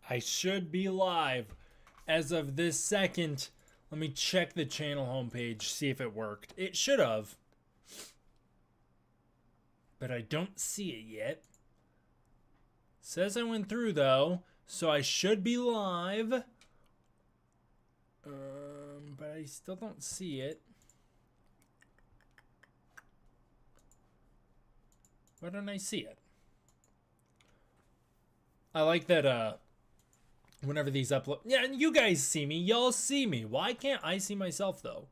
I should be live as of this second. Let me check the channel homepage, see if it worked. It should have. But I don't see it yet. Says I went through though, so I should be live. But I still don't see it. Why don't I see it? I like that whenever these upload, yeah, and you guys see me, y'all see me. Why can't I see myself though?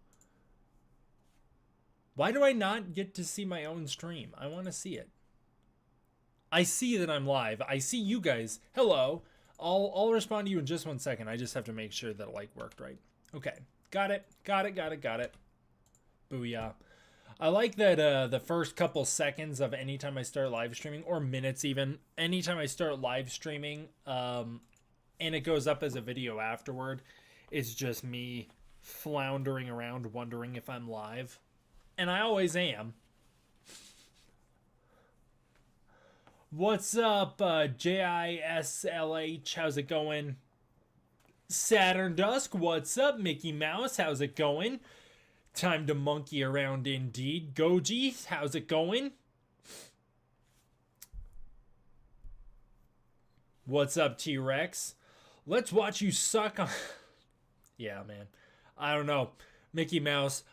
Why do I not get to see my own stream? I want to see it. I see that I'm live. I see you guys. Hello. I'll respond to you in just 1 second. I just have to make sure that it like worked right. Okay. Got it. Got it. Booyah. I like that the first couple seconds of anytime I start live streaming, or minutes even, anytime I start live streaming, and it goes up as a video afterward, it's just me floundering around wondering if I'm live. And I always am. What's up, JISLH? How's it going? Saturn Dusk, what's up? Mickey Mouse, how's it going? Time to monkey around indeed. Goji, how's it going? What's up, T-Rex? Let's watch you suck on... Yeah, man. I don't know. Mickey Mouse,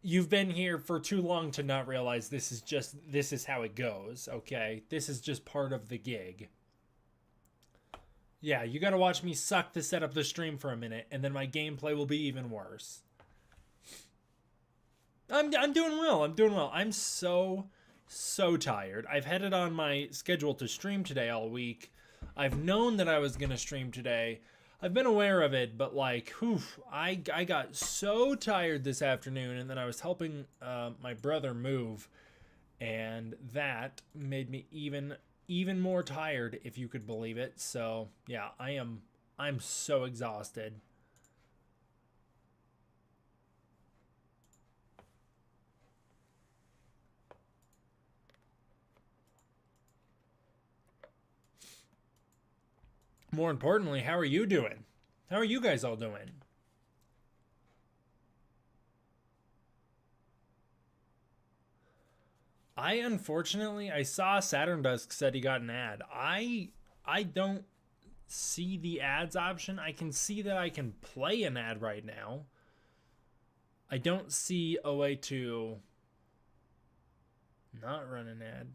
you've been here for too long to not realize this is how it goes, okay? This is just part of the gig. Yeah, you gotta watch me suck to set up the stream for a minute, and then my gameplay will be even worse. I'm doing well. I'm so tired. I've had it on my schedule to stream today all week. I've known that I was going to stream today. I've been aware of it, but like, I got so tired this afternoon, and then I was helping my brother move, and that made me even more tired, if you could believe it. So, yeah, I'm so exhausted. More importantly, how are you doing? How are you guys all doing? Unfortunately, I saw Saturn Dusk said he got an ad. I don't see the ads option. I can see that I can play an ad right now. I don't see a way to not run an ad.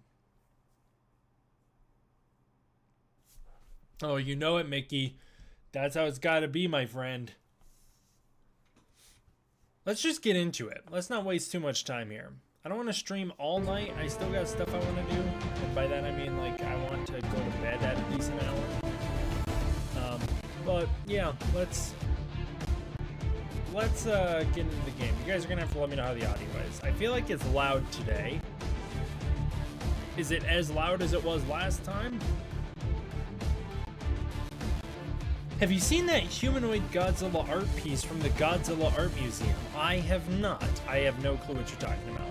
Oh, you know it, Mickey. That's how it's got to be, my friend. Let's just get into it. Let's not waste too much time here. I don't want to stream all night. I still got stuff I want to do. And by that, I mean, like, I want to go to bed at a decent hour. But, yeah, let's get into the game. You guys are going to have to let me know how the audio is. I feel like it's loud today. Is it as loud as it was last time? Have you seen that humanoid Godzilla art piece from the Godzilla Art Museum? I have not. I have no clue what you're talking about.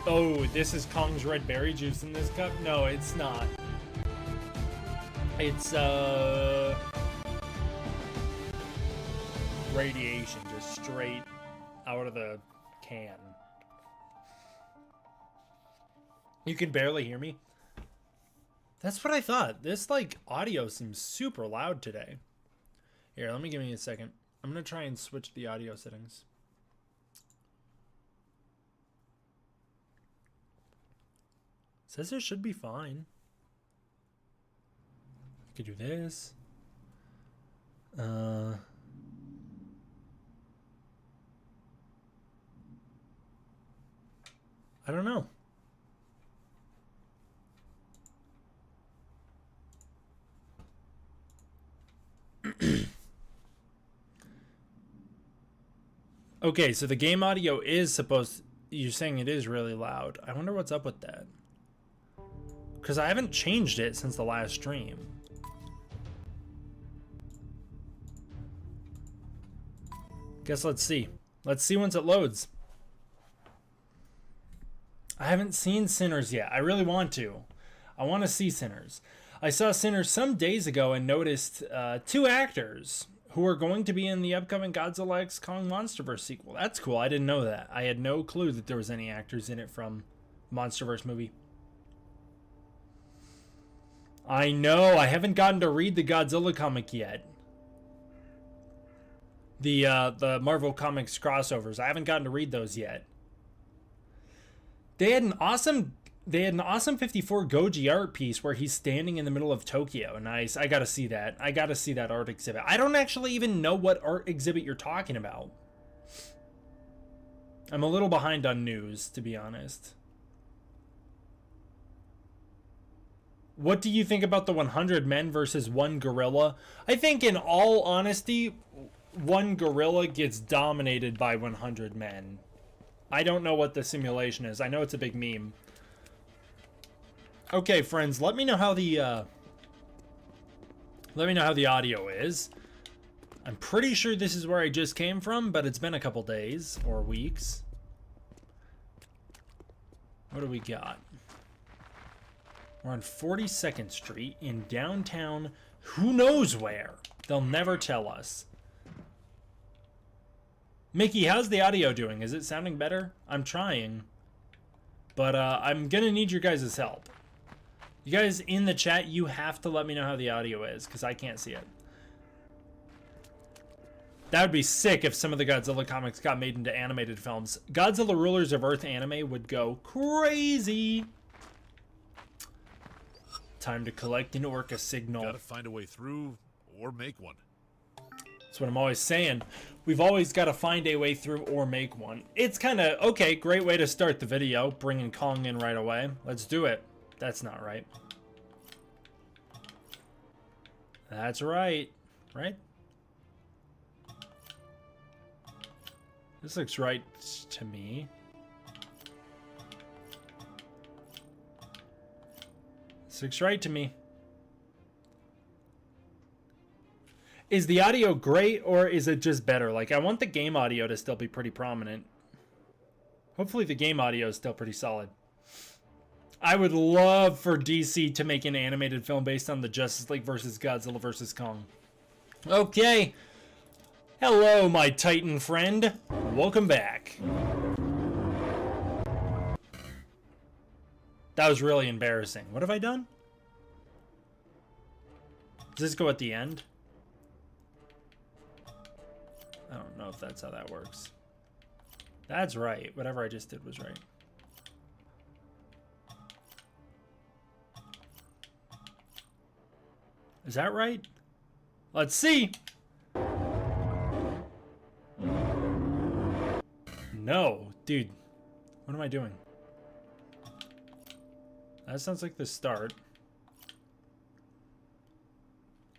Oh, this is Kong's red berry juice in this cup? No, it's not. It's, radiation, just straight out of the can. You can barely hear me? That's what I thought. This, like, audio seems super loud today. Here, let me give me a second. I'm going to try and switch the audio settings. Says it should be fine. I could do this. I don't know. Okay, so the game audio is supposed... You're saying it is really loud. I wonder what's up with that. Because I haven't changed it since the last stream. Guess let's see. Let's see once it loads. I haven't seen Sinners yet. I really want to. I want to see Sinners. I saw Sinners some days ago and noticed 2 actors who are going to be in the upcoming Godzilla X Kong MonsterVerse sequel. That's cool. I didn't know that. I had no clue that there was any actors in it from MonsterVerse movie. I know. I haven't gotten to read the Godzilla comic yet. The Marvel Comics crossovers. I haven't gotten to read those yet. They had an awesome 54 Goji art piece where he's standing in the middle of Tokyo. Nice. I gotta see that. I gotta see that art exhibit. I don't actually even know what art exhibit you're talking about. I'm a little behind on news, to be honest. What do you think about the 100 men versus 1 gorilla? I think, in all honesty, 1 gorilla gets dominated by 100 men. I don't know what the simulation is. I know it's a big meme. Okay, friends, let me know how the audio is. I'm pretty sure this is where I just came from, but it's been a couple days or weeks. What do we got? We're on 42nd Street in downtown, who knows where. They'll never tell us. Mickey, how's the audio doing? Is it sounding better? I'm trying. But I'm gonna need your guys' help. You guys in the chat, you have to let me know how the audio is, because I can't see it. That would be sick if some of the Godzilla comics got made into animated films. Godzilla Rulers of Earth anime would go crazy. Time to collect an orca signal. Gotta find a way through, or make one. That's what I'm always saying. We've always got to find a way through or make one. It's kind of, okay, great way to start the video. Bringing Kong in right away. Let's do it. That's not right. That's right. Right? This looks right to me. This looks right to me. Is the audio great, or is it just better? Like, I want the game audio to still be pretty prominent. Hopefully the game audio is still pretty solid. I would love for DC to make an animated film based on the Justice League versus Godzilla versus Kong. Okay. Hello, my Titan friend. Welcome back. That was really embarrassing. What have I done? Does this go at the end? I don't know if that's how that works. That's right. Whatever I just did was right. Is that right? Let's see. No, dude. What am I doing? That sounds like the start.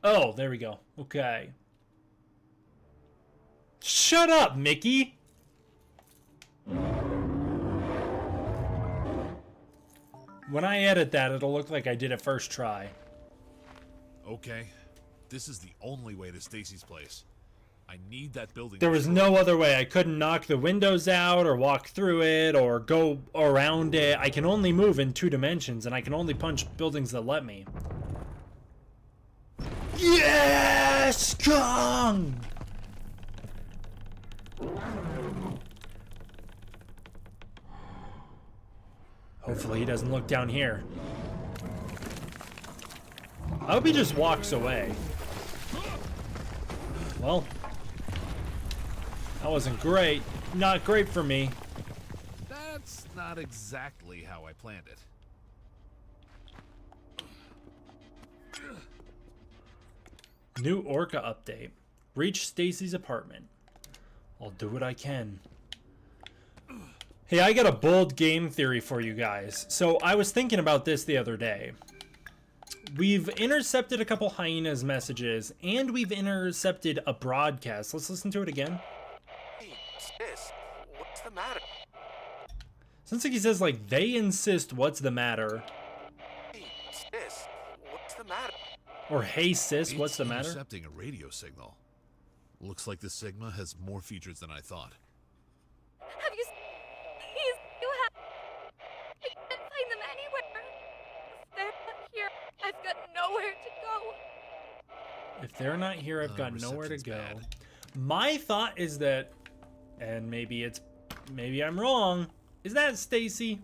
Oh, there we go. Okay. Shut up, Mickey! When I edit that, it'll look like I did it first try. Okay, this is the only way to Stacy's place. I need that building. There was no other way. I couldn't knock the windows out or walk through it or go around it. I can only move in 2 dimensions, and I can only punch buildings that let me. Yes, Kong! Hopefully he doesn't look down here. I hope he just walks away. Well, that wasn't great. Not great for me. That's not exactly how I planned it. New Orca update. Reach Stacy's apartment. I'll do what I can. Hey, I got a bold game theory for you guys. So I was thinking about this the other day. We've intercepted a couple hyenas messages, and we've intercepted a broadcast. Let's listen to it again. Hey, sis, what's the matter? Sounds like he says, like, they insist, what's the matter? Hey, sis, what's the matter? Or, hey, sis, what's the matter? Intercepting a radio signal. Looks like the Sigma has more features than I thought. Have you? If they're not here, I've got nowhere to reception's go. bad. My thought is that, and maybe I'm wrong, is that Stacy?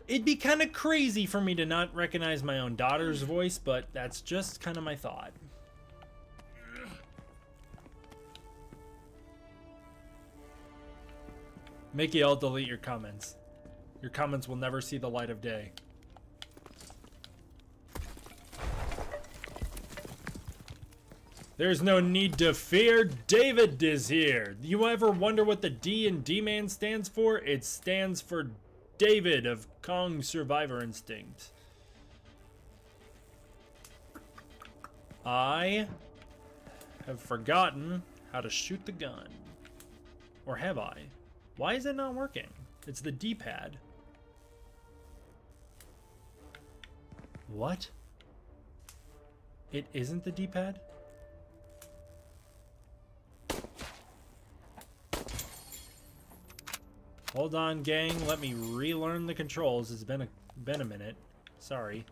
It'd be kind of crazy for me to not recognize my own daughter's voice, but that's just kind of my thought. Mickey, I'll delete your comments. Your comments will never see the light of day. There's no need to fear. David is here. You ever wonder what the D in D-Man stands for? It stands for David of Kong Survivor Instinct. I have forgotten how to shoot the gun. Or have I? Why is it not working? It's the D-pad. What? It isn't the D-pad? Hold on, gang. Let me relearn the controls. It's been a minute. Sorry.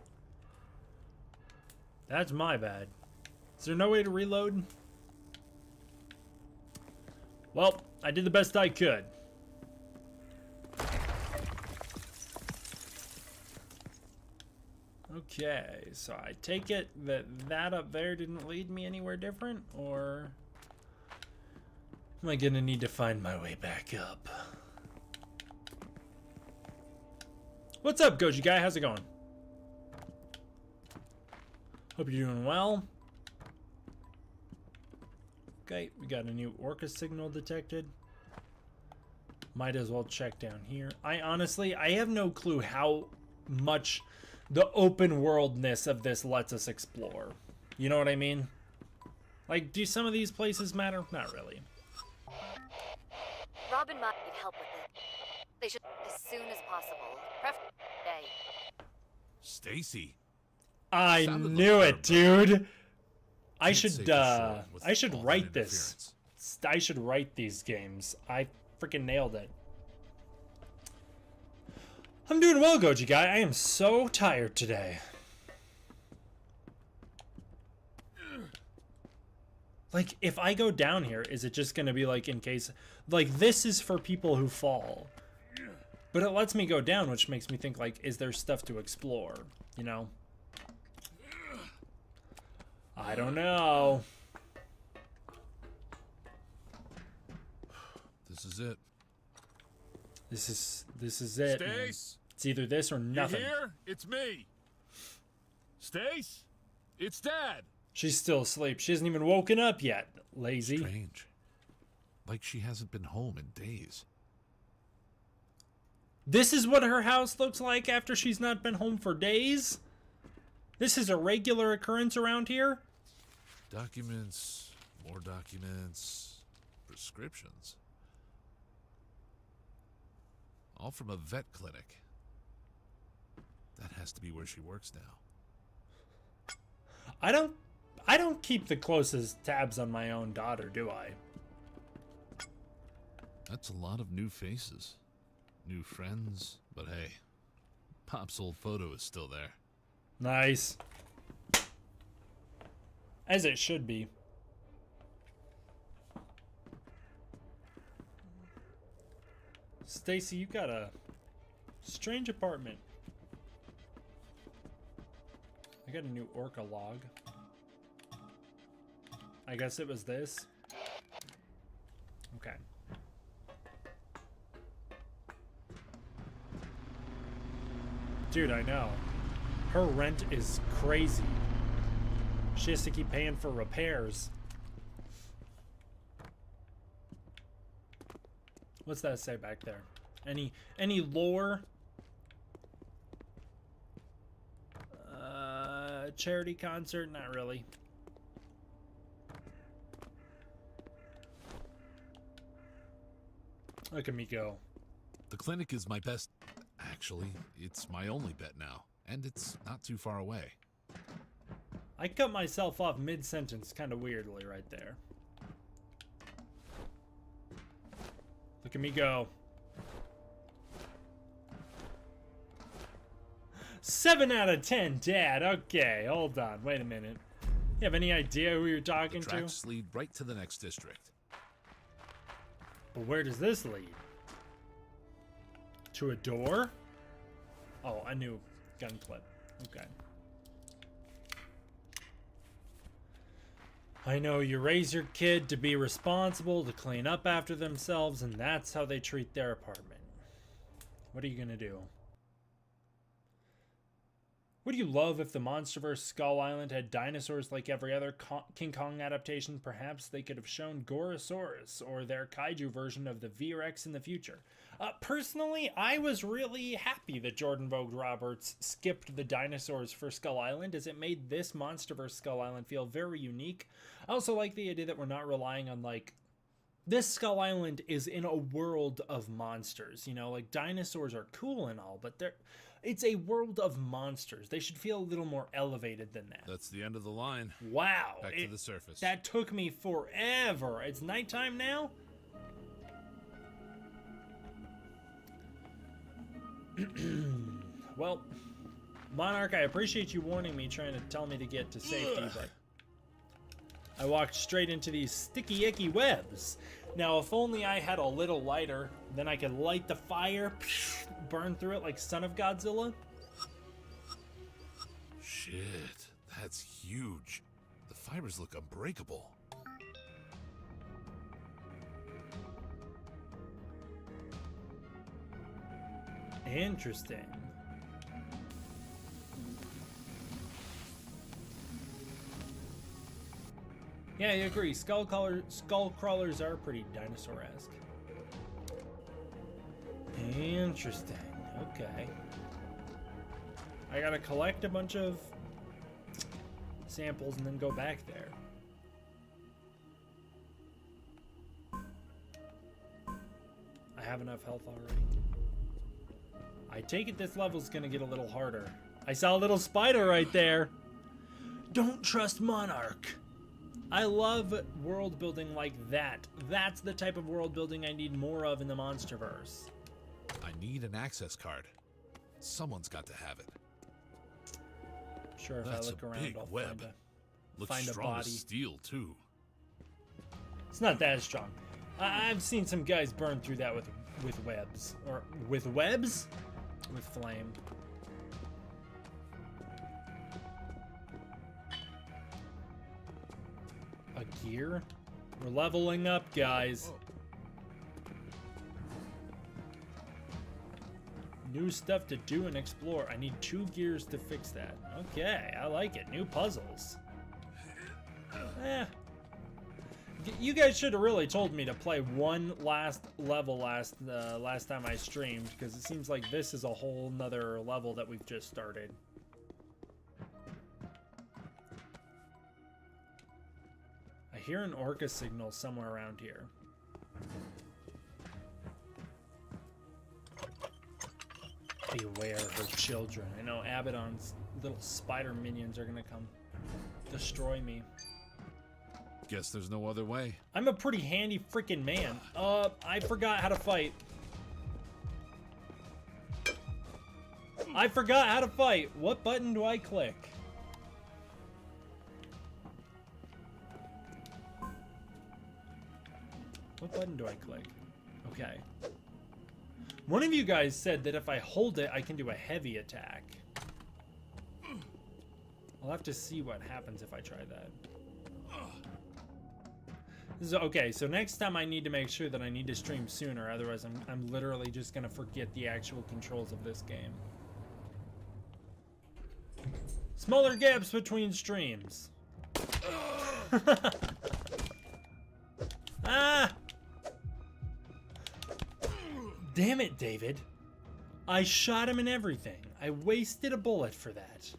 That's my bad. Is there no way to reload? Well, I did the best I could. Okay, so I take it that up there didn't lead me anywhere different, or am I gonna need to find my way back up? What's up, Goji guy? How's it going? Hope you're doing well. Okay, we got a new orca signal detected. Might as well check down here. I have no clue how much the open worldness of this lets us explore. You know what I mean? Like, do some of these places matter? Not really. Robin might need help with it. They should as soon as possible. Preferably today. Stacy. I Sounded knew like it, her, dude. I Can't say should for sure with I should all that write this. interference. I should write these games. I freaking nailed it. I'm doing well, Goji guy. I am so tired today. Like, if I go down here, is it just gonna be like in case, like, this is for people who fall, but it lets me go down, which makes me think, like, is there stuff to explore, you know? I don't know. This is it. This is it, man. Stace, It's either this or you nothing. here? It's me. Stace, it's Dad. She's still asleep. She hasn't even woken up yet. Lazy. Strange. Like she hasn't been home in days. This is what her house looks like after she's not been home for days? This is a regular occurrence around here? Documents, more documents, prescriptions. All from a vet clinic. That has to be where she works now. I don't keep the closest tabs on my own daughter, do I? That's a lot of new faces. New friends, but hey, Pop's old photo is still there. Nice. As it should be. Stacy, you got a strange apartment. I got a new orca log. I guess it was this. Okay. Dude, I know. Her rent is crazy. She has to keep paying for repairs. What's that say back there? Any lore? Charity concert? Not really. Look at me go. The clinic is my best. Actually, it's my only bet now, and it's not too far away. I cut myself off mid-sentence kind of weirdly right there. Look at me go. 7 out of 10, Dad. Okay, hold on. Wait a minute. You have any idea who you're The talking to? tracks lead right to the next district. But where does this lead? To a door? Oh, a new gun clip. Okay. I know you raise your kid to be responsible, to clean up after themselves, and that's how they treat their apartment. What are you gonna do? Would you love if the MonsterVerse Skull Island had dinosaurs like every other King Kong adaptation? Perhaps they could have shown Gorosaurus or their kaiju version of the V-Rex in the future. Personally, I was really happy that Jordan Vogt Roberts skipped the dinosaurs for Skull Island, as it made this MonsterVerse Skull Island feel very unique. I also like the idea that we're not relying on, like, this Skull Island is in a world of monsters, you know, like dinosaurs are cool and all, but it's a world of monsters. They should feel a little more elevated than that. That's the end of the line. Wow. Back to the surface. That took me forever. It's nighttime now? Well, Monarch, I appreciate you warning me, trying to tell me to get to safety, but I walked straight into these sticky, icky webs. Now, if only I had a little lighter, then I could light the fire, burn through it like Son of Godzilla. Shit, that's huge. The fibers look unbreakable. Interesting. Yeah, I agree. Skull crawlers are pretty dinosaur-esque. Interesting. Okay. I gotta collect a bunch of samples and then go back there. I have enough health already. I take it this level's gonna get a little harder. I saw a little spider right there. Don't trust Monarch. I love world building like that. That's the type of world building I need more of in the MonsterVerse. I need an access card. Someone's got to have it. Sure, if That's I look a around, big I'll web. Looks find a strong as body. steel too. It's not that strong. I've seen some guys burn through that with webs. Or with webs? With flame. A gear? We're leveling up, guys. New stuff to do and explore. I need 2 gears to fix that. Okay, I like it. New puzzles. You guys should have really told me to play one last level last time I streamed, because it seems like this is a whole nother level that we've just started. I hear an orca signal somewhere around here. Beware her children. I know Abaddon's little spider minions are gonna come destroy me. Guess there's no other way. I'm a pretty handy freaking man. I forgot how to fight. I forgot how to fight. What button do I click? What button do I click? Okay. One of you guys said that if I hold it, I can do a heavy attack. I'll have to see what happens if I try that. Okay, so next time I need to make sure that I need to stream sooner, otherwise I'm literally just gonna forget the actual controls of this game. Smaller gaps between streams. Ah! Damn it, David. I shot him and everything. I wasted a bullet for that.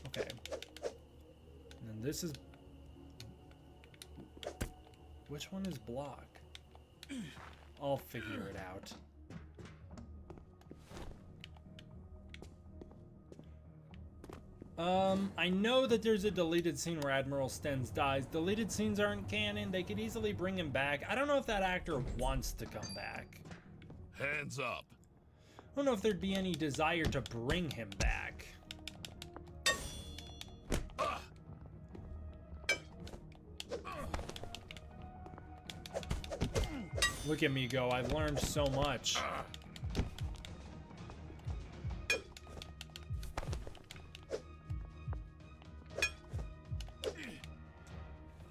Okay. And this is... Which one is block? I'll figure it out. I know that there's a deleted scene where Admiral Stenz dies. Deleted scenes aren't canon. They could easily bring him back. I don't know if that actor wants to come back. Hands up. I don't know if there'd be any desire to bring him back. Look at me go. I've learned so much.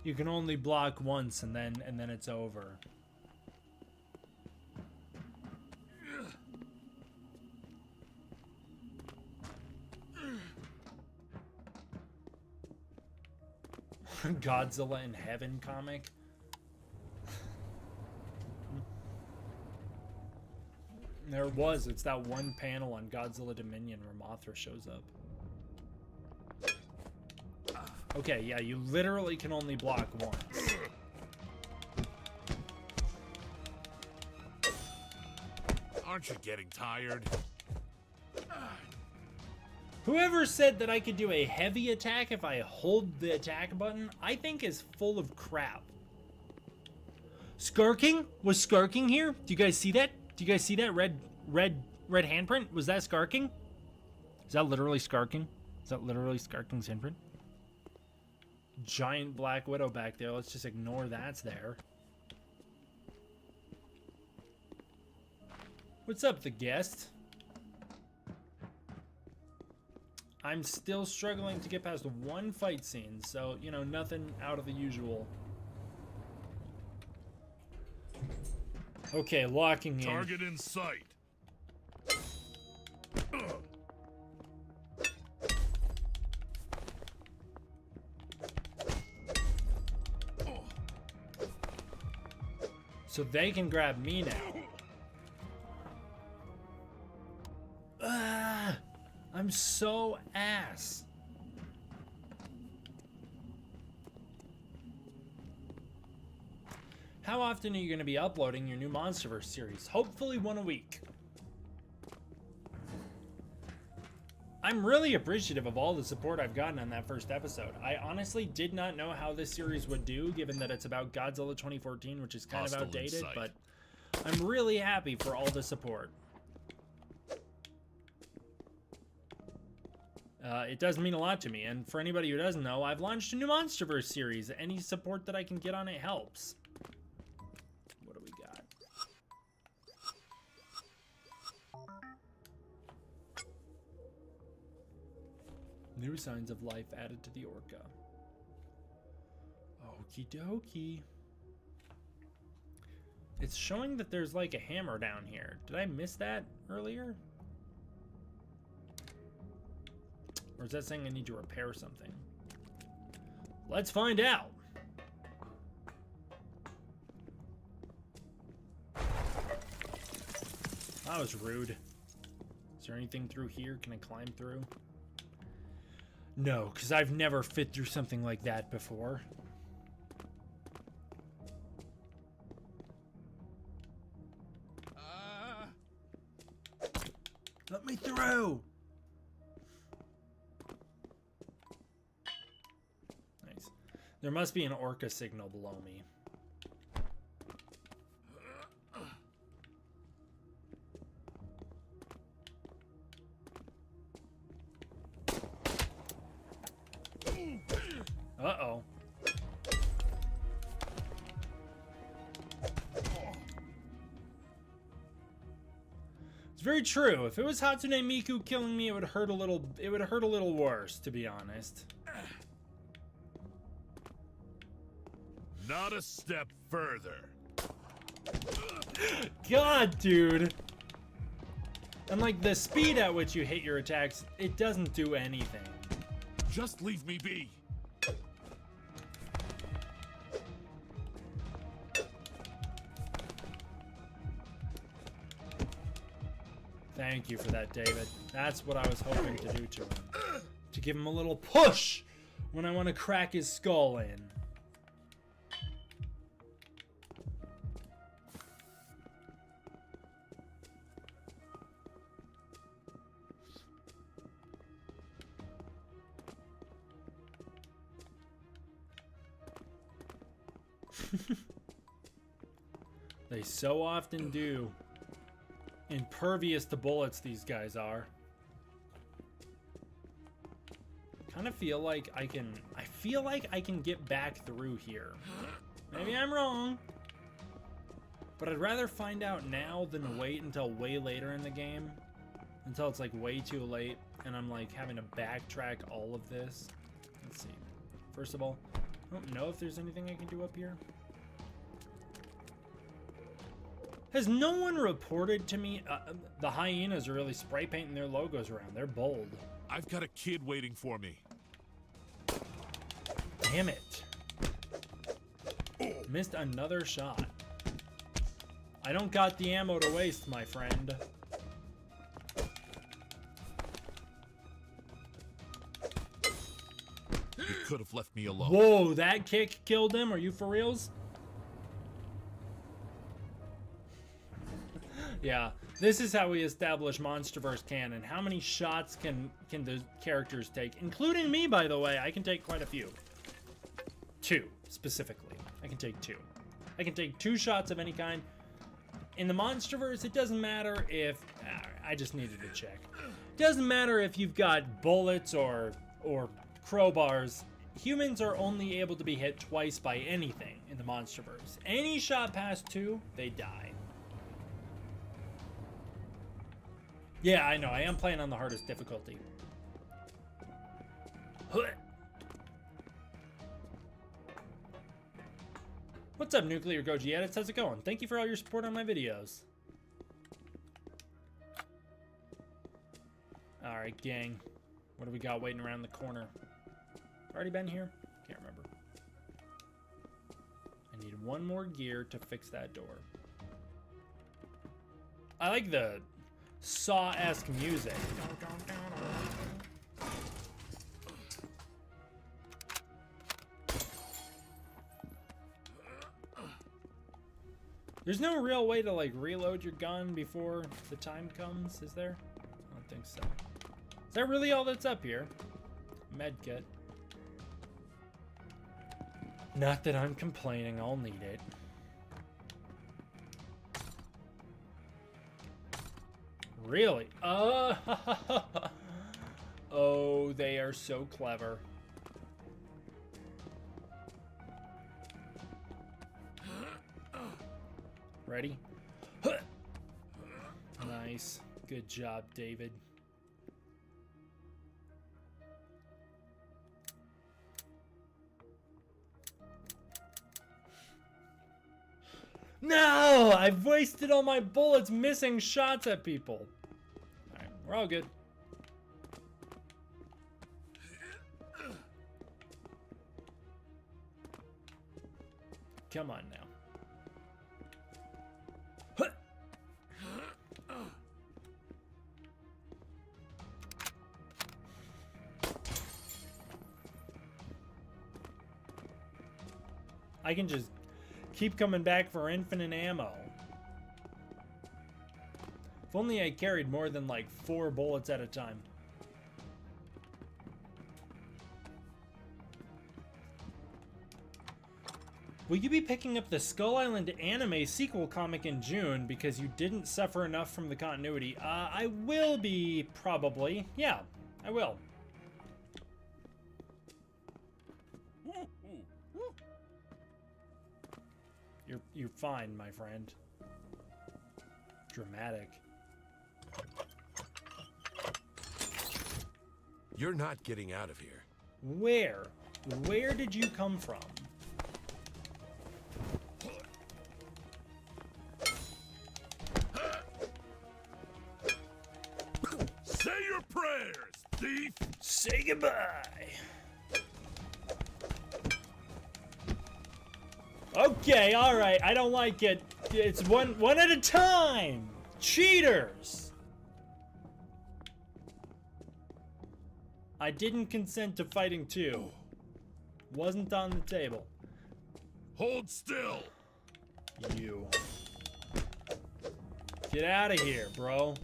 You can only block once and then it's over. Godzilla in Heaven comic. There was. It's that one panel on Godzilla Dominion where Mothra shows up. Okay, yeah, you literally can only block once. Aren't you getting tired? Whoever said that I could do a heavy attack if I hold the attack button, I think is full of crap. Skarking? Was Skarking here? Do you guys see that? Do you guys see that red handprint? Was that Skarking? Is that literally Skarking? Is that literally Skarking's handprint? Giant Black Widow back there. Let's just ignore that's there. What's up, the guest? I'm still struggling to get past one fight scene, so, you know, nothing out of the usual. Okay, locking in. Target in sight. So they can grab me now. I'm so ass. How often are you going to be uploading your new MonsterVerse series? Hopefully one a week. I'm really appreciative of all the support I've gotten on that first episode. I honestly did not know how this series would do, given that it's about Godzilla 2014, which is kind of outdated, but I'm really happy for all the support. It does mean a lot to me, and for anybody who doesn't know, I've launched a new MonsterVerse series. Any support that I can get on it helps. What do we got? New signs of life added to the orca. Okie dokie. It's showing that there's like a hammer down here. Did I miss that earlier? Or is that saying I need to repair something? Let's find out. That was rude. Is there anything through here? Can I climb through? No, because I've never fit through something like that before. Let me through! Nice. There must be an orca signal below me. Uh-oh. It's very true. If it was Hatsune Miku killing me, it would hurt a little worse, to be honest. Not a step further. God, dude. And like the speed at which you hit your attacks, it doesn't do anything. Just leave me be. Thank you for that, David. That's what I was hoping to do to him. To give him a little push when I want to crack his skull in. They so often do. Impervious to bullets, these guys are. Kind of feel like I can get back through here. Maybe I'm wrong. But I'd rather find out now than wait until way later in the game. Until it's like way too late and I'm like having to backtrack all of this. Let's see. First of all, I don't know if there's anything I can do up here. Has no one reported to me? The hyenas are really spray painting their logos around. They're bold. I've got a kid waiting for me. Damn it. Missed another shot. I don't got the ammo to waste, my friend. You could have left me alone. Whoa, that kick killed him? Are you for reals? Yeah, this is how we establish MonsterVerse canon. How many shots can the characters take? Including me, by the way. I can take quite a few. 2, specifically. I can take 2. I can take 2 shots of any kind. In the MonsterVerse, it doesn't matter if... I just needed to check. It doesn't matter if you've got bullets or crowbars. Humans are only able to be hit twice by anything in the MonsterVerse. Any shot past 2, they die. Yeah, I know. I am playing on the hardest difficulty. What's up, Nuclear Goji Edits? How's it going? Thank you for all your support on my videos. Alright, gang. What do we got waiting around the corner? Already been here? Can't remember. I need one more gear to fix that door. I like the Saw-esque music. There's no real way to like reload your gun before the time comes, is there? I don't think so. Is that really all that's up here? Medkit. Not that I'm complaining, I'll need it. Really? Oh, they are so clever. Ready? Nice. Good job, David. No! I've wasted all my bullets missing shots at people. Alright, we're all good. Come on now. I can just keep coming back for infinite ammo. If only I carried more than like 4 bullets at a time. Will you be picking up the Skull Island anime sequel comic in June because you didn't suffer enough from the continuity? I will be, probably. Yeah, I will. You're fine, my friend. Dramatic. You're not getting out of here. Where? Where did you come from? Say your prayers, thief! Say goodbye. Okay, all right. I don't like it. It's one at a time. Cheaters. I didn't consent to fighting too. Wasn't on the table. Hold still! You. Get out of here, bro.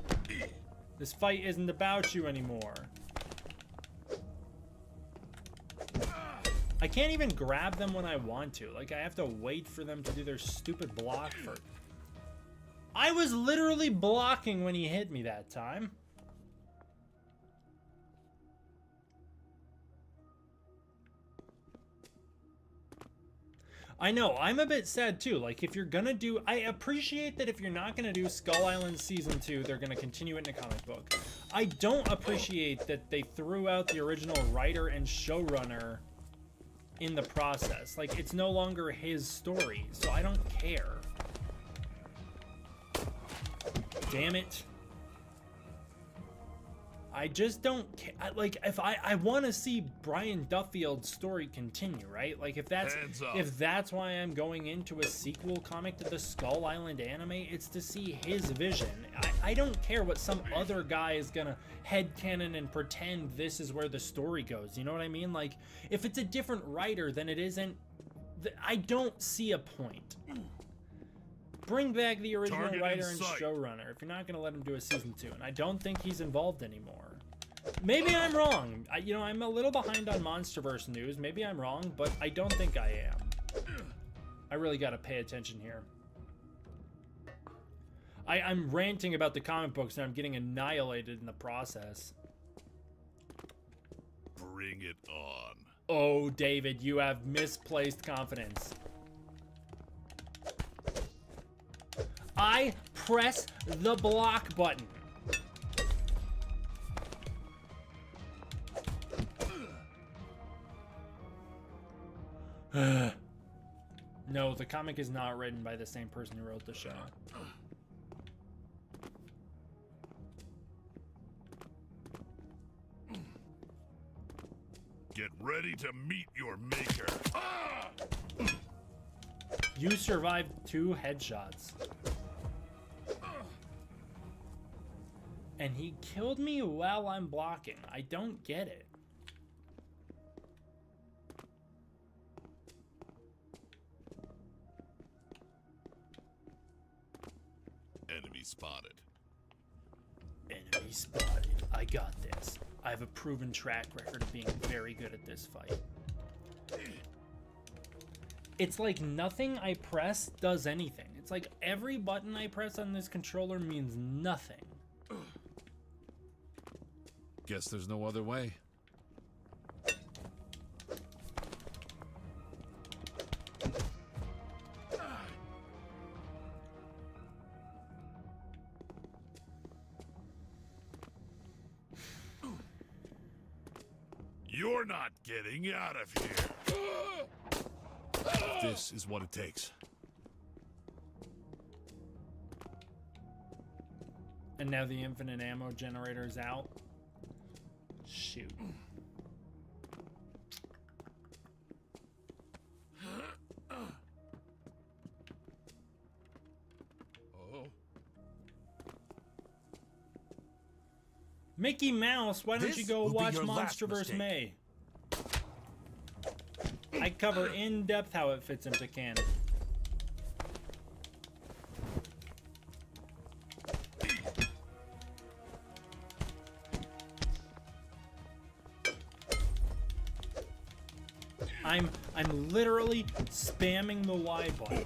This fight isn't about you anymore. I can't even grab them when I want to. Like, I have to wait for them to do their stupid block for... I was literally blocking when he hit me that time. I know, I'm a bit sad too. Like, if you're gonna do, I appreciate that if you're not gonna do Skull Island Season 2, they're gonna continue it in a comic book. I don't appreciate that they threw out the original writer and showrunner in the process. Like, it's no longer his story, so I don't care. Damn it. I just don't care. Like, if I want to see Brian Duffield's story continue, right? Like, if that's why I'm going into a sequel comic to the Skull Island anime, it's to see his vision. I don't care what some other guy is gonna headcanon and pretend this is where the story goes. You know what I mean? Like, if it's a different writer, then it isn't. I don't see a point. Bring back the original writer and showrunner if you're not going to let him do a season 2. And I don't think he's involved anymore. Maybe I'm wrong. I'm a little behind on MonsterVerse news. Maybe I'm wrong, but I don't think I am. I really got to pay attention here. I'm ranting about the comic books and I'm getting annihilated in the process. Bring it on. Oh, David, you have misplaced confidence. I press the block button. No, the comic is not written by the same person who wrote the show. Get ready to meet your maker. You survived 2 headshots. And he killed me while I'm blocking. I don't get it. Enemy spotted. Enemy spotted. I got this. I have a proven track record of being very good at this fight. It's like nothing I press does anything. It's like every button I press on this controller means nothing. Guess there's no other way. You're not getting out of here. This is what it takes. And now the infinite ammo generator is out. Shoot. Mickey Mouse, why don't you go watch MonsterVerse May? I cover in depth how it fits into canon. I'm literally spamming the Y button.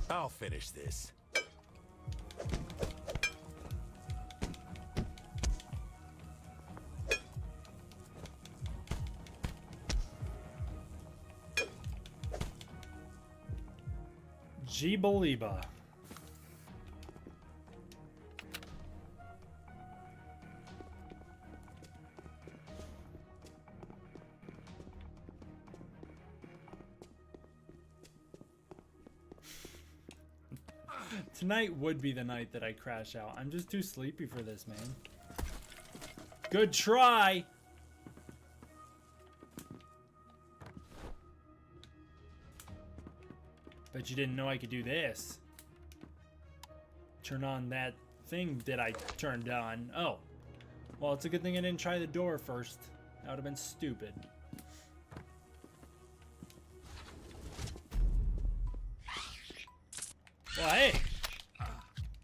I'll finish this. Jeebaliba. Tonight would be the night that I crash out. I'm just too sleepy for this, man. Good try! Bet you didn't know I could do this. Turn on that thing that I turned on. Oh. Well, it's a good thing I didn't try the door first. That would have been stupid. Well, hey.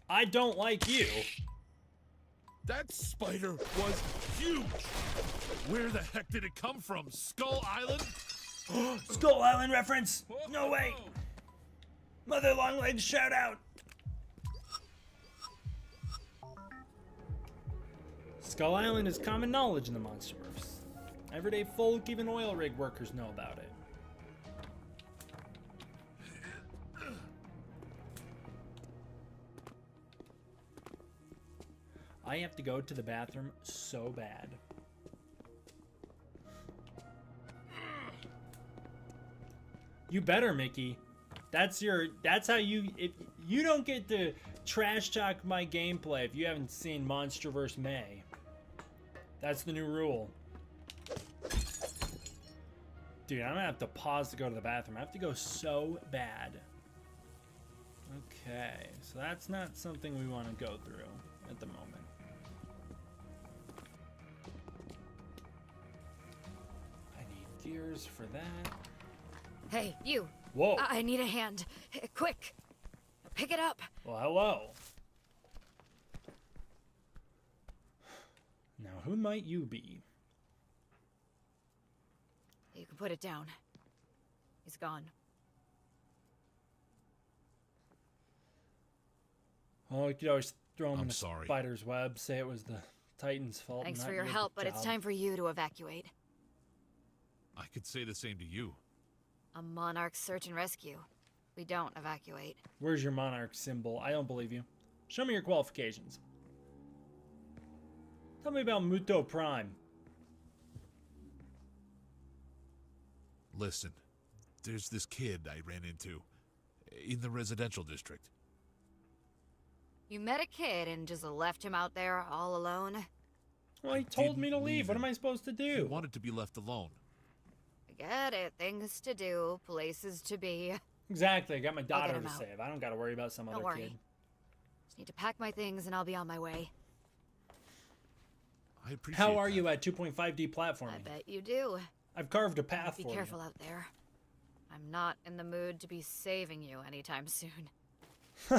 I don't like you. That spider was huge. Where the heck did it come from? Skull Island? Skull Island reference! No way! Mother Longlegs shout out! Skull Island is common knowledge in the MonsterVerse. Everyday folk, even oil rig workers know about it. I have to go to the bathroom so bad. You better, Mickey. That's how you, if you don't get to trash talk my gameplay if you haven't seen MonsterVerse May. That's the new rule. Dude, I'm gonna have to pause to go to the bathroom. I have to go so bad. Okay, so that's not something we want to go through at the moment. I need gears for that. Hey, you. Whoa. I need a hand. Quick. Pick it up. Well, hello. Now, who might you be? You can put it down. He's gone. Oh, you could always throw him in the sorry. spider's web, say it was the Titan's fault. Thanks not for your your help, but it's job. time for you to evacuate. I could say the same to you. A Monarch search and rescue. We don't evacuate. Where's your Monarch symbol? I don't believe you. Show me your qualifications. Tell me about Muto Prime. Listen, there's this kid I ran into in the residential district. You met a kid and just left him out there all alone? Well, he told me to didn't leave. leave What him. am I supposed to He do? wanted to be left alone. I get it. Things to do, places to be. Exactly. I got my daughter him to out. save. I don't got to worry about some Don't other worry. kid. Just need to pack my things and I'll be on my way. I appreciate How are that. you at 2.5D platforming? I bet you do. I've carved a path Be for careful out there. I'm not in the mood to be saving you anytime soon. you.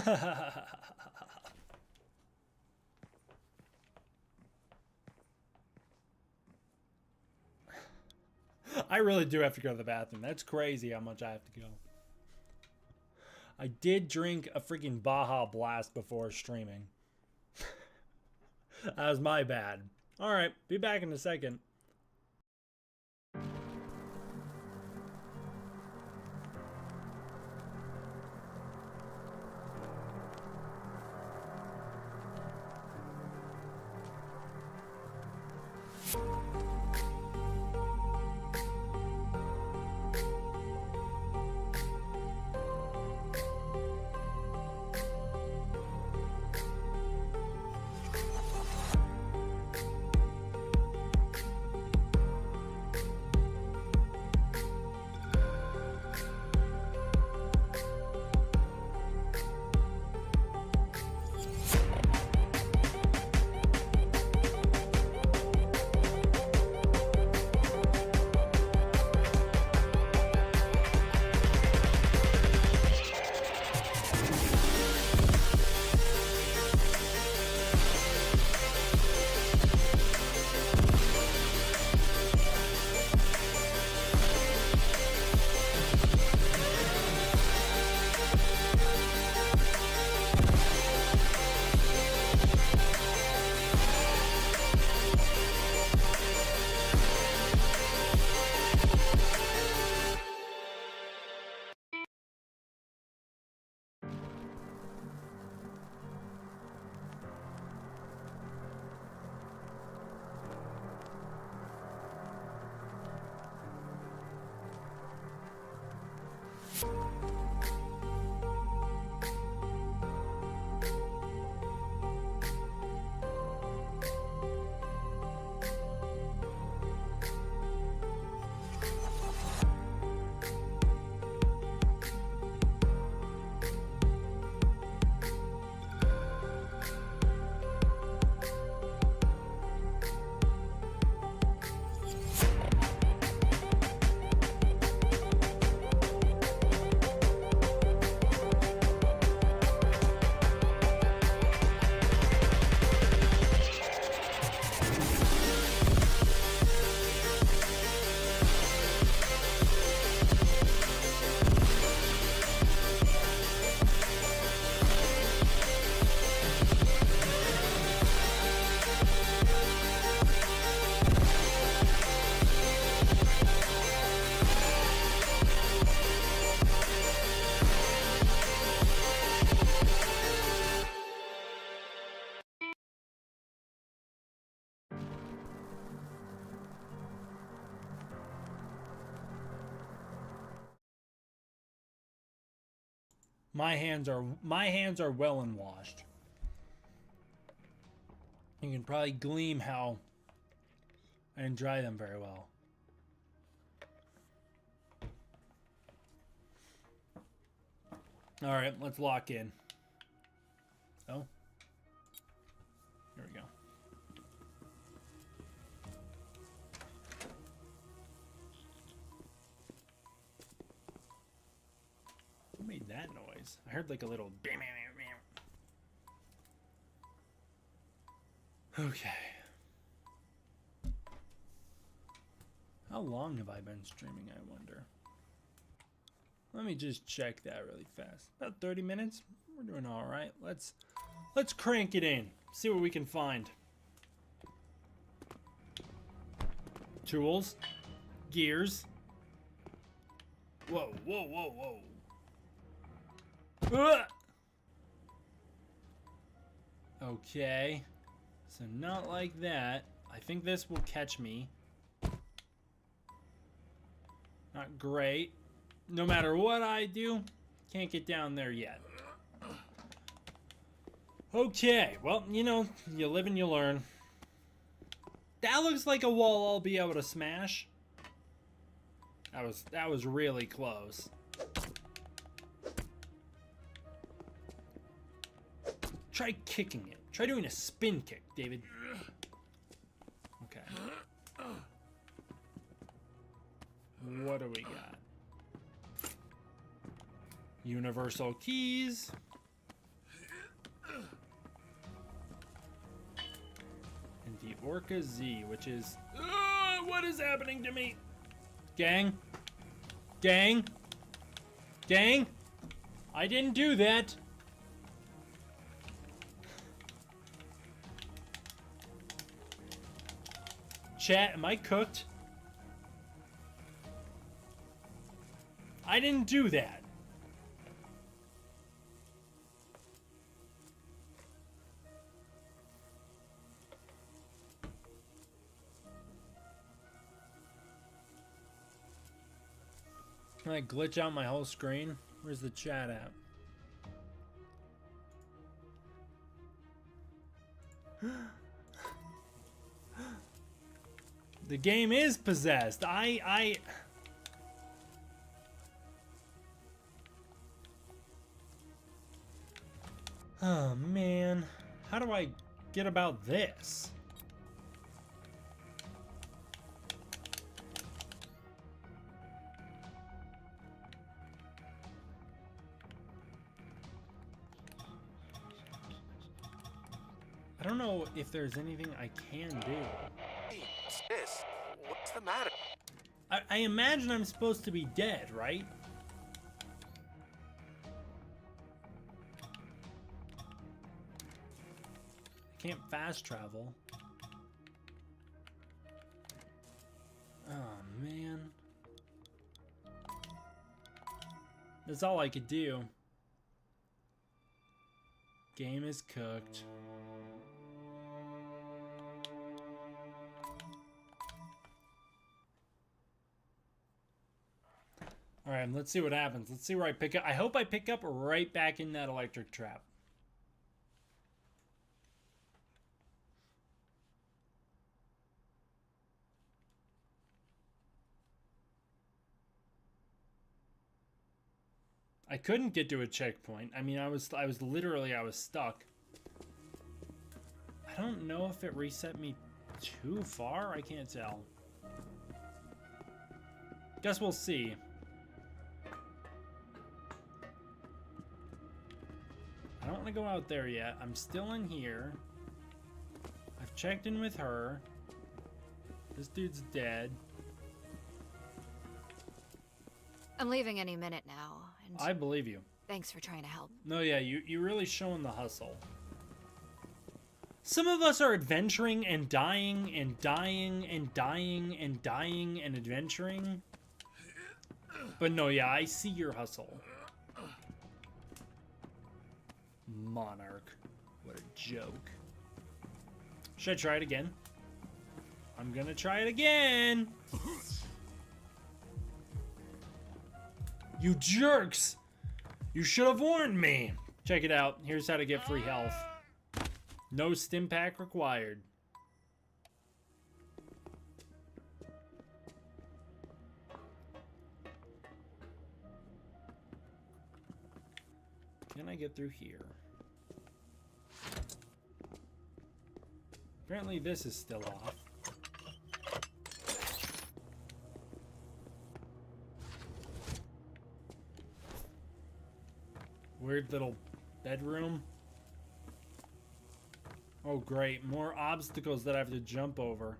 I really do have to go to the bathroom. That's crazy how much I have to go. I did drink a freaking Baja Blast before streaming. That was my bad. Alright, be back in a second. My hands are well and washed. You can probably gleam how I didn't dry them very well. All right, let's lock in. Oh, here we go. Who made that noise? I heard like a little bam, bam, bam. Okay. How long have I been streaming, I wonder? Let me just check that really fast. About 30 minutes. We're doing all right. Let's crank it in. See what we can find. Tools, gears. Whoa, whoa, whoa, whoa. Okay. So not like that. I think this will catch me. Not great. No matter what I do, can't get down there yet. Okay, well, you know, you live and you learn. That looks like a wall I'll be able to smash. That was really close. Try kicking it. Try doing a spin kick, David. Okay. What do we got? Universal keys. And the Orca Z, which is... what is happening to me? Gang? Gang? Gang? I didn't do that. Chat, am I cooked? I didn't do that. Can I glitch out my whole screen? Where's the chat at? The game is possessed. Oh man, how do I get about this? I don't know if there's anything I can do. Hey, sis, what's the matter? I imagine I'm supposed to be dead, right? I can't fast travel. Oh, man. That's all I could do. Game is cooked. All right, let's see what happens. Let's see where I pick up. I hope I pick up right back in that electric trap. I couldn't get to a checkpoint. I mean, I was literally stuck. I don't know if it reset me too far. I can't tell. Guess we'll see. I don't want to go out there yet. I'm still in here. I've checked in with her. This dude's dead. I'm leaving any minute now, and I believe you. thanks for trying to help. No, yeah, you're really showing the hustle. Some of us are adventuring and dying and dying and dying and dying and adventuring. But no, yeah, I see your hustle. Monarch. What a joke. Should I try it again? I'm gonna try it again! You jerks! You should have warned me. Check it out. Here's how to get free health. No stim pack required. Can I get through here? Apparently this is still off. Weird little bedroom. Oh great, more obstacles that I have to jump over.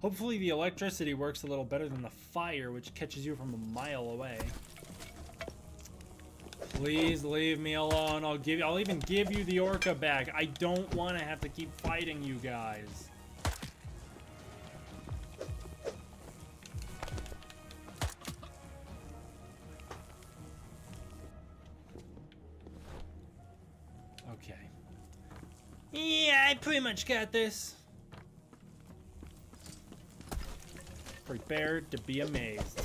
Hopefully the electricity works a little better than the fire, which catches you from a mile away. Please leave me alone. I'll even give you the orca back. I don't want to have to keep fighting you guys. Okay. Yeah, I pretty much got this. Prepare to be amazed.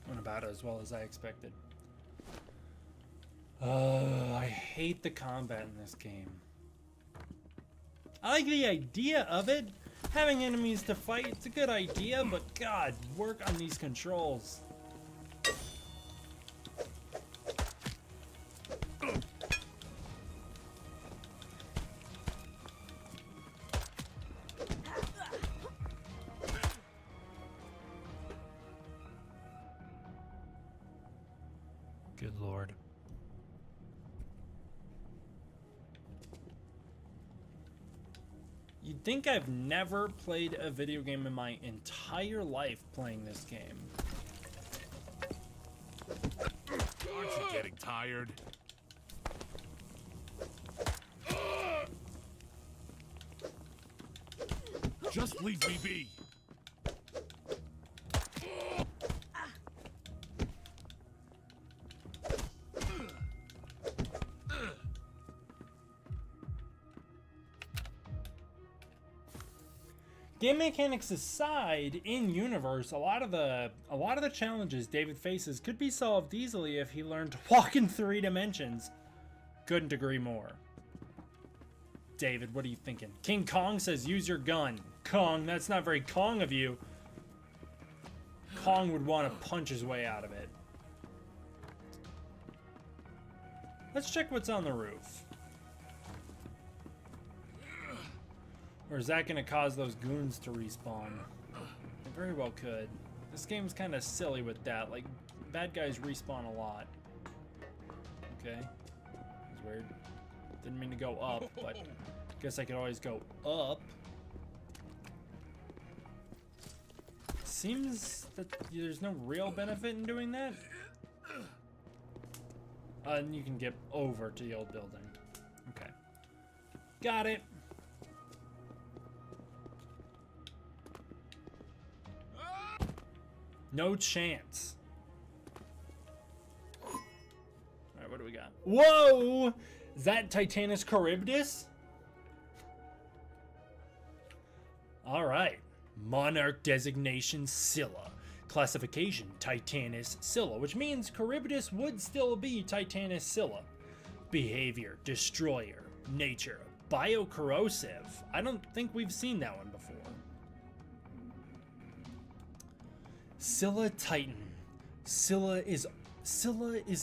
Went about as well as I expected. I hate the combat in this game. I like the idea of it. Having enemies to fight, it's a good idea, but God, work on these controls. Good Lord. You'd think I've never played a video game in my entire life playing this game. Aren't you getting tired? Just leave me be. Game mechanics aside, in universe, a lot of the challenges David faces could be solved easily if he learned to walk in 3 dimensions. Couldn't agree more. David, what are you thinking? King Kong says use your gun. Kong, that's not very Kong of you. Kong would want to punch his way out of it. Let's check what's on the roof. Or is that going to cause those goons to respawn? It very well could. This game's kind of silly with that. Like, bad guys respawn a lot. Okay. That's weird. Didn't mean to go up, but guess I could always go up. Seems that there's no real benefit in doing that. And you can get over to the old building. Okay. Got it. No chance. Alright, what do we got? Whoa! Is that Titanus Charybdis? Alright. Monarch designation Scylla. Classification Titanus Scylla, which means Charybdis would still be Titanus Scylla. Behavior Destroyer. Nature Biocorrosive. I don't think we've seen that one before. Scylla Titan. Scylla is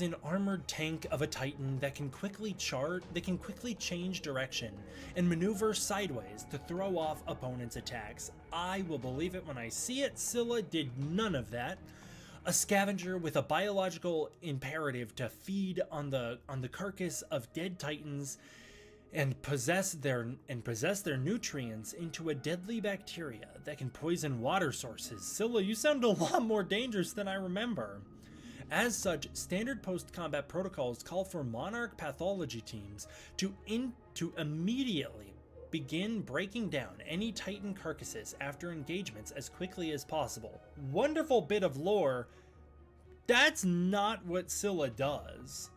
an armored tank of a Titan that can quickly change direction and maneuver sideways to throw off opponents' attacks. I will believe it when I see it. Scylla did none of that. A scavenger with a biological imperative to feed on the carcass of dead Titans and possess their nutrients into a deadly bacteria that can poison water sources. Scylla, you sound a lot more dangerous than I remember. As such, standard post-combat protocols call for Monarch pathology teams to immediately begin breaking down any Titan carcasses after engagements as quickly as possible. Wonderful bit of lore. That's not what Scylla does.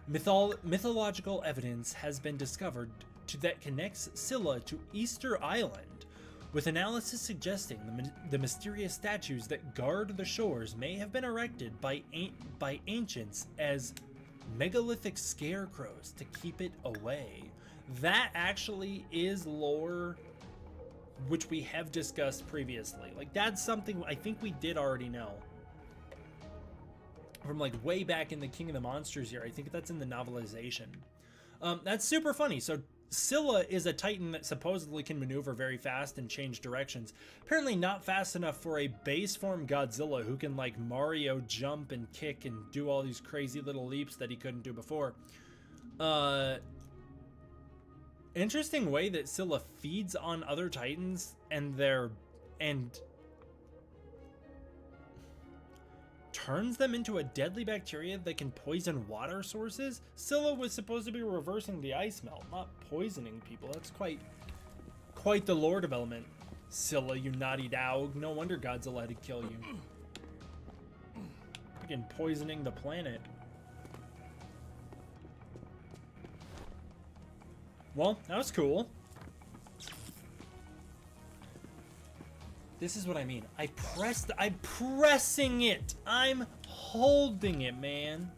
Mythological evidence has been discovered that connects Scylla to Easter Island, with analysis suggesting the mysterious statues that guard the shores may have been erected by ancients as megalithic scarecrows to keep it away. That actually is lore which we have discussed previously. Like, that's something I think we did already know from like way back in the King of the Monsters here. I think that's in the novelization. That's super funny. So Scylla is a titan that supposedly can maneuver very fast and change directions. Apparently not fast enough for a base form Godzilla who can like Mario jump and kick and do all these crazy little leaps that he couldn't do before. Interesting way that Scylla feeds on other titans and turns them into a deadly bacteria that can poison water sources. Scylla was supposed to be reversing the ice melt, not poisoning people. That's quite the lore development. Scylla, you naughty dog. No wonder Godzilla had to kill you. Again, poisoning the planet. Well, that was cool. This is what I mean. I'm pressing it. I'm holding it, man.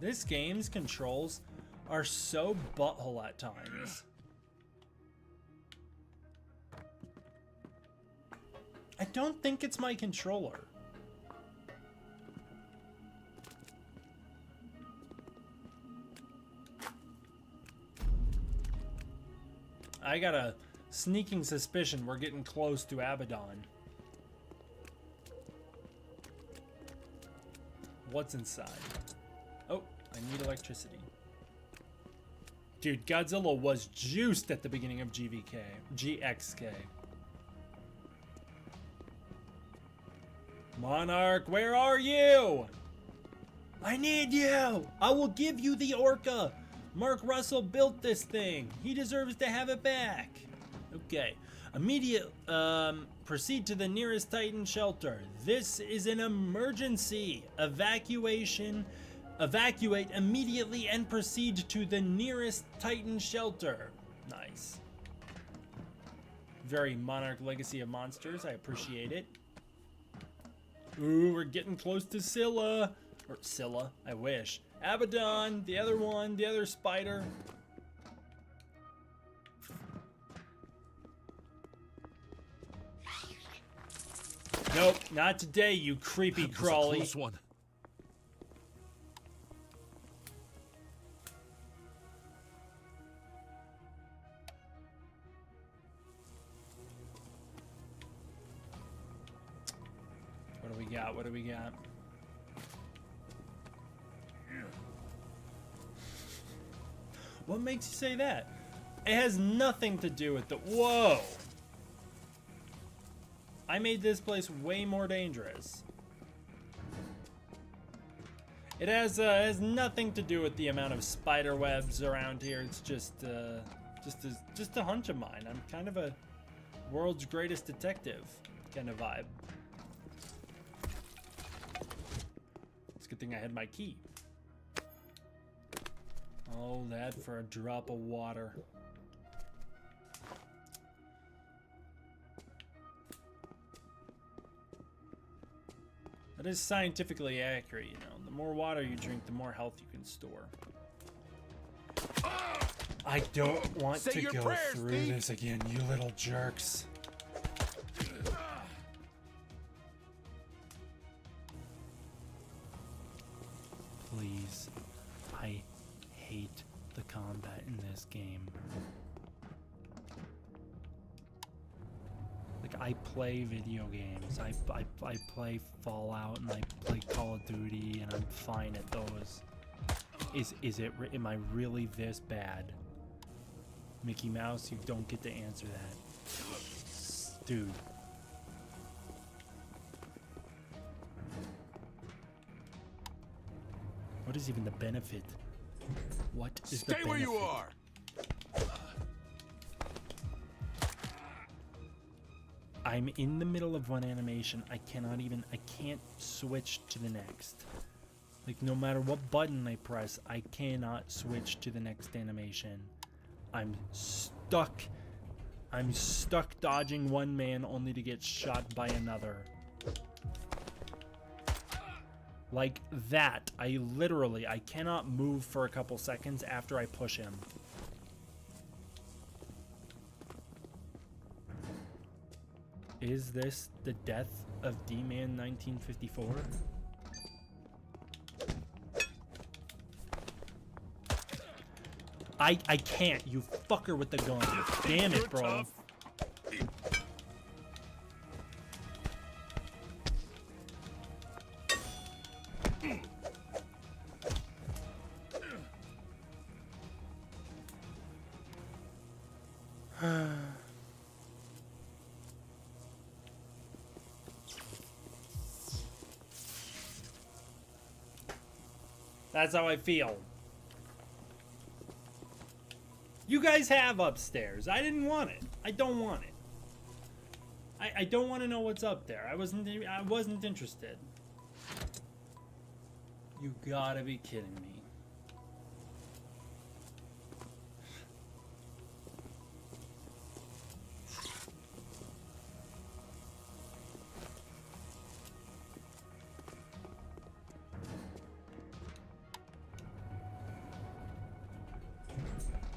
This game's controls are so butthole at times. I don't think it's my controller. I got a sneaking suspicion we're getting close to Abaddon. What's inside? Oh, I need electricity. Dude, Godzilla was juiced at the beginning of GXK. Monarch, where are you? I need you! I will give you the Orca! Mark Russell built this thing. He deserves to have it back. Okay. Proceed to the nearest Titan shelter. This is an emergency. Evacuate immediately and proceed to the nearest Titan shelter. Nice. Very Monarch Legacy of Monsters. I appreciate it. Ooh, we're getting close to Scylla. Or Scylla, I wish. Abaddon, the other one, the other spider. Nope, not today, you creepy crawly. Close one. What do we got? What do we got? What makes you say that? It has nothing to do with the... Whoa! I made this place way more dangerous. It has nothing to do with the amount of spider webs around here. It's just a hunch of mine. I'm kind of a world's greatest detective kind of vibe. It's a good thing I had my key. Oh, that for a drop of water. That is scientifically accurate, you know. The more water you drink, the more health you can store. I don't want to go through this again, you little jerks. Please. I hate the combat in this game. Like, I play video games. I play Fallout and I play Call of Duty and I'm fine at those. Am I really this bad? Mickey Mouse, you don't get to answer that. Dude. What is even the benefit? What is the benefit? Stay where you are! I'm in the middle of one animation. I can't switch to the next. Like, no matter what button I press, I cannot switch to the next animation. I'm stuck. I'm stuck dodging one man only to get shot by another. Like that. I cannot move for a couple seconds after I push him. Is this the death of D-Man 1954? I can't, you fucker with the gun. Damn it, bro. That's how I feel. You guys have upstairs. I didn't want it. I don't want it. I don't want to know what's up there. I wasn't interested. You gotta be kidding me.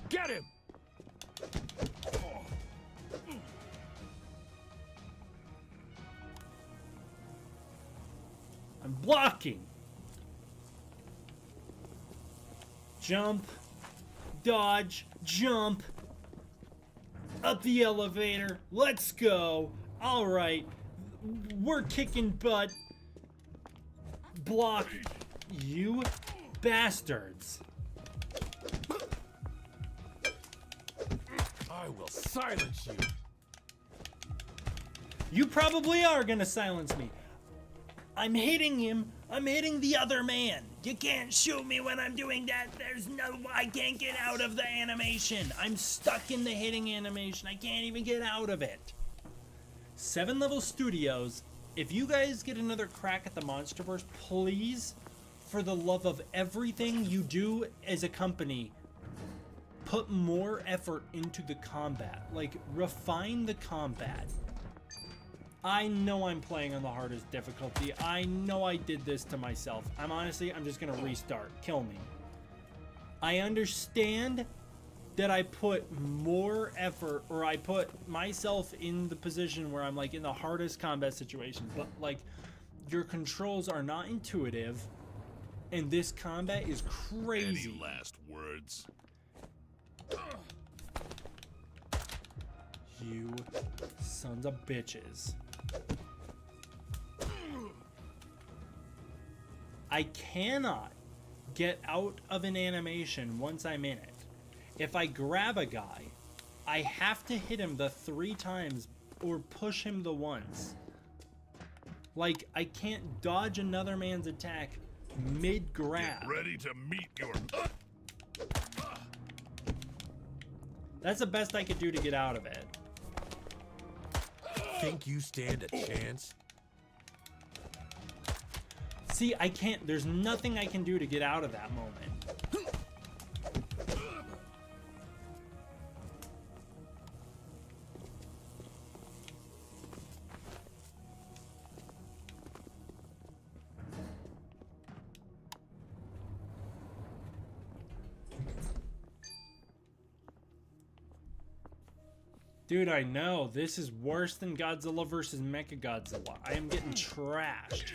Get him! I'm blocking. Jump. Dodge. Jump. Up the elevator. Let's go. All right. We're kicking butt. Block. You bastards. I will silence you. You probably are gonna silence me. I'm hitting him. I'm hitting the other man. You can't shoot me when I'm doing that. I can't get out of the animation. I'm stuck in the hitting animation. I can't even get out of it. 7 Level Studios, if you guys get another crack at the MonsterVerse, please, for the love of everything you do as a company, put more effort into the combat. Like, refine the combat. I know I'm playing on the hardest difficulty. I know I did this to myself. I'm just gonna restart. Kill me. I understand that I put more effort, or I put myself in the position where I'm like in the hardest combat situation, but like your controls are not intuitive and this combat is crazy. Any last words? You sons of bitches. I cannot get out of an animation once I'm in it. If I grab a guy, I have to hit him the 3 times or push him the once. Like, I can't dodge another man's attack mid-grab. Get ready to meet your... That's the best I could do to get out of it. Think you stand a chance? See, I can't. There's nothing I can do to get out of that moment. Dude, I know. This is worse than Godzilla versus Mechagodzilla. I am getting trashed.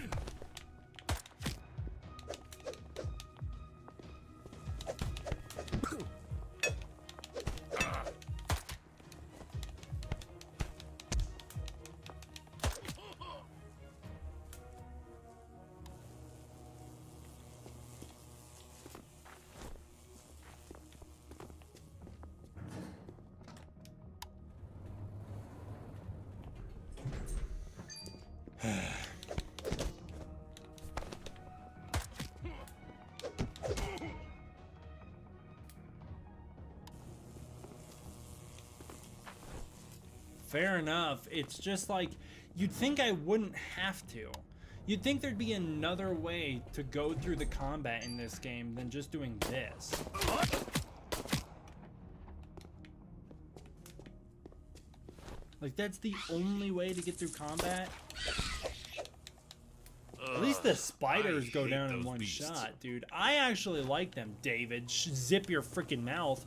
Fair enough. It's just like, you'd think I wouldn't have to. You'd think there'd be another way to go through the combat in this game than just doing this. Like, that's the only way to get through combat? At least the spiders go down in one shot, dude. I actually like them, David. Zip your freaking mouth.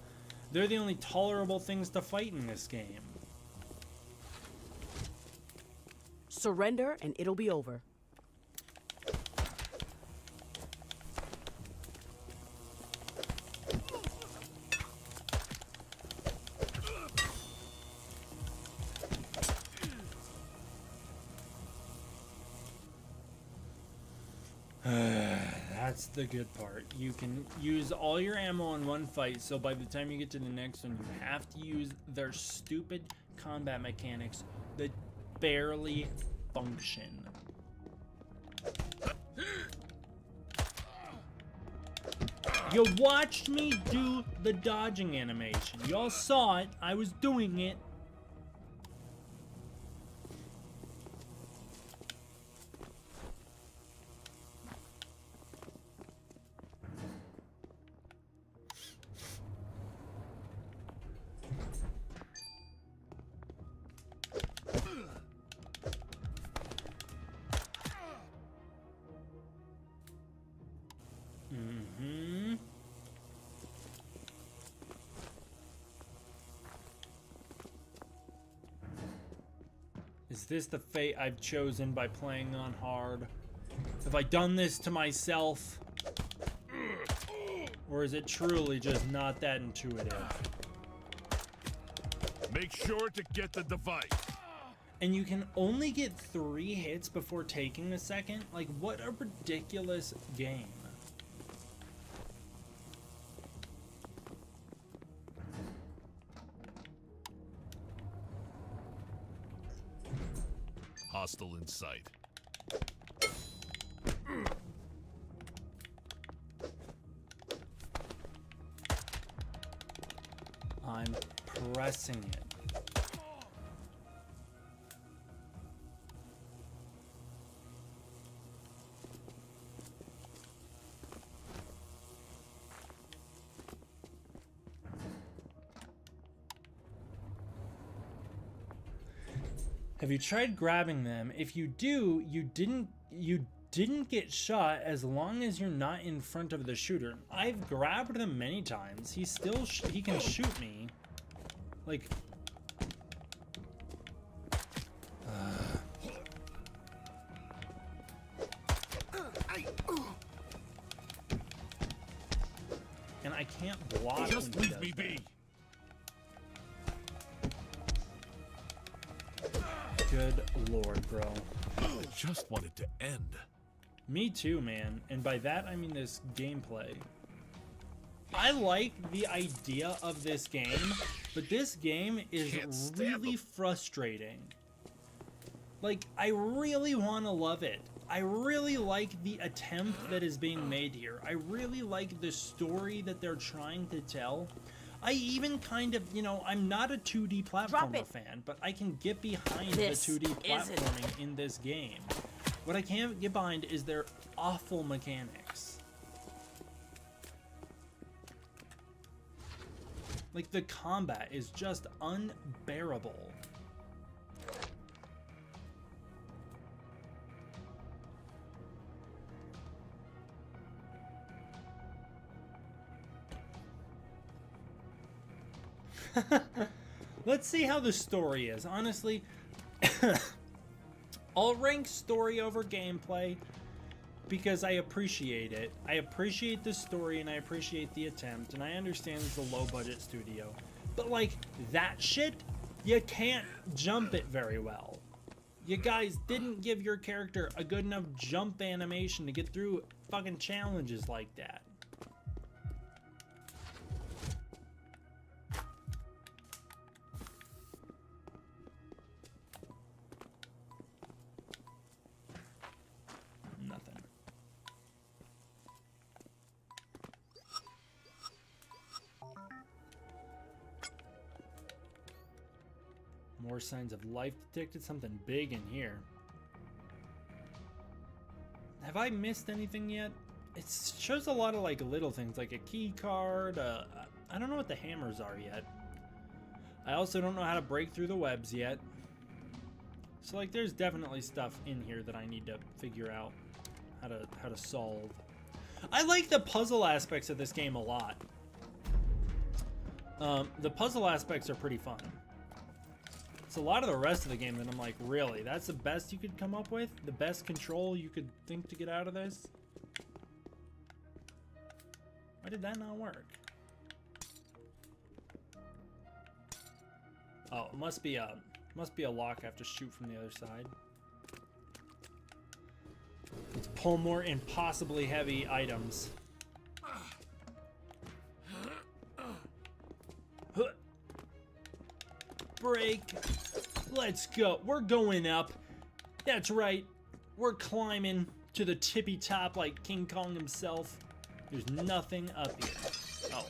They're the only tolerable things to fight in this game. Surrender and it'll be over. That's the good part. You can use all your ammo in one fight, so by the time you get to the next one, you have to use their stupid combat mechanics that barely function. You watched me do the dodging animation. Y'all saw it. I was doing it. Is this the fate I've chosen by playing on hard? Have I done this to myself? Or is it truly just not that intuitive? Make sure to get the device. And you can only get 3 hits before taking the second? Like, what a ridiculous game. Hostile in sight. I'm pressing it. Have you tried grabbing them? If you do, you didn't get shot as long as you're not in front of the shooter. I've grabbed them many times. He still he can shoot me. Like and I can't block. Just when he leave me does be. that. Good lord, bro. I just want it to end. Me too, man. And by that, I mean this gameplay. I like the idea of this game, but this game is Can't stand really them. frustrating. Like, I really want to love it. I really like the attempt that is being made here. I really like the story that they're trying to tell. I even kind of, you know, I'm not a 2D platformer fan, but I can get behind This the 2D isn't. platforming in this game. What I can't get behind is their awful mechanics. Like, the combat is just unbearable. Let's see how the story is. Honestly, I'll rank story over gameplay because I appreciate it. I appreciate the story and I appreciate the attempt, and I understand it's a low-budget studio. But, like, that shit, you can't jump it very well. You guys didn't give your character a good enough jump animation to get through fucking challenges like that. Nothing. More signs of life detected. Something big in here. Have I missed anything yet? It shows a lot of like little things, like a key card. I don't know what the hammers are yet. I also don't know how to break through the webs yet. So like, there's definitely stuff in here that I need to figure out how to solve. I like the puzzle aspects of this game a lot. The puzzle aspects are pretty fun. It's a lot of the rest of the game that I'm like, really? That's the best you could come up with? The best control you could think to get out of this? Why did that not work? Oh, it must be a lock I have to shoot from the other side. Let's pull more impossibly heavy items. Break. Let's go. We're going up. That's right. We're climbing to the tippy top like King Kong himself. There's nothing up here. Oh.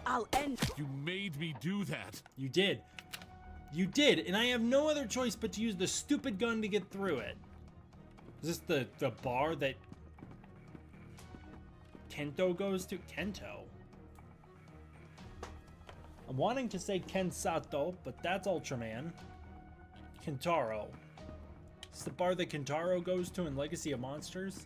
I'll end. You made me do that. You did. You did, and I have no other choice but to use the stupid gun to get through it. Is this the bar that Kento goes to? Kento? I'm wanting to say Kensato, but that's Ultraman. Kentaro. It's the bar that Kentaro goes to in Legacy of Monsters.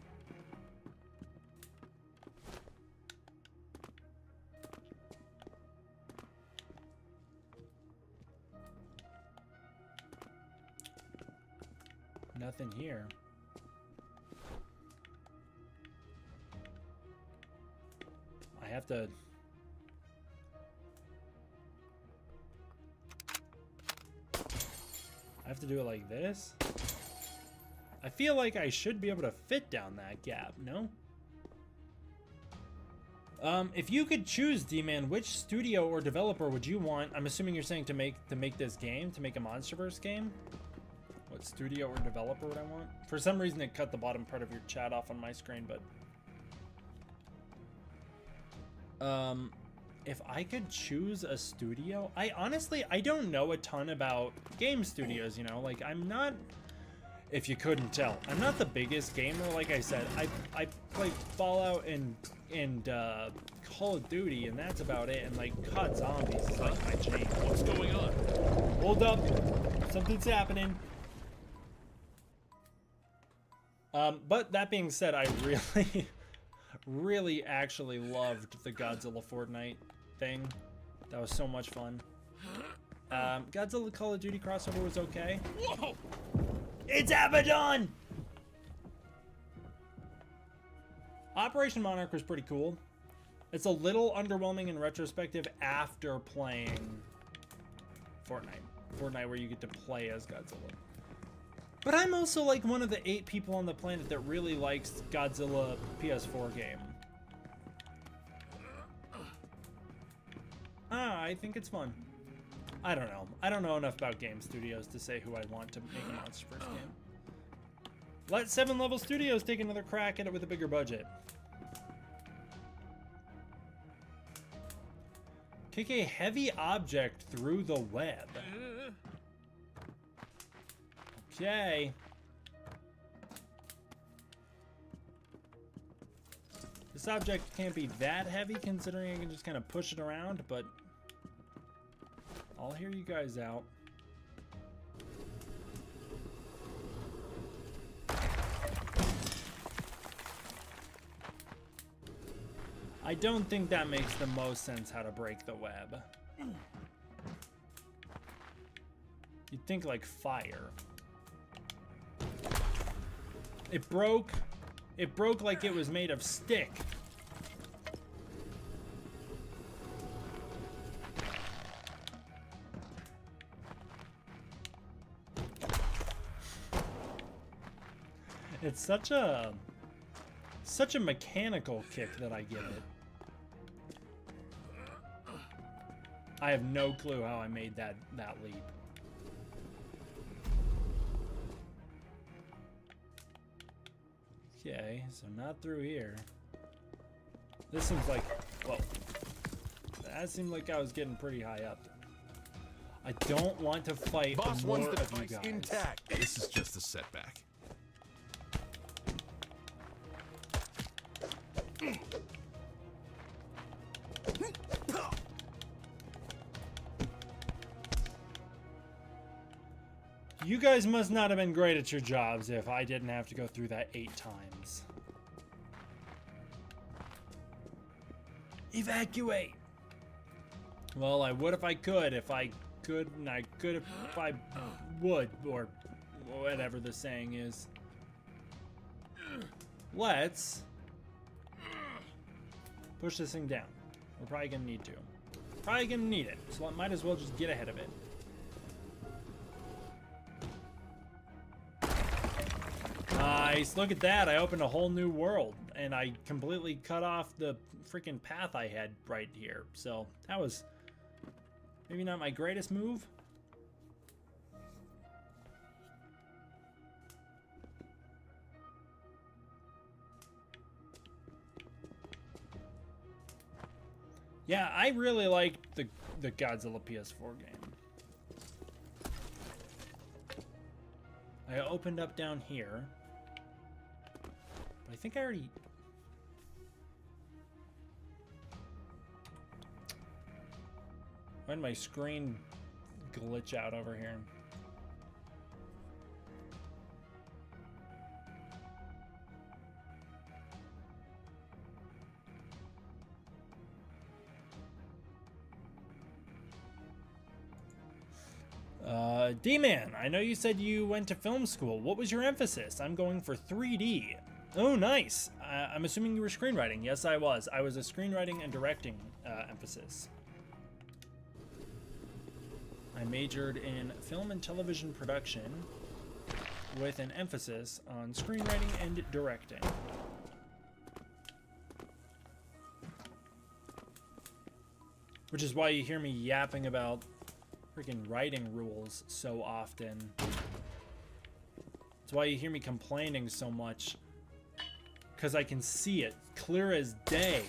Nothing here. I have to... I have to do it like this? I feel like I should be able to fit down that gap, no? If you could choose, D-Man, which studio or developer would you want? I'm assuming you're saying to make this game, to make a MonsterVerse game? What studio or developer would I want? For some reason it cut the bottom part of your chat off on my screen, but... if I could choose a studio... I don't know a ton about game studios, you know? Like, I'm not... If you couldn't tell, I'm not the biggest gamer, like I said. I play Fallout and Call of Duty, and that's about it. And, like, COD Zombies is, like, my jam. What's going on? Hold up. Something's happening. But that being said, I really actually loved the Godzilla Fortnite thing. That was so much fun. Godzilla Call of Duty crossover was okay. Whoa! It's Abaddon! Operation Monarch was pretty cool. It's a little underwhelming in retrospective after playing Fortnite. Fortnite, where you get to play as Godzilla. But I'm also like one of the 8 people on the planet that really likes Godzilla PS4 game. I think it's fun. I don't know. I don't know enough about game studios to say who I want to make a MonsterVerse game. Let 7 Level Studios take another crack at it with a bigger budget. Kick a heavy object through the web. Okay. This object can't be that heavy considering I can just kind of push it around, but I'll hear you guys out. I don't think that makes the most sense how to break the web. You'd think like fire. It broke. It broke like it was made of stick. It's such a mechanical kick that I give it. I have no clue how I made that leap. Okay, so not through here. This seems like, whoa. That seemed like I was getting pretty high up. I don't want to fight Boss more wants the of you device guys. intact. This is just a setback. You guys must not have been great at your jobs if I didn't have to go through that 8 times. Evacuate! Well, I would if I could. If I could, and I could if I would, or whatever the saying is. Let's push this thing down. We're probably gonna need to. Probably gonna need it, so I might as well just get ahead of it. Nice, look at that. I opened a whole new world, and I completely cut off the freaking path I had right here. So that was maybe not my greatest move. Yeah, I really like the Godzilla PS4 game. I opened up down here. But I think I already... Why did my screen glitch out over here? D-Man, I know you said you went to film school. What was your emphasis? I'm going for 3D. Oh, nice. I'm assuming you were screenwriting. Yes, I was. I was a screenwriting and directing emphasis. I majored in film and television production with an emphasis on screenwriting and directing. Which is why you hear me yapping about freaking writing rules so often. That's why you hear me complaining so much. Because I can see it clear as day.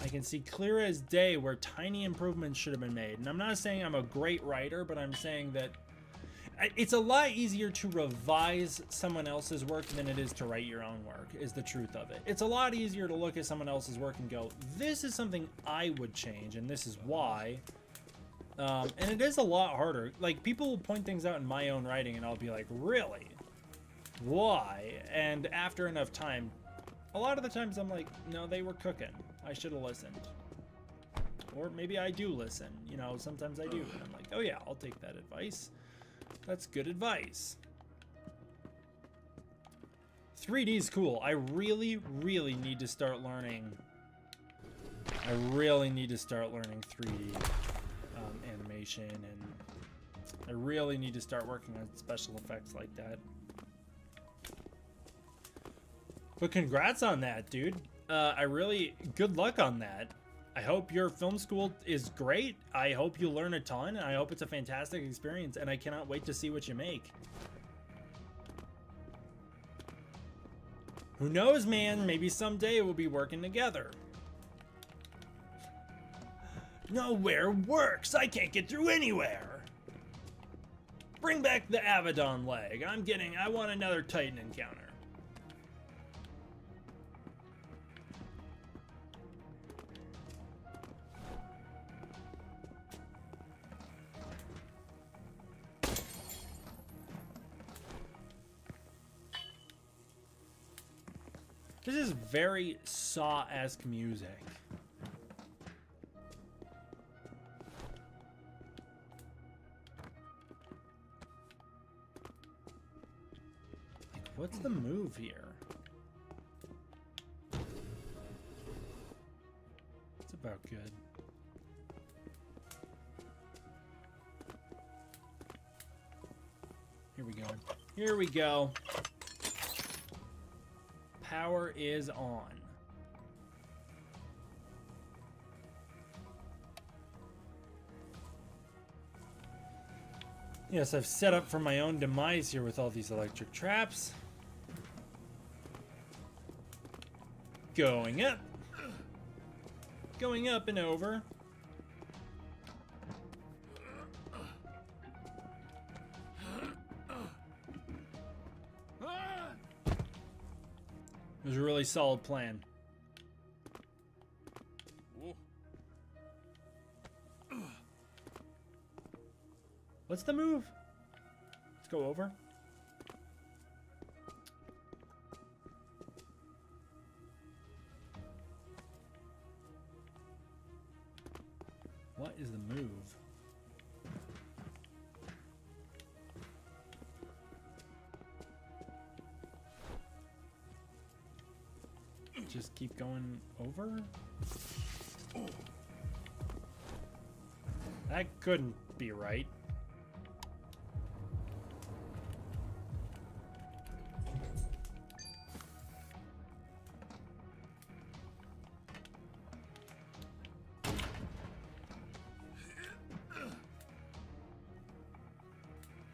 I can see clear as day where tiny improvements should have been made. And I'm not saying I'm a great writer, but I'm saying that it's a lot easier to revise someone else's work than it is to write your own work, is the truth of it. It's a lot easier to look at someone else's work and go, this is something I would change, and this is why. And it is a lot harder. Like, people will point things out in my own writing, and I'll be like, really? Why? And after enough time, a lot of the times I'm like, no, they were cooking. I should have listened. Or maybe I do listen. You know, sometimes I do. And I'm like, oh yeah, I'll take that advice. That's good advice. 3D is cool. I really, really need to start learning. I really need to start learning 3D animation, and I really need to start working on special effects like that. But congrats on that, dude. Good luck on that. I hope your film school is great. I hope you learn a ton, and I hope it's a fantastic experience, and I cannot wait to see what you make. Who knows, man? Maybe someday we'll be working together. Nowhere works. I can't get through anywhere. Bring back the Abaddon leg. I want another Titan encounter. This is very Saw-esque music. Like, what's the move here? It's about good. Here we go. Here we go. Power is on. Yes, I've set up for my own demise here with all these electric traps. Going up. Going up and over. It was a really solid plan. What's the move? Let's go over. What is the move? Just keep going over? That couldn't be right.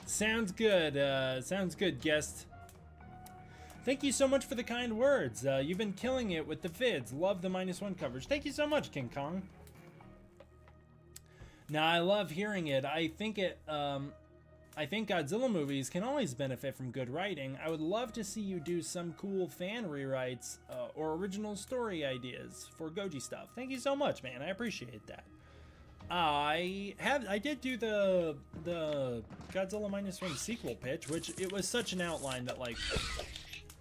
Sounds good. Sounds good, guest. Thank you so much for the kind words. You've been killing it with the vids. Love the -1 coverage. Thank you so much, King Kong. Now, I love hearing it. I think Godzilla movies can always benefit from good writing. I would love to see you do some cool fan rewrites or original story ideas for Goji stuff. Thank you so much, man. I appreciate that. I did do the Godzilla -1 sequel pitch, which it was such an outline that like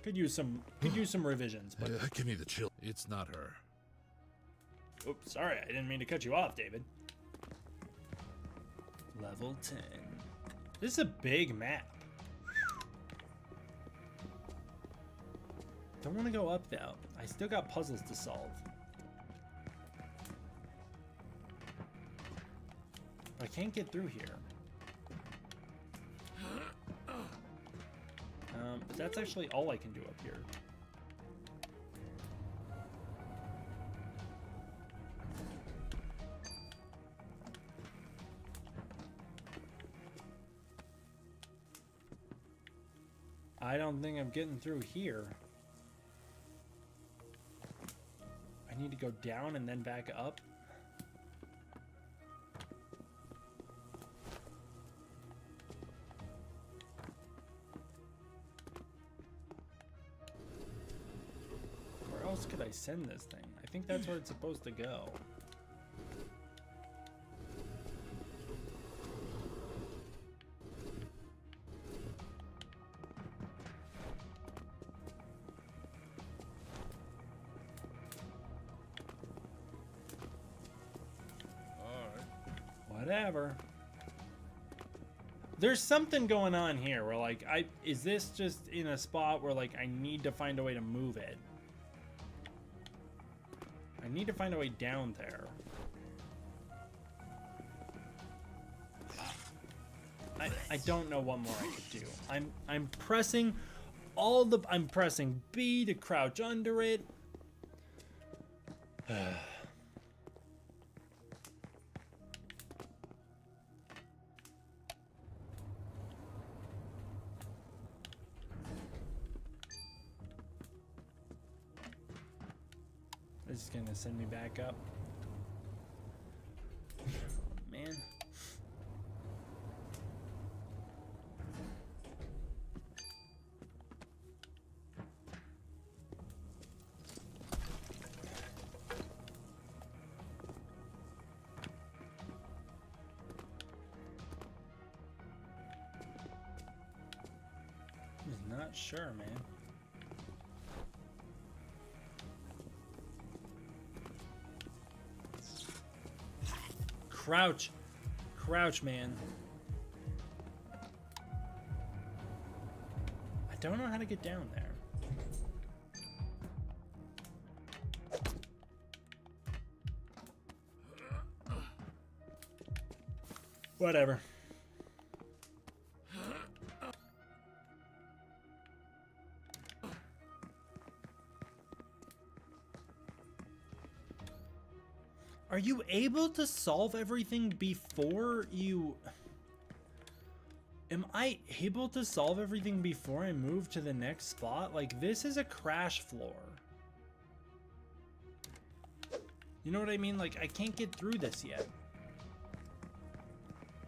could use some revisions. But Give me the chill. It's not her. oops, sorry, I didn't mean to cut you off, David. Level 10. This is a big map. Don't want to go up though. I still got puzzles to solve. I can't get through here. But that's actually all I can do up here. I don't think I'm getting through here. I need to go down and then back up. Where else could I send this thing? I think that's where it's supposed to go. Whatever. There's something going on here where like is this just in a spot where like I need to find a way to move it? I need to find a way down there. I don't know what more I could do. I'm pressing I'm pressing B to crouch under it. This is gonna send me back up. Man. I'm not sure, man. Crouch. Crouch, man. I don't know how to get down there. Whatever. Are you able to solve everything before you... Am I able to solve everything before I move to the next spot? Like, this is a crash floor. You know what I mean? Like, I can't get through this yet.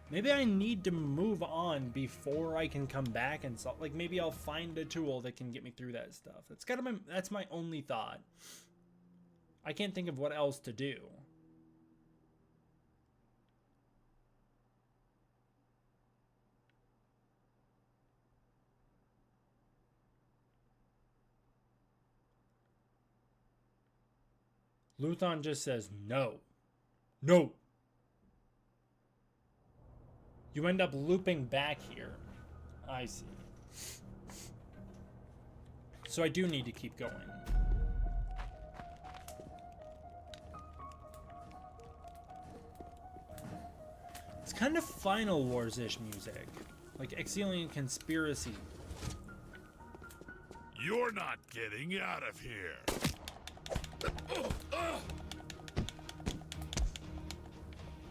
Maybe I need to move on before I can come back and solve... Like, maybe I'll find a tool that can get me through that stuff. That's my only thought. I can't think of what else to do. Luthon just says no. No. You end up looping back here. I see. So I do need to keep going. It's kind of Final Wars-ish music. Like Exilian Conspiracy. You're not getting out of here.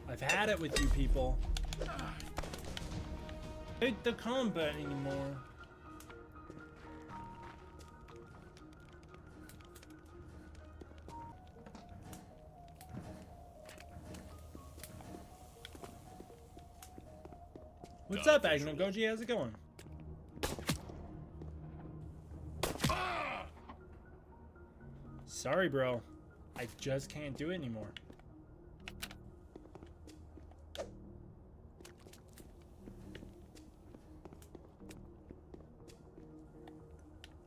I've had it with you people. I hate the combat anymore. What's up, Agno Goji? How's it going? Sorry, bro. I just can't do it anymore.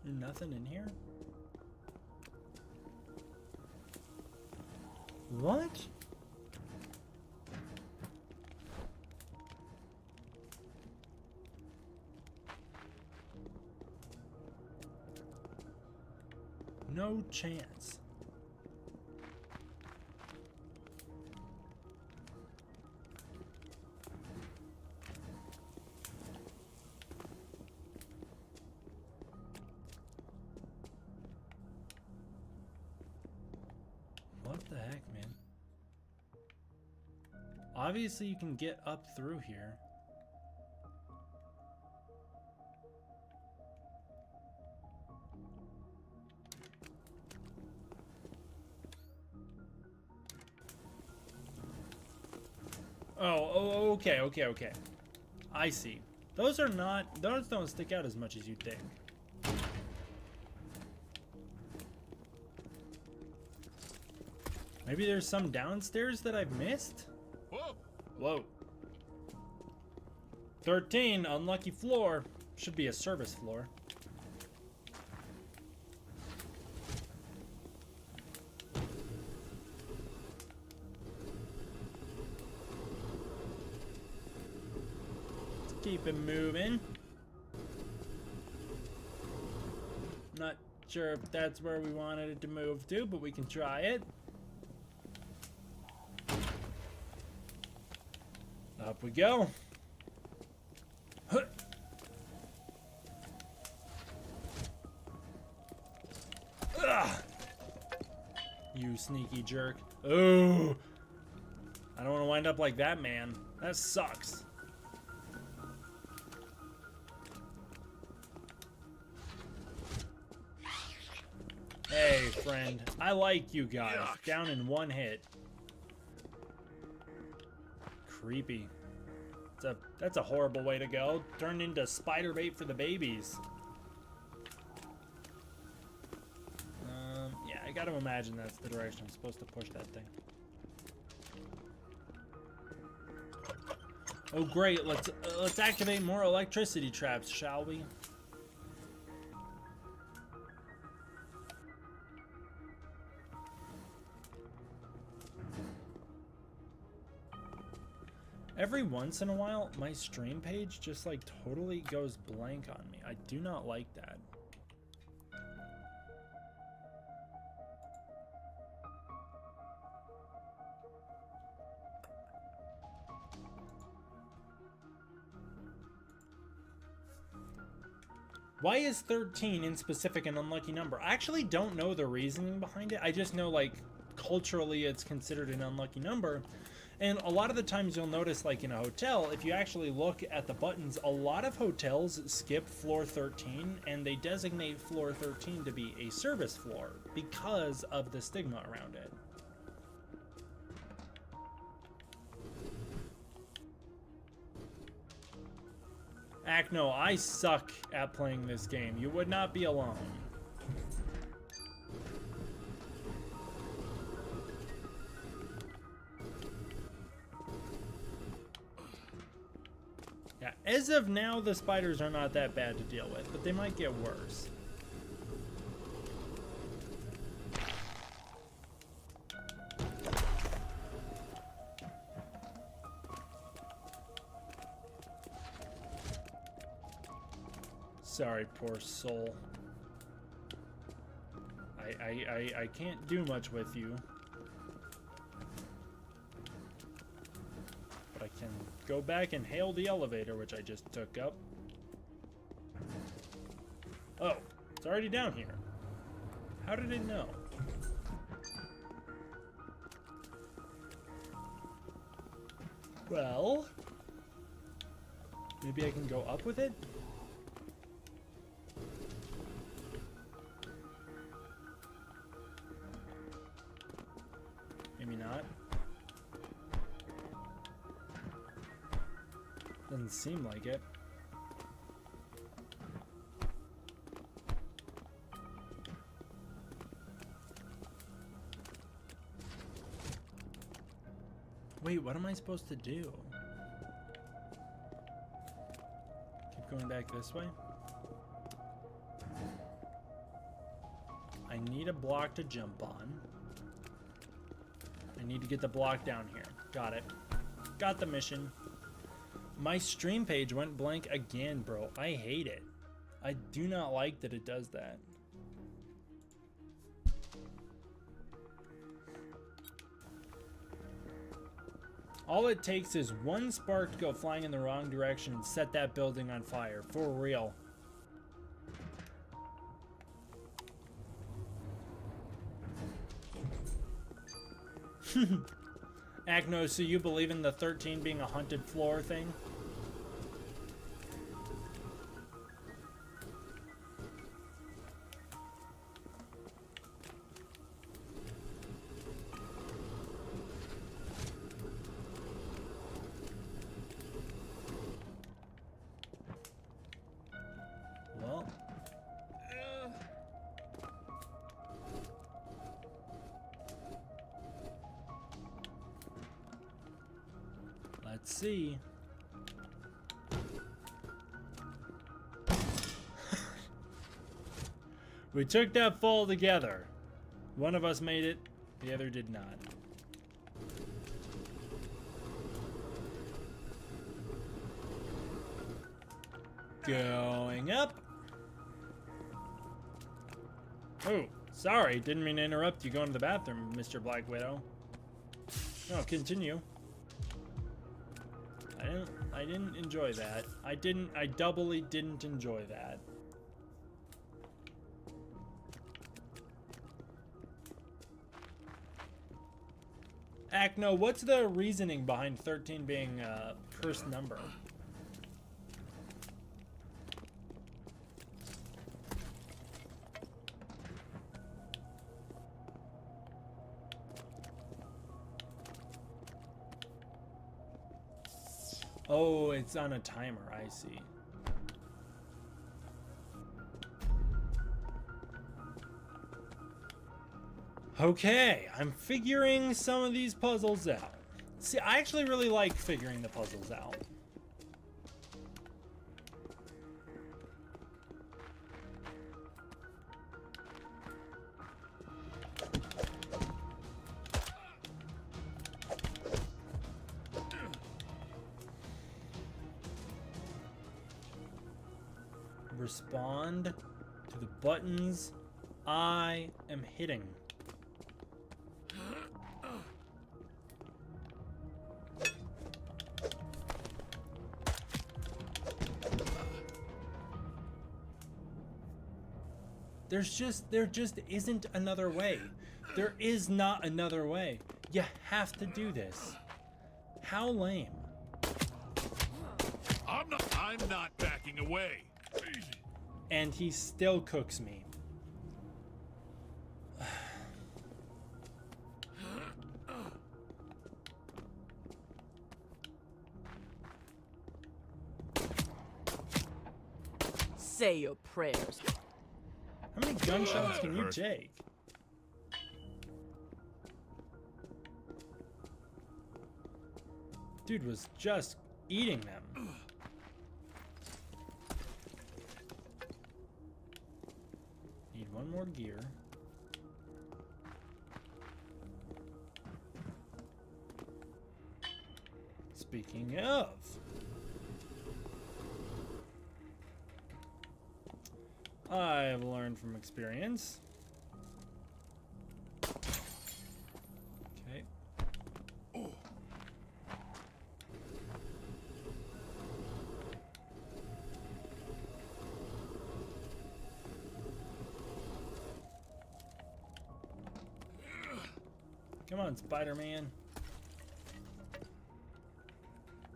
Nothing in here? What? No chance. What the heck, man? Obviously, you can get up through here. Oh, okay. I see. Those don't stick out as much as you'd think. Maybe there's some downstairs that I've missed? Whoa. 13, unlucky floor. Should be a service floor. Keep it moving. Not sure if that's where we wanted it to move to, but we can try it. Up we go. Huh. Ugh. You sneaky jerk. Oh, I don't want to wind up like that, man. That sucks. Hey, friend. I like you guys. Yuck. Down in one hit. Creepy. That's a horrible way to go. Turned into spider bait for the babies. Yeah, I gotta imagine that's the direction I'm supposed to push that thing. Oh great, let's activate more electricity traps, shall we? Every once in a while, my stream page just like totally goes blank on me. I do not like that. Why is 13 in specific an unlucky number? I actually don't know the reasoning behind it. I just know like culturally it's considered an unlucky number. And a lot of the times you'll notice, like in a hotel, if you actually look at the buttons, a lot of hotels skip floor 13 and they designate floor 13 to be a service floor because of the stigma around it. No, I suck at playing this game. You would not be alone. Yeah, as of now, the spiders are not that bad to deal with, but they might get worse. Sorry, poor soul. I can't do much with you. But I can go back and hail the elevator, which I just took up. Oh, it's already down here. How did it know? Well, maybe I can go up with it? Maybe not. Doesn't seem like it. Wait, what am I supposed to do? Keep going back this way? I need a block to jump on. I need to get the block down here. Got it. Got the mission. My stream page went blank again, bro. I hate it. I do not like that it does that. All it takes is one spark to go flying in the wrong direction and set that building on fire. For real. Acno, so you believe in the 13 being a haunted floor thing? Well, let's see. We took that fall together. One of us made it, the other did not. Going up. Oh, sorry, didn't mean to interrupt you going to the bathroom, Mr. Black Widow. No, continue. I didn't enjoy that. I doubly didn't enjoy that. Acno, what's the reasoning behind 13 being a cursed number? Oh, it's on a timer, I see. Okay, I'm figuring some of these puzzles out. See, I actually really like figuring the puzzles out. Respond to the buttons I am hitting. There just isn't another way. There is not another way. You have to do this. How lame. I'm not backing away. And he still cooks me. Say your prayers. How many gunshots can you take? Dude was just eating them. Need one more gear. Speaking of. I've learned from experience. Okay. Come on, Spider-Man.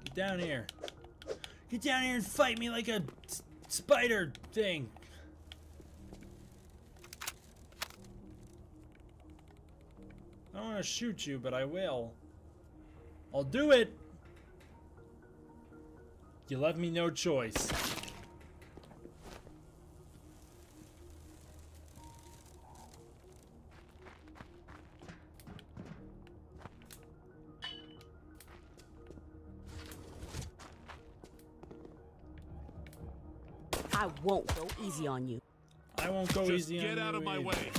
Get down here. Get down here and fight me like a spider thing. I don't want to shoot you, but I will. I'll do it. You left me no choice. I won't go easy on you. I won't go Just easy on you. get out of my either. way.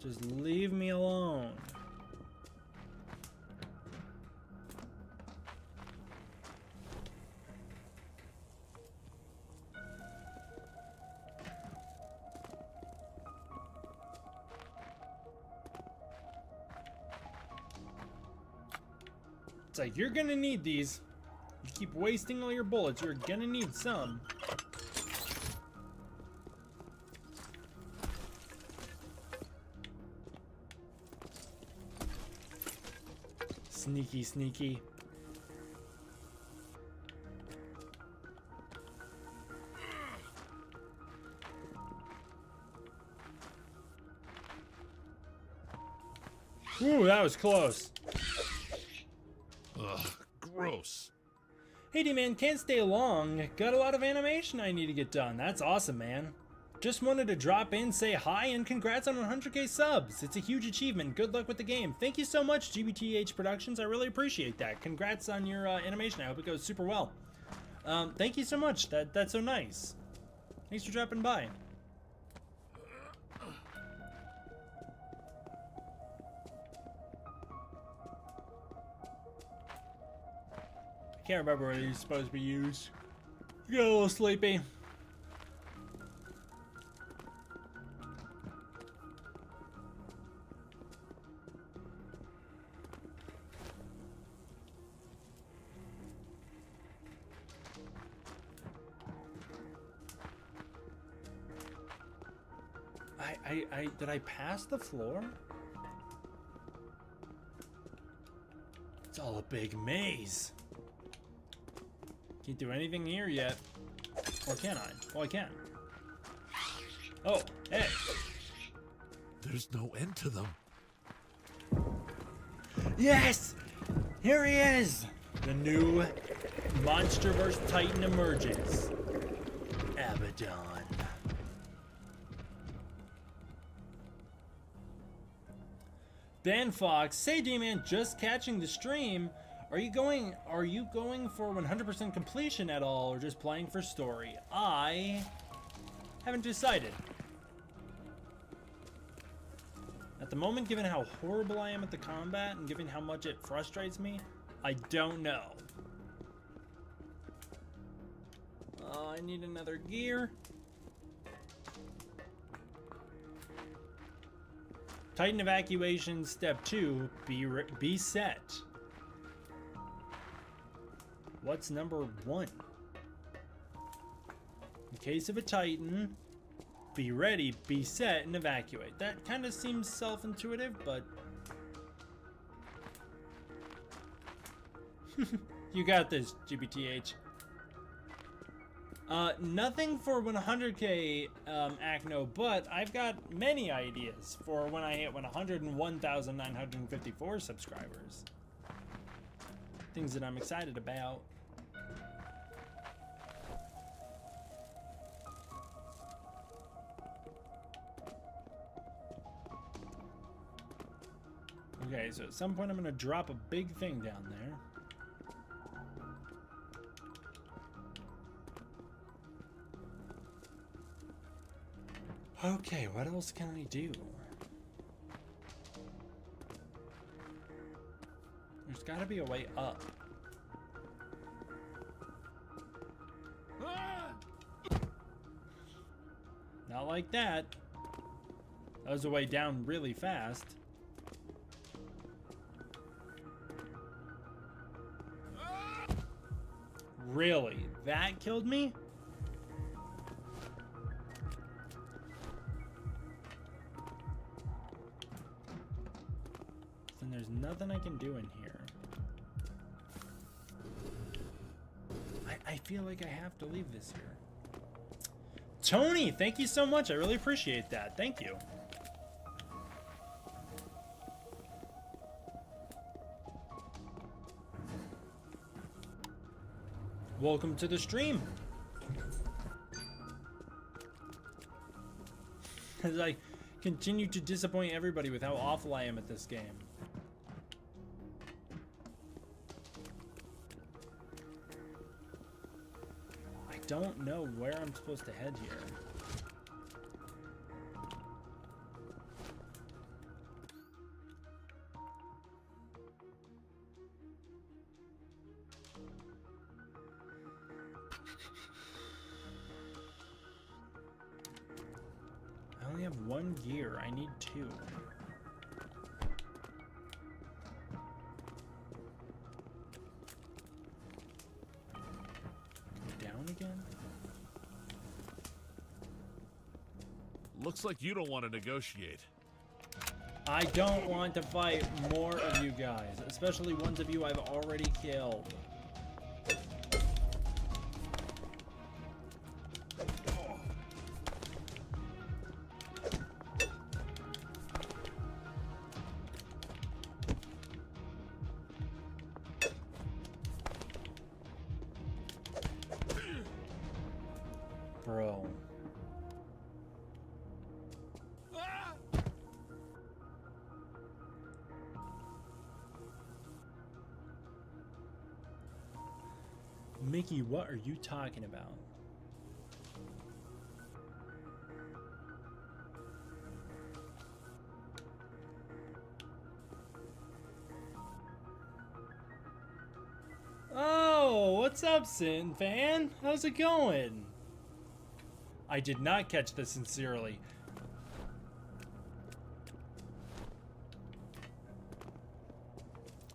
Just leave me alone. It's like, you're gonna need these. You keep wasting all your bullets, you're gonna need some. Sneaky, sneaky. Ooh, that was close. Ugh, gross. Hey D-Man, can't stay long. Got a lot of animation I need to get done. That's awesome, man. Just wanted to drop in, say hi, and congrats on 100k subs. It's a huge achievement. Good luck with the game. Thank you so much, GBTH Productions. I really appreciate that. Congrats on your animation. I hope it goes super well. Thank you so much. That's so nice. Thanks for dropping by. I can't remember where these are supposed to be used. Get a little sleepy. Did I pass the floor? It's all a big maze. Can't do anything here yet. Or can I? Well, I can. Oh, hey. There's no end to them. Yes! Here he is! The new MonsterVerse Titan emerges. Abaddon. Ben Fox, say D-Man, just catching the stream. Are you going for 100% completion at all, or just playing for story? I haven't decided. At the moment, given how horrible I am at the combat and given how much it frustrates me, I don't know. I need another gear. Titan evacuation step 2, be set. What's number 1? In case of a Titan, be ready, be set, and evacuate. That kind of seems self-intuitive, but you got this, GBTH. Nothing for 100k Acno, but I've got many ideas for when I hit 101,954 subscribers. Things that I'm excited about. Okay, so at some point I'm gonna drop a big thing down there. Okay, what else can I do? There's gotta be a way up. Not like that. That was a way down really fast. Really? That killed me? Then there's nothing I can do in here. I feel like I have to leave this here. Tony, thank you so much. I really appreciate that. Thank you. Welcome to the stream. As I continue to disappoint everybody with how awful I am at this game. I don't know where I'm supposed to head here. I only have one gear. I need two. Down again? Looks like you don't want to negotiate. I don't want to fight more of you guys, especially ones of you I've already killed. Bro. Mickey, what are you talking about? Oh, what's up, Sin Fan? How's it going? I did not catch this sincerely.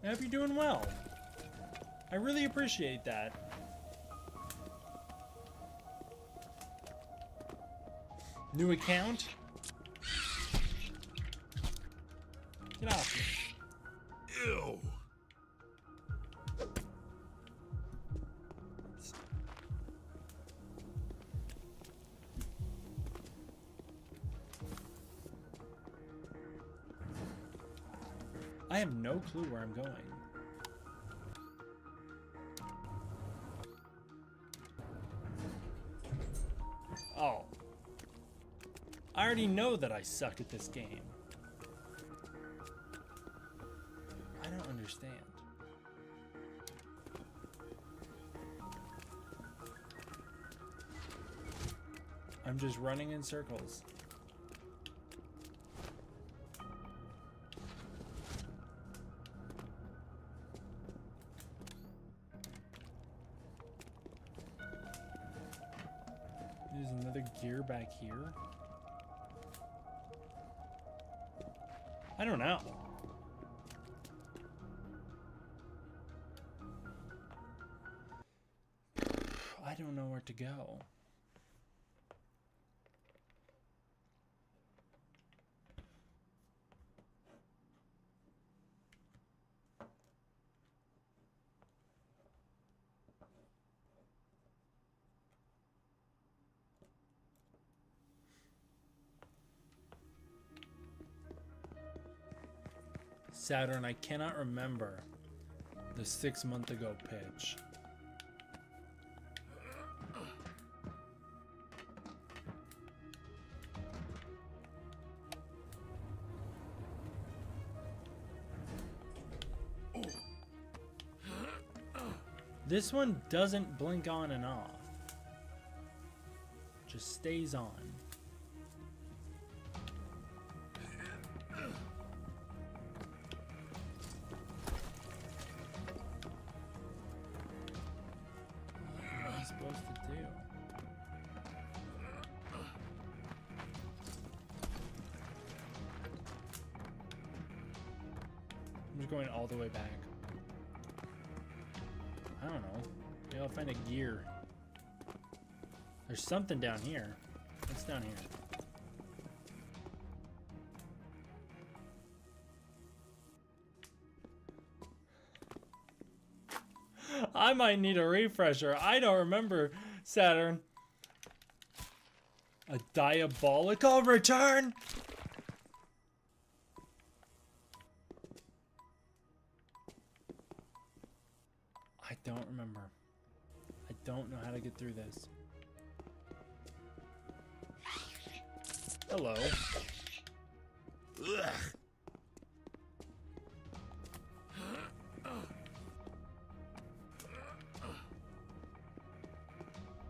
I hope you're doing well. I really appreciate that. New account? Get off me. Ew. I have no clue where I'm going. Oh. I already know that I suck at this game. I don't understand. I'm just running in circles. There's another gear back here. I don't know. I don't know where to go. Saturn, I cannot remember the 6 month ago pitch. This one doesn't blink on and off. Just stays on. What am I supposed to do? times going all the way back. I don't know. Maybe I'll find a gear. There's something down here. What's down here? I might need a refresher. I don't remember Saturn. A diabolical return? I don't remember. I don't know how to get through this. Hello. Ugh.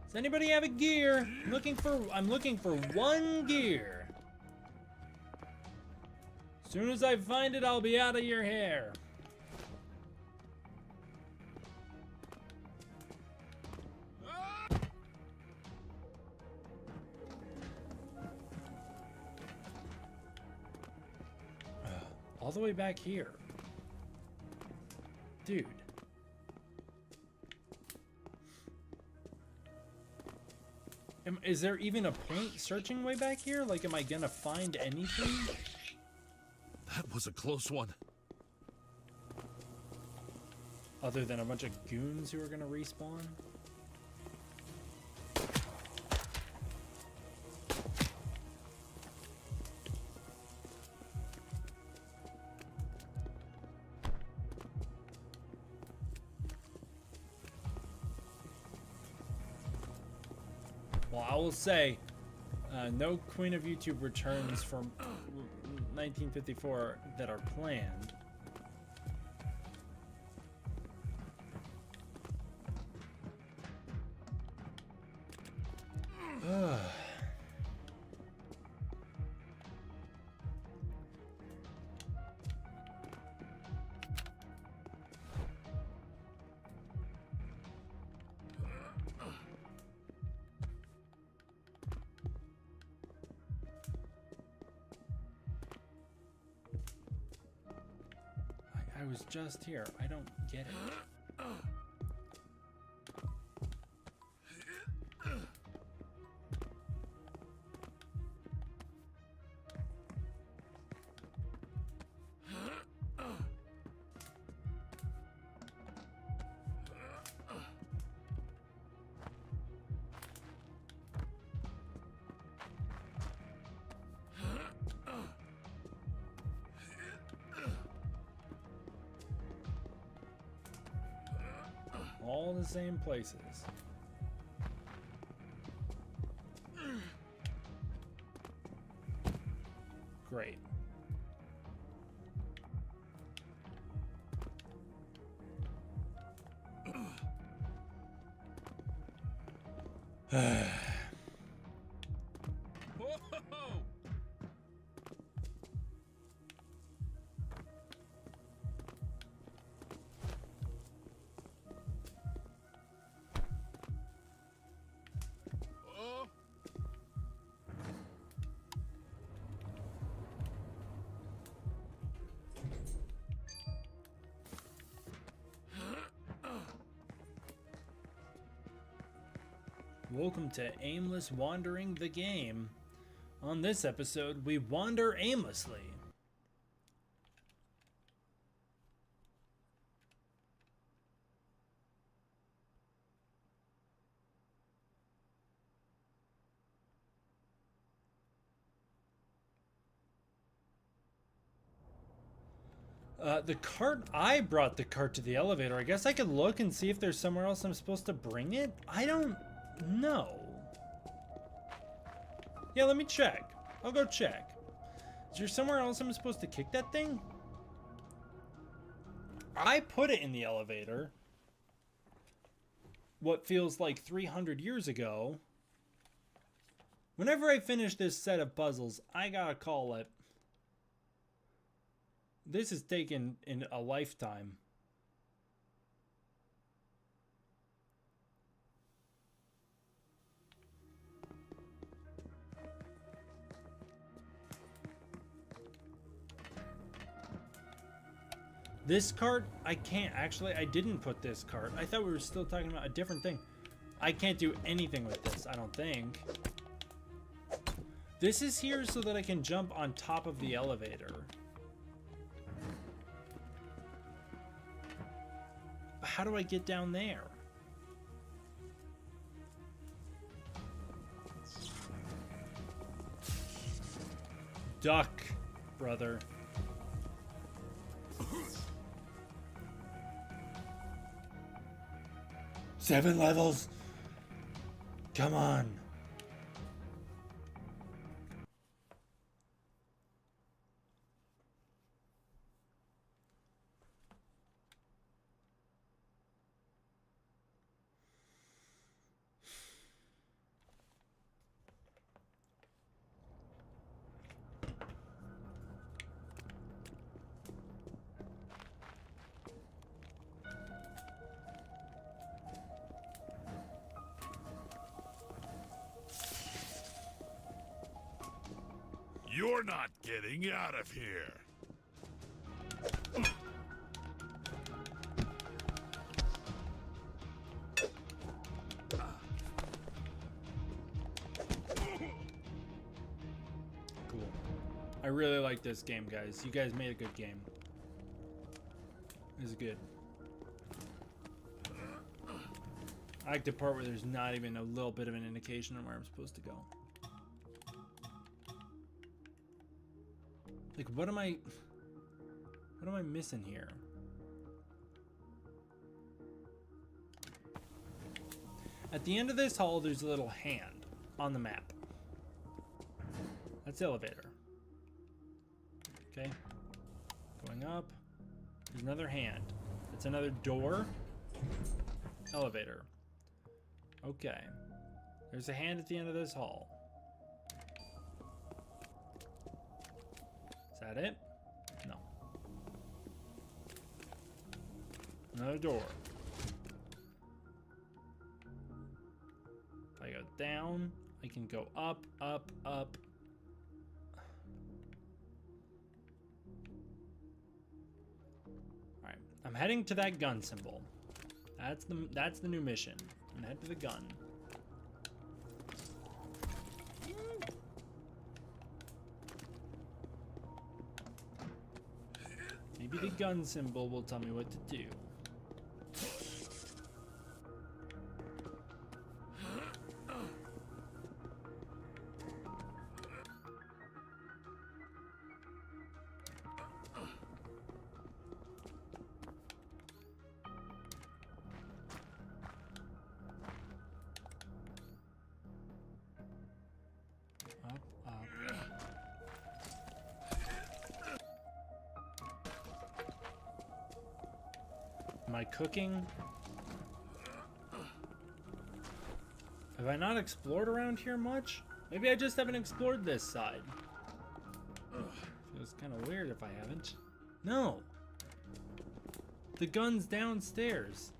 Does anybody have a gear? I'm looking for one gear. As soon as I find it, I'll be out of your hair. All the way back here. Dude. Is there even a point searching way back here? Like, am I gonna find anything? That was a close one. Other than a bunch of goons who are gonna respawn? Well, I will say, no Queen of YouTube returns from 1954 that are planned. I was just here. I don't get it. All the same places. Great. Welcome to Aimless Wandering the Game. On this episode, we wander aimlessly. The cart, I brought the cart to the elevator. I guess I could look and see if there's somewhere else I'm supposed to bring it. I don't know. Yeah, let me check. I'll go check. Is there somewhere else I'm supposed to kick that thing? I put it in the elevator. What feels like 300 years ago. Whenever I finish this set of puzzles, I gotta call it. This has taken in a lifetime. This cart, I can't. Actually, I didn't put this cart. I thought we were still talking about a different thing. I can't do anything with this, I don't think. This is here so that I can jump on top of the elevator. How do I get down there? Duck, brother. Seven levels. Come on. You're not getting out of here. Cool. I really like this game, guys. You guys made a good game. This is good. I like the part where there's not even a little bit of an indication on where I'm supposed to go. Like, what am I missing here? At the end of this hall, there's a little hand on the map. That's the elevator. Okay. Going up. There's another hand. It's another door. Elevator. Okay. There's a hand at the end of this hall. Is that it? No. Another door. If I go down, I can go up, up, up. Alright, I'm heading to that gun symbol. That's the new mission. I'm gonna head to the gun. Maybe the gun symbol will tell me what to do. Up, up. Am I cooking? Have I not explored around here much? Maybe I just haven't explored this side. Feels kind of weird if I haven't. No. The gun's downstairs.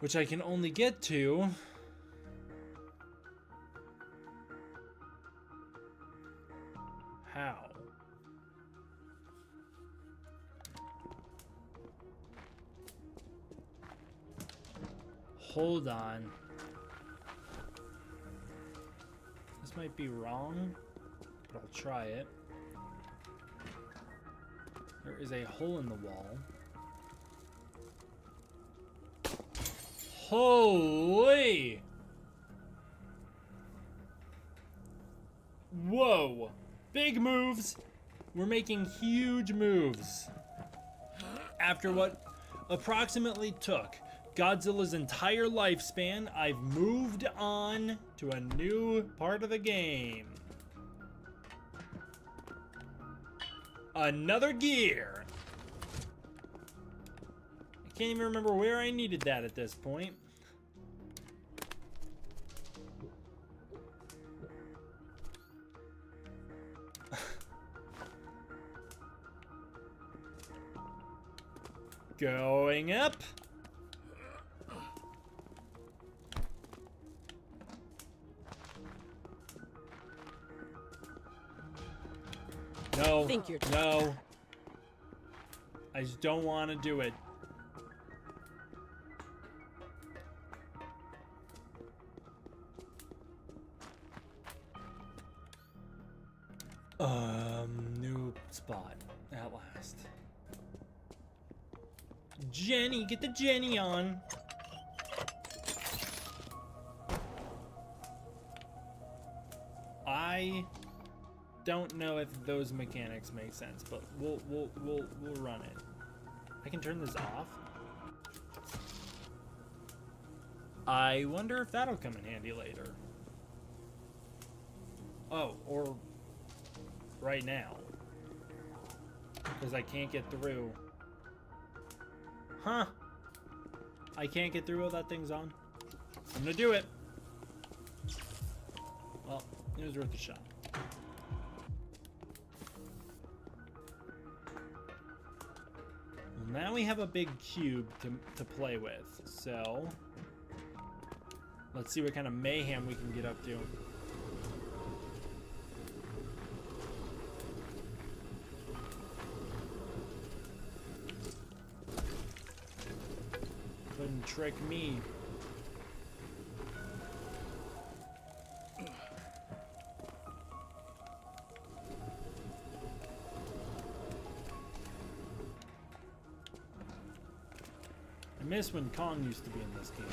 Which I can only get to. How? Hold on. This might be wrong, but I'll try it. There is a hole in the wall. Holy! Whoa! Big moves! We're making huge moves. After what approximately took Godzilla's entire lifespan, I've moved on to a new part of the game. Another gear. I can't even remember where I needed that at this point. Going up. No, Think you're no. I just don't want to do it. New spot at last. Jenny, get the Jenny on. I don't know if those mechanics make sense, but we'll run it. I can turn this off. I wonder if that'll come in handy later. Oh, or right now. Because I can't get through. Huh. I can't get through while that thing's on. I'm gonna do it. Well, it was worth a shot. Well, now we have a big cube to play with. So, let's see what kind of mayhem we can get up to. Couldn't trick me. I miss when Kong used to be in this game.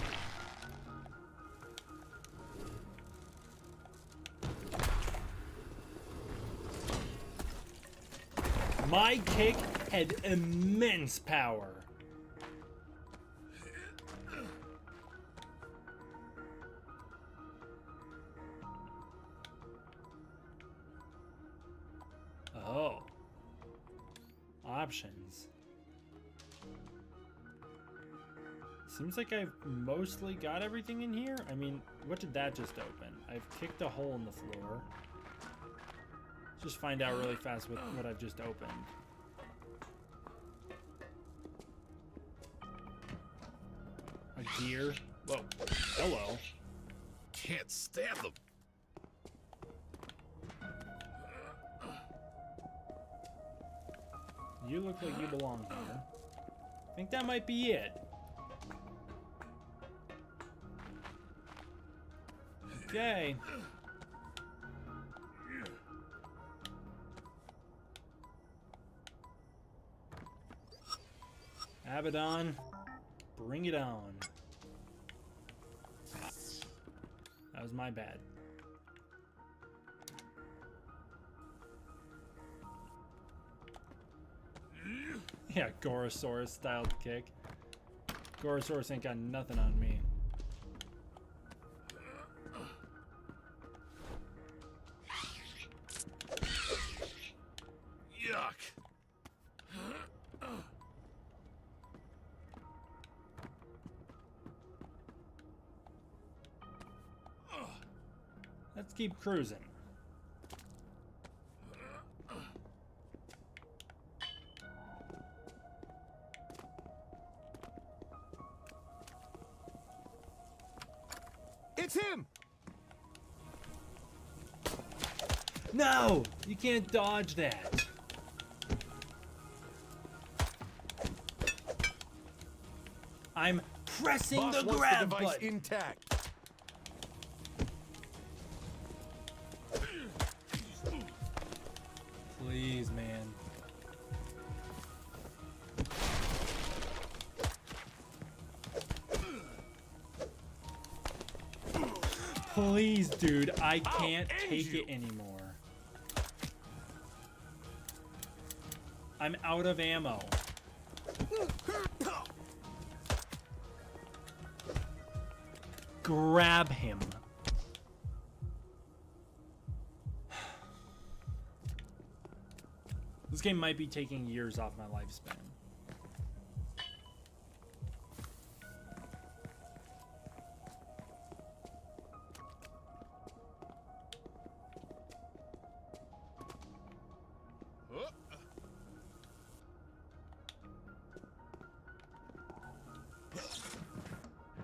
My kick had immense power. Oh. Options. Seems like I've mostly got everything in here. I mean, what did that just open? I've kicked a hole in the floor. Let's just find out really fast what I've just opened. A gear. Whoa. Hello. Can't stand them. You look like you belong here. I think that might be it. Okay. Abaddon, bring it on. That was my bad. Yeah, Gorosaurus styled kick. Gorosaurus ain't got nothing on me. Yuck. Let's keep cruising. It's him! No! You can't dodge that. I'm pressing Boss the wants grab the device button. intact. Please, man. Please, dude, I can't take it anymore. I'm out of ammo. Grab him. This game might be taking years off my lifespan.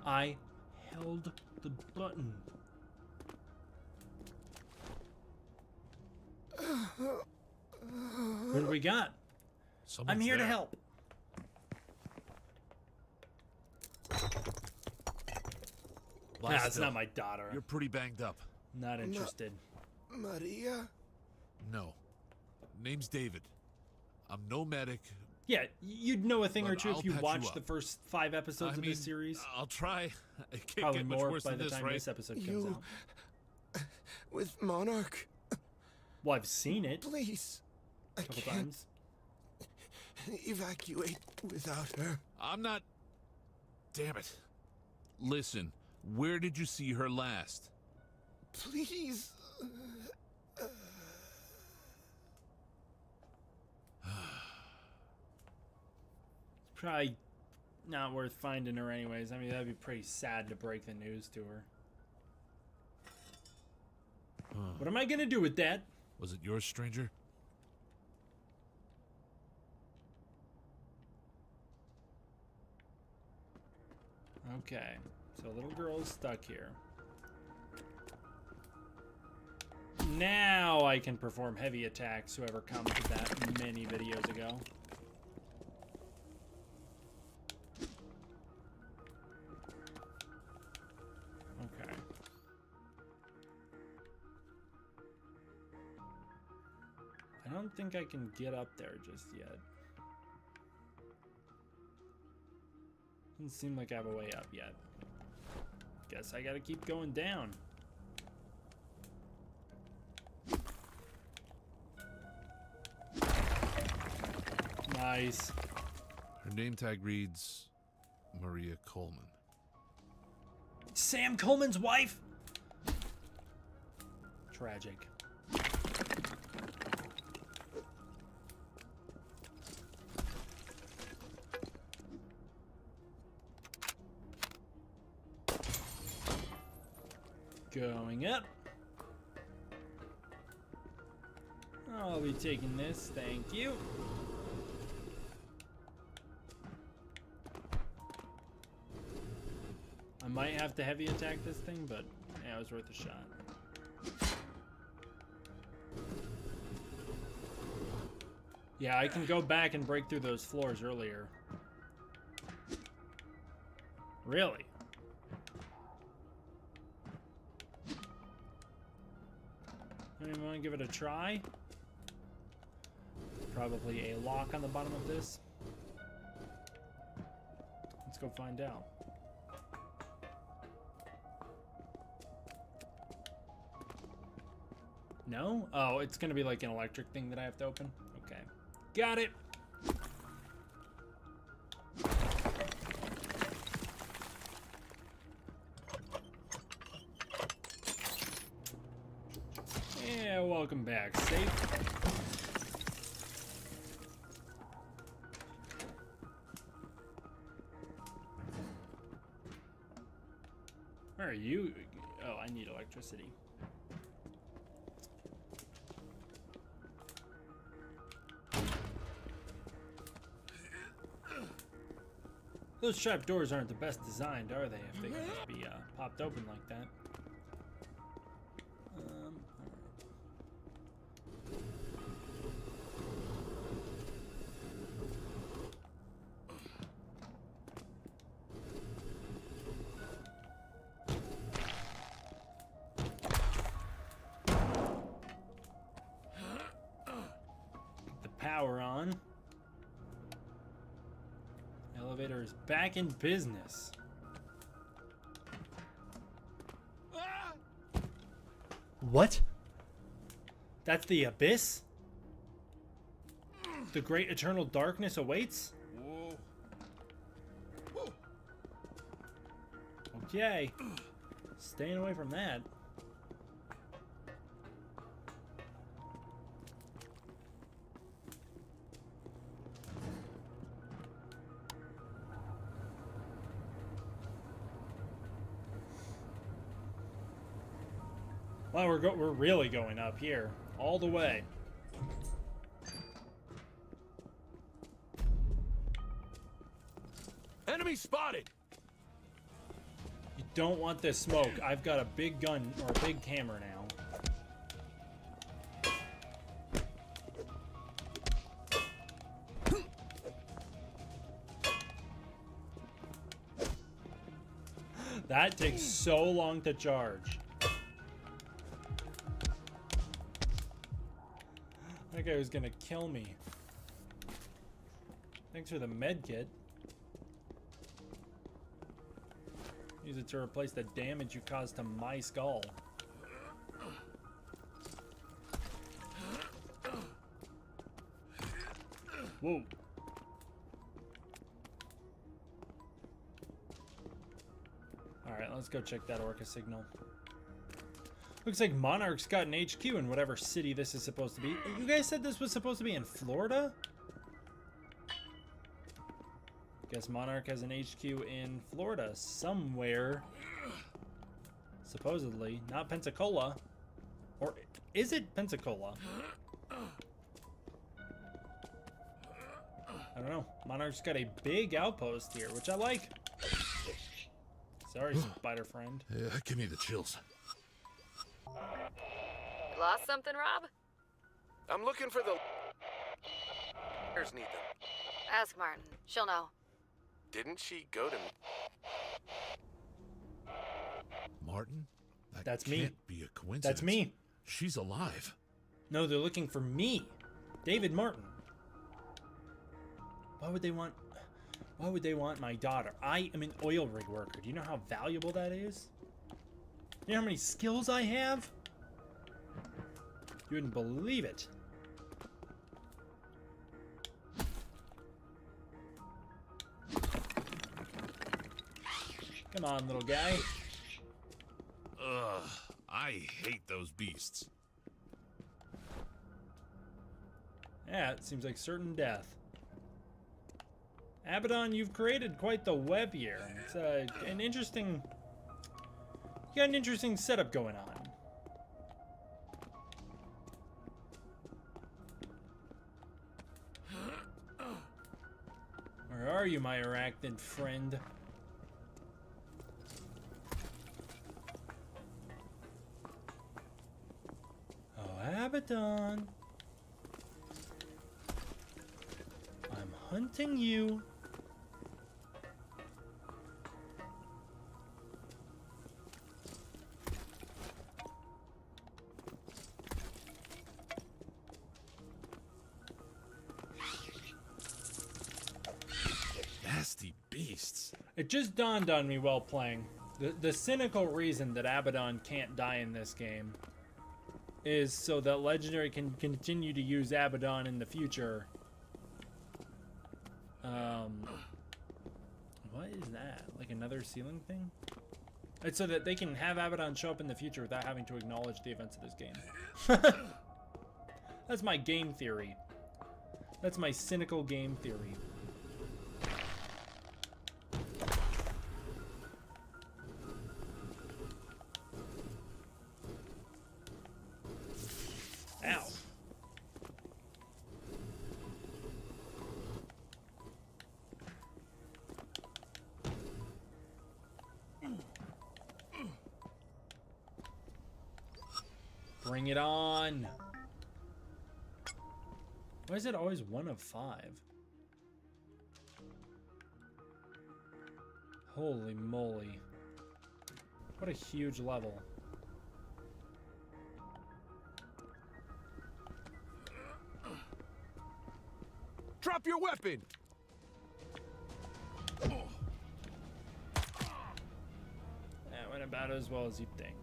I held the button. What do we got? Someone's I'm here to there. help. Lie Nah, it's still. not my daughter. You're pretty banged up. Not interested. Maria? No. Name's David. I'm nomadic. Yeah, you'd know a thing or But two I'll if you patch you watched up. the first 5 episodes of this series. I'll try. It can't Probably get much more worse by than the this, time right? this episode comes You- out. With Monarch? Well, I've seen it Please. I a couple can't times. evacuate without her. I'm not... Damn it. Listen, where did you see her last? Please. Probably not worth finding her anyways. I mean, that'd be pretty sad to break the news to her. What am I gonna do with that? Was it yours, stranger? Okay, so little girl is stuck here. Now I can perform heavy attacks, whoever commented that many videos ago. Okay. I don't think I can get up there just yet. Doesn't seem like I have a way up yet. Guess I gotta keep going down. Nice. Her name tag reads Maria Coleman. Sam Coleman's wife? Tragic. Going up. I'll be taking this, thank you. I might have to heavy attack this thing, but yeah, it was worth a shot. Yeah, I can go back and break through those floors earlier. Really? Anyone want to give it a try? Probably a lock on the bottom of this. Let's go find out. No? Oh, it's gonna be like an electric thing that I have to open? Okay. Got it! Yeah, welcome back. Safe. Where are you? Oh, I need electricity. Those trap doors aren't the best designed, are they? If they can just be popped open like that. Get the power on. Elevator is back in business. What? That's the abyss? The great eternal darkness awaits? Okay. Staying away from that. Well, we're really going up here, all the way. Enemy spotted! You don't want this smoke. I've got a big gun or a big hammer now. That takes so long to charge. That guy was gonna kill me. Thanks for the med kit. Use it to replace the damage you caused to my skull. Whoa. Alright, let's go check that Orca signal. Looks like Monarch's got an HQ in whatever city this is supposed to be. You guys said this was supposed to be in Florida? Guess Monarch has an HQ in Florida somewhere. Supposedly. Not Pensacola. Or is it Pensacola? I don't know. Monarch's got a big outpost here, which I like. Sorry, spider friend. Yeah, give me the chills. Lost something, Rob? I'm looking for the... Need them. Ask Martin. She'll know. Didn't she go to... Martin? That's can't me. Be a coincidence. That's me. She's alive. No, they're looking for me. David Martin. Why would they want my daughter? I am an oil rig worker. Do you know how valuable that is? You know how many skills I have? You wouldn't believe it. Come on, little guy. Ugh, I hate those beasts. Yeah, it seems like certain death. Abaddon, you've created quite the web here. It's an interesting... You got an interesting setup going on. Where are you, my arachnid friend? Oh, Abaddon. I'm hunting you. Nasty beasts. It just dawned on me while playing. The cynical reason that Abaddon can't die in this game is so that Legendary can continue to use Abaddon in the future. What is that? Like another ceiling thing? It's so that they can have Abaddon show up in the future without having to acknowledge the events of this game. That's my game theory. That's my cynical game theory. Ow. Bring it on. Why is it always 1 of 5? Holy moly. What a huge level. Drop your weapon! That went about as well as you'd think.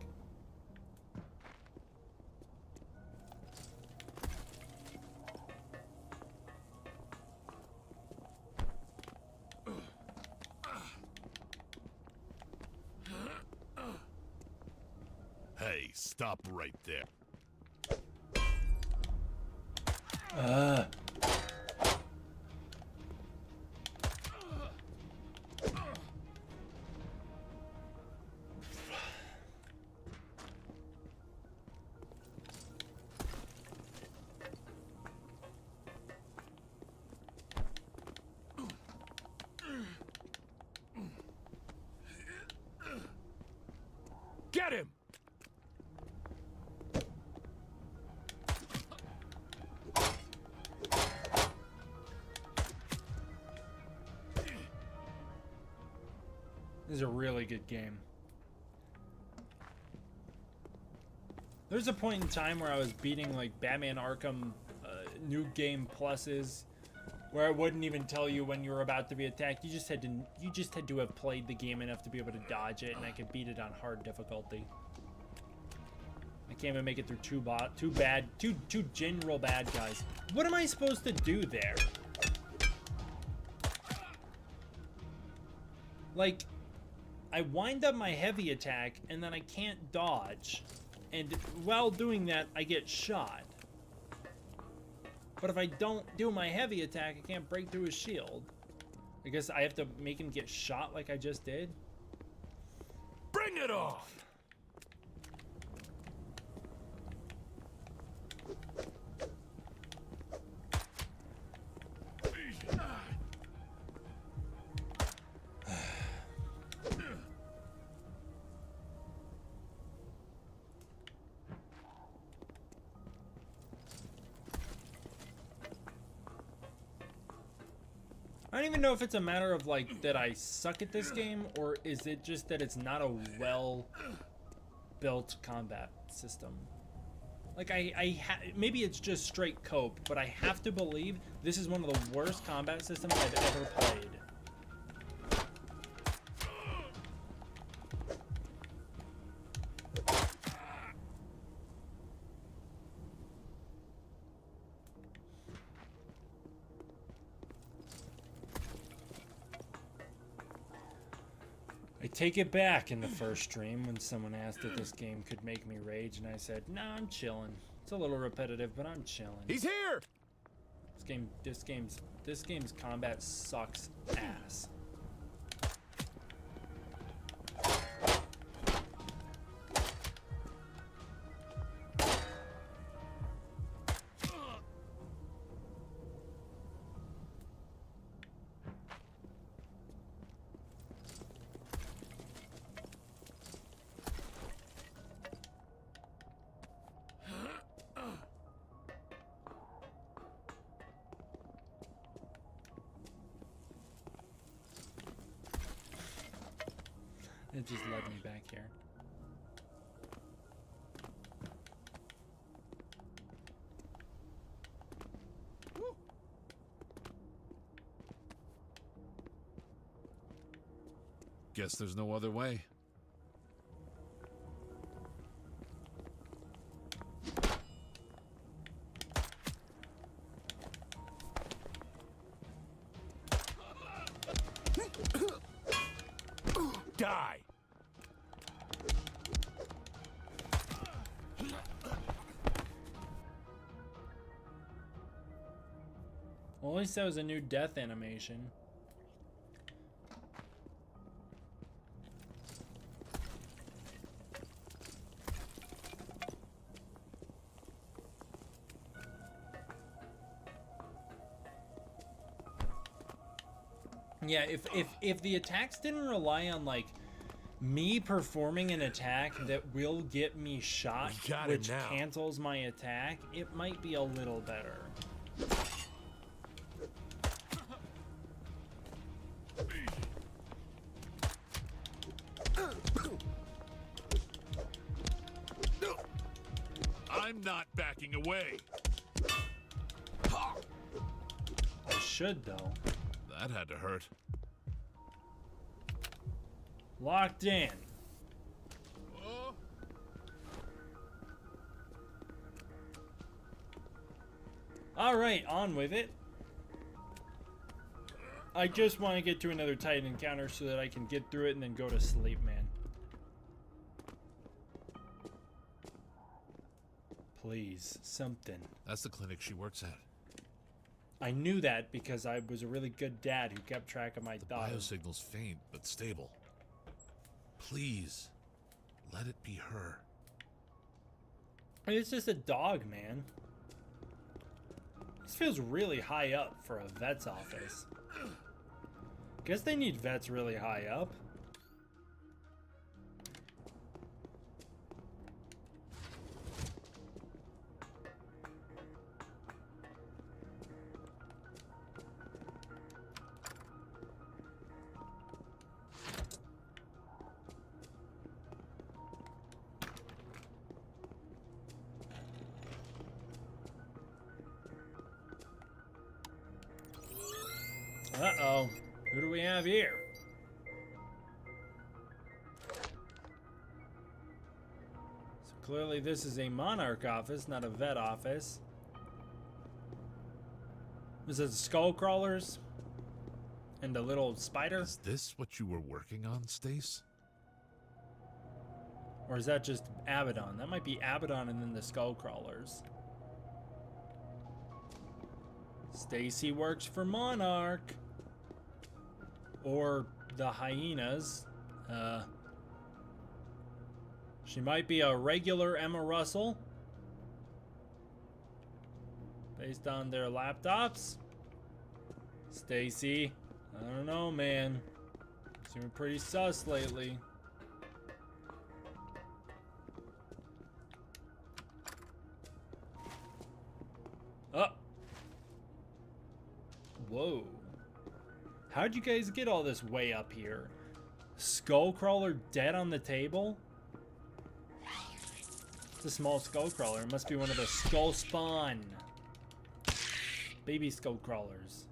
Hey, stop right there. Get him! This is a really good game. There's a point in time where I was beating like Batman Arkham New Game Pluses, where I wouldn't even tell you when you were about to be attacked. You just had to have played the game enough to be able to dodge it, and I could beat it on hard difficulty. I can't even make it through two general bad guys. What am I supposed to do there? Like, I wind up my heavy attack, and then I can't dodge. And while doing that, I get shot. But if I don't do my heavy attack, I can't break through his shield. I guess I have to make him get shot like I just did. Bring it on! I don't even know if it's a matter of like that I suck at this game, or is it just that it's not a well-built combat system. Like maybe it's just straight cope, but I have to believe this is one of the worst combat systems I've ever played. I take it back in the first stream when someone asked if this game could make me rage, and I said, "Nah, I'm chilling. It's a little repetitive, but I'm chilling." He's here! This game's combat sucks ass. It just led me back here. Guess there's no other way. Die! Well, at least that was a new death animation. Yeah, if the attacks didn't rely on like me performing an attack that will get me shot, We got it which now. cancels my attack, it might be a little better. I'm not backing away. I should though. That had to hurt. Locked in. Alright, on with it. I just want to get to another Titan encounter so that I can get through it and then go to sleep, man. Please, something. That's the clinic she works at. I knew that because I was a really good dad who kept track of my daughter. Biosignal's faint, but stable. Please, let it be her. It's just a dog, man. This feels really high up for a vet's office. Guess they need vets really high up. have here? So clearly this is a Monarch office, not a vet office. Is it the skull crawlers? And the little spider? Is this what you were working on, Stace? Or is that just Abaddon? That might be Abaddon and then the skull crawlers. Stacy works for Monarch. Or the hyenas. She might be a regular Emma Russell. Based on their laptops. Stacy, I don't know, man. Seeming pretty sus lately. Oh. Whoa. How'd you guys get all this way up here? Skullcrawler dead on the table? It's a small skullcrawler. It must be one of the skull spawn. Baby skullcrawlers.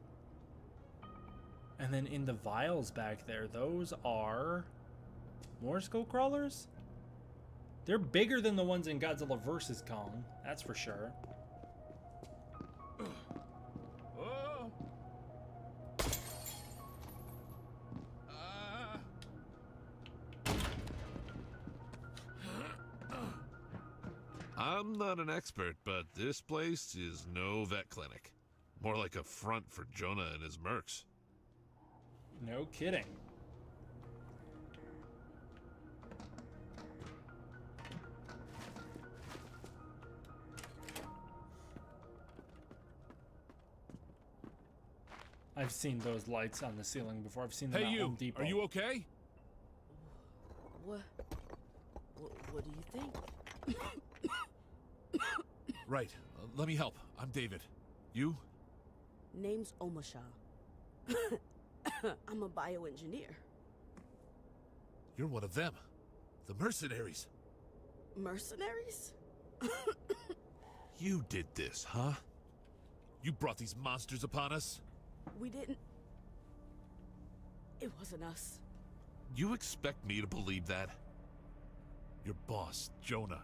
And then in the vials back there, those are more skullcrawlers? They're bigger than the ones in Godzilla vs. Kong, that's for sure. I'm not an expert, but this place is no vet clinic. More like a front for Jonah and his mercs. No kidding. I've seen those lights on the ceiling before. I've seen them Hey, at Home you! Depot. Are you okay? What do you think? Right. Let me help. I'm David. You? Name's Omasha. I'm a bioengineer. You're one of them. The mercenaries. Mercenaries? You did this, huh? You brought these monsters upon us? We didn't. It wasn't us. You expect me to believe that? Your boss, Jonah.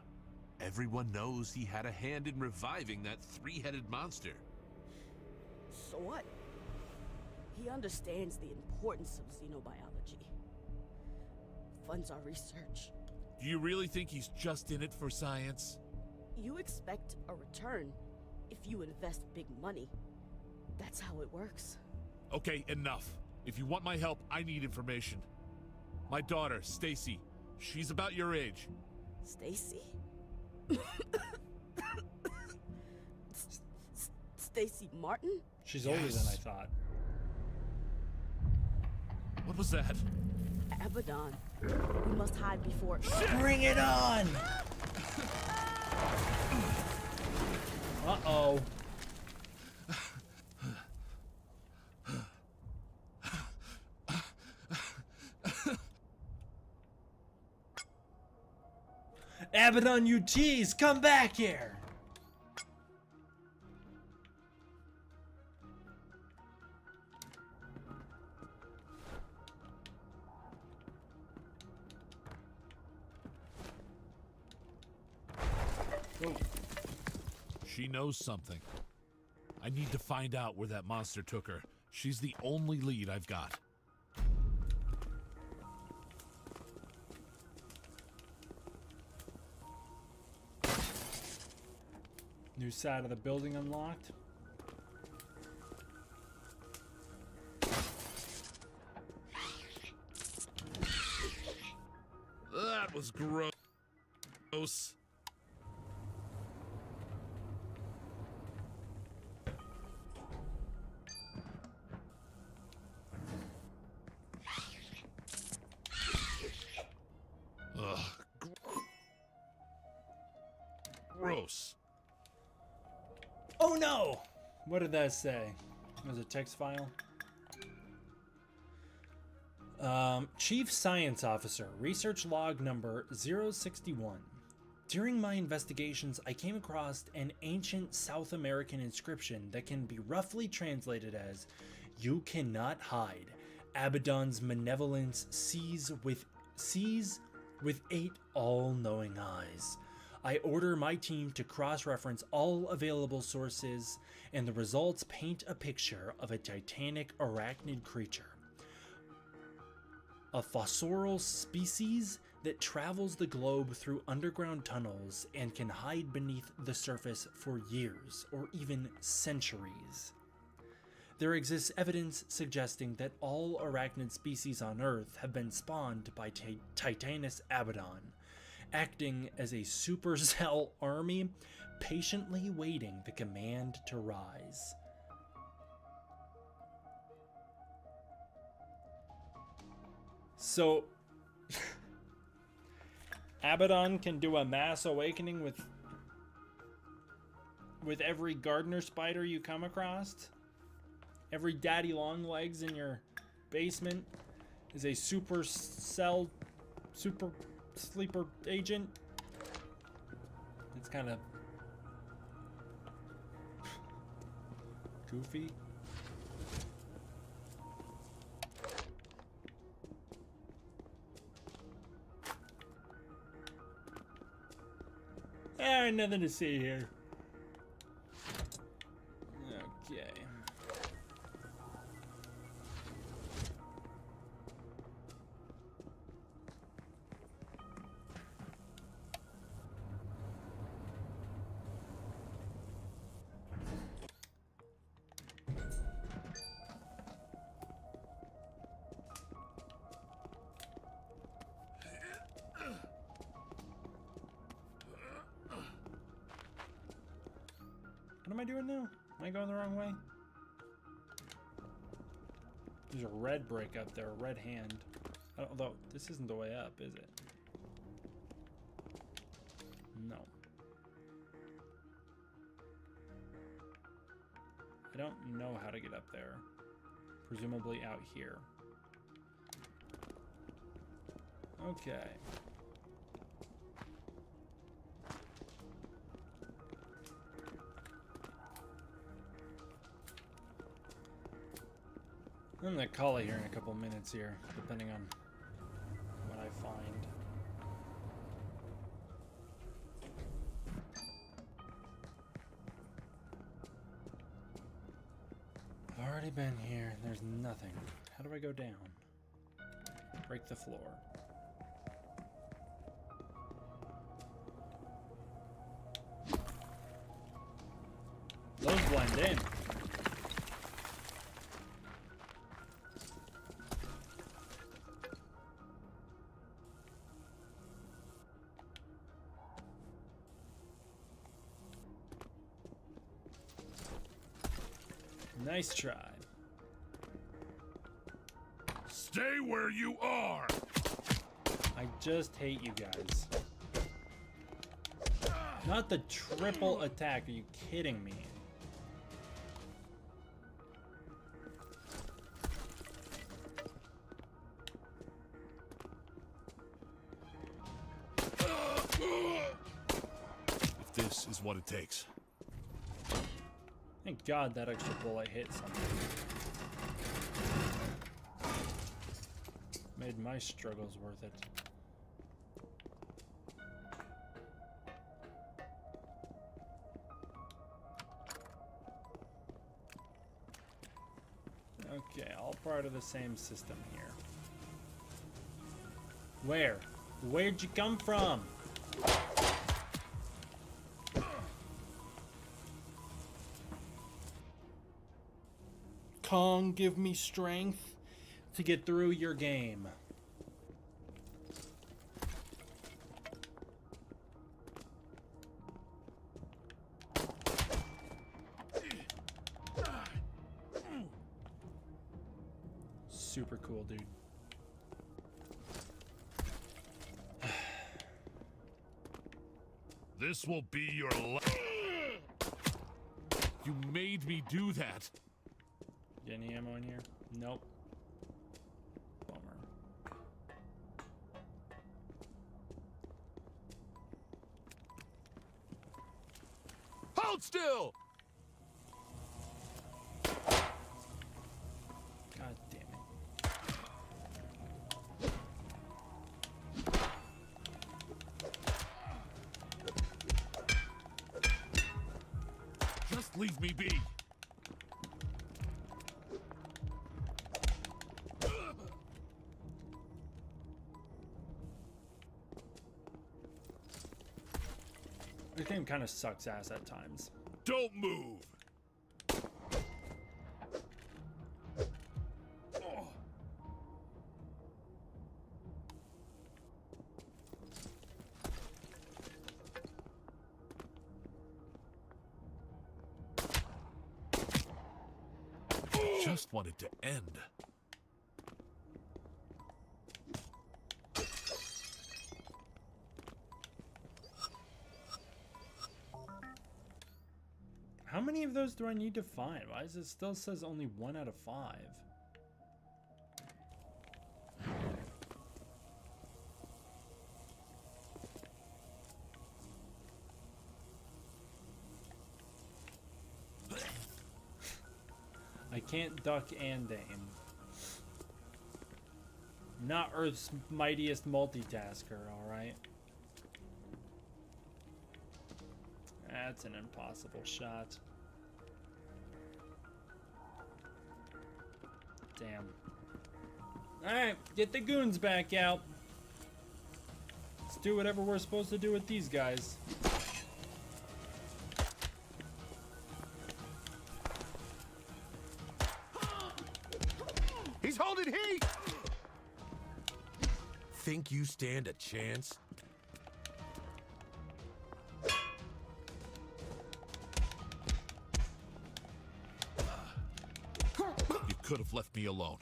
Everyone knows he had a hand in reviving that three-headed monster. So what? He understands the importance of xenobiology. Funds our research. Do you really think he's just in it for science? You expect a return if you invest big money. That's how it works. Okay, enough. If you want my help, I need information. My daughter, Stacy. She's about your age. Stacy? Stacy Martin? She's older than I thought. What was that? Abaddon. We must hide before. Bring it on! Uh-oh. Abaddon, you cheese, come back here! Whoa. She knows something. I need to find out where that monster took her. She's the only lead I've got. New side of the building unlocked. That was gross. Ugh. Gross. Oh no! What did that say? It was a text file. Chief Science Officer, research log number 061. During my investigations, I came across an ancient South American inscription that can be roughly translated as, "You cannot hide. Abaddon's malevolence sees with 8 all-knowing eyes. I order my team to cross-reference all available sources, and the results paint a picture of a titanic arachnid creature. A fossorial species that travels the globe through underground tunnels and can hide beneath the surface for years or even centuries. There exists evidence suggesting that all arachnid species on Earth have been spawned by Titanus Abaddon, acting as a supercell army, patiently waiting the command to rise. So, Abaddon can do a mass awakening with every gardener spider you come across? Every daddy long legs in your basement is a super sleeper agent? It's kind of goofy. Nothing to see here. Okay. What am I doing now? Am I going the wrong way? There's a red brick up there, a red hand. Although, this isn't the way up, is it? No. I don't know how to get up there. Presumably out here. Okay. I'm gonna call it here in a couple minutes here, depending on what I find. I've already been here. There's nothing. How do I go down? Break the floor. Those blend in. Nice try. Stay where you are! I just hate you guys. Not the triple attack, are you kidding me? If this is what it takes. Thank God that extra bullet hit something. Made my struggles worth it. Okay, all part of the same system here. Where? Where'd you come from? Kong, give me strength to get through your game. Super cool, dude. This will be your last. You made me do that. Get any ammo in here? Nope. Bummer. Hold still! God damn it. Leave me be. This game kind of sucks ass at times. Don't move. Just wanted to end. How many of those do I need to find? Why does it still says only 1 out of 5? I can't duck and aim. Not Earth's mightiest multitasker, alright? That's an impossible shot. Damn. Alright, get the goons back out. Let's do whatever we're supposed to do with these guys. He's holding heat! Think you stand a chance? You could have left me alone.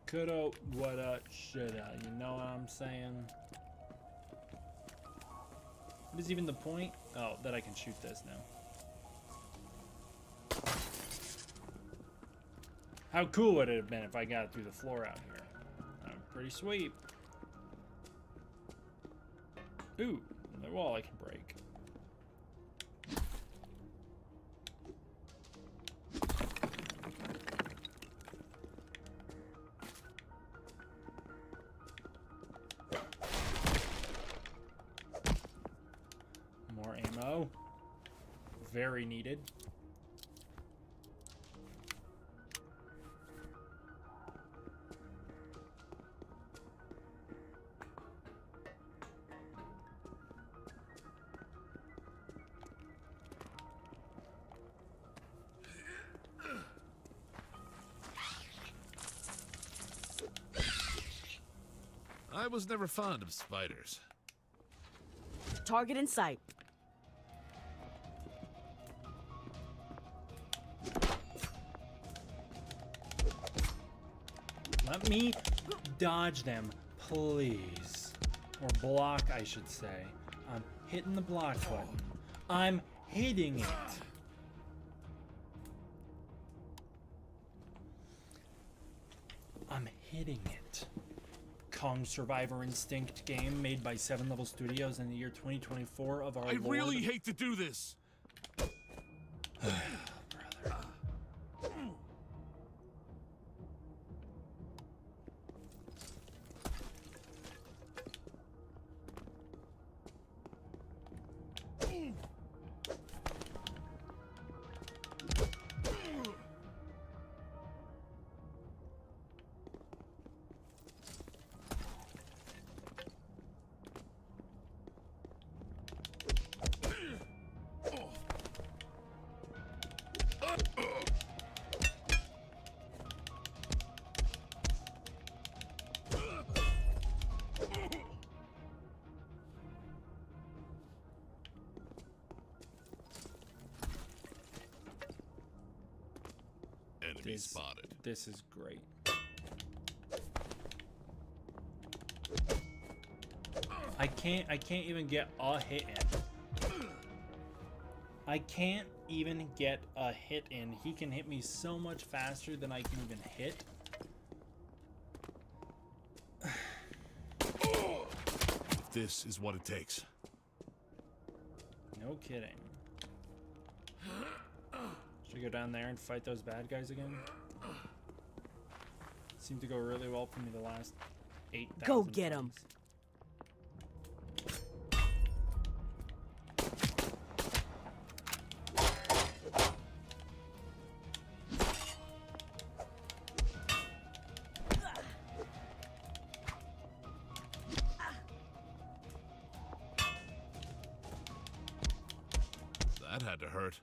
Coulda, woulda, shoulda. You know what I'm saying? What is even the point? Oh, that I can shoot this now. How cool would it have been if I got it through the floor out here? Pretty sweet. Ooh, another wall I can break. More ammo. Very needed. I was never fond of spiders. Target in sight. Let me dodge them, please. Or block, I should say. I'm hitting the block button. I'm hitting it. I'm hitting it. Kong Survivor Instinct game made by 7 Level Studios in the year 2024 of our I Lord. really hate to do this. Brother. Enemy spotted. This is great. I can't even get a hit in. I can't even get a hit in. He can hit me so much faster than I can even hit. This is what it takes. No kidding. Should we go down there and fight those bad guys again? Seemed to go really well for me the last 8,000 Go get 'em. times. to hurt.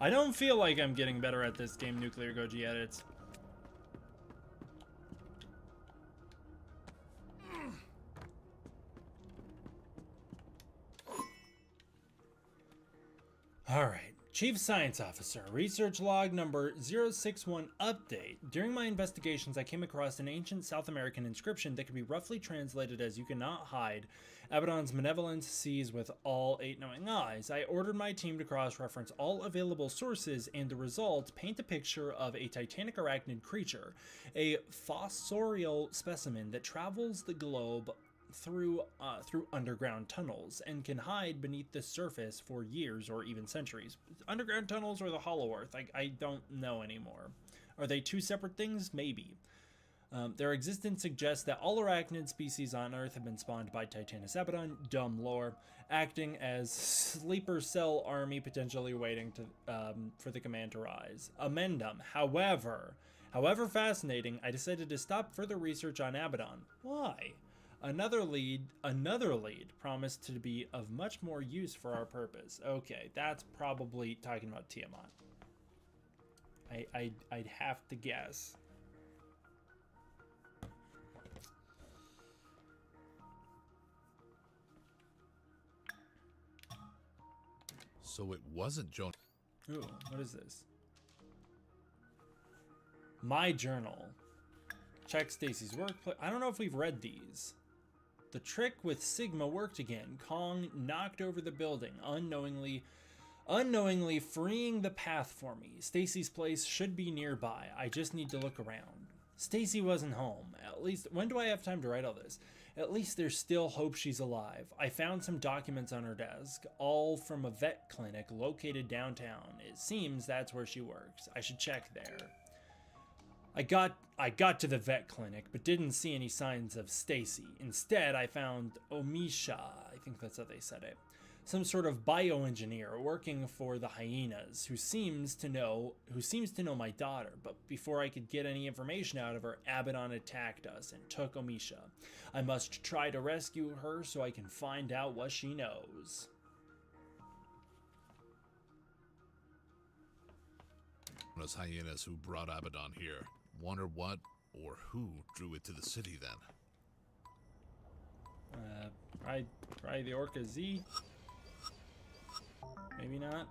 I don't feel like I'm getting better at this game, Nuclear Goji Edits. Alright. Chief Science Officer, Research Log number 061 Update. During my investigations, I came across an ancient South American inscription that could be roughly translated as "You cannot hide. Abaddon's malevolence sees with all 8 knowing eyes." I ordered my team to cross-reference all available sources, and the result paint a picture of a titanic arachnid creature, a fossorial specimen that travels the globe through underground tunnels and can hide beneath the surface for years or even centuries. Underground tunnels or the Hollow Earth? I don't know anymore. Are they two separate things? Maybe. Their existence suggests that all arachnid species on Earth have been spawned by Titanus Abaddon, dumb lore, acting as sleeper cell army potentially waiting to for the command to rise. Amendum. However fascinating, I decided to stop further research on Abaddon. Why? Another lead promised to be of much more use for our purpose. Okay, that's probably talking about Tiamat. I'd have to guess. So it wasn't Jonah. Ooh, what is this? My journal. Check Stacy's workplace. I don't know if we've read these. The trick with Sigma worked again. Kong knocked over the building, unknowingly freeing the path for me. Stacy's place should be nearby. I just need to look around. Stacy wasn't home. At least, when do I have time to write all this? At least there's still hope she's alive. I found some documents on her desk, all from a vet clinic located downtown. It seems that's where she works. I should check there. I got to the vet clinic, but didn't see any signs of Stacy. Instead, I found Omisha, I think that's how they said it, some sort of bioengineer working for the hyenas, who seems to know my daughter. But before I could get any information out of her, Abaddon attacked us and took Omisha. I must try to rescue her so I can find out what she knows. Those hyenas who brought Abaddon here. Wonder what or who drew it to the city then. Probably the Orca Z. Maybe not.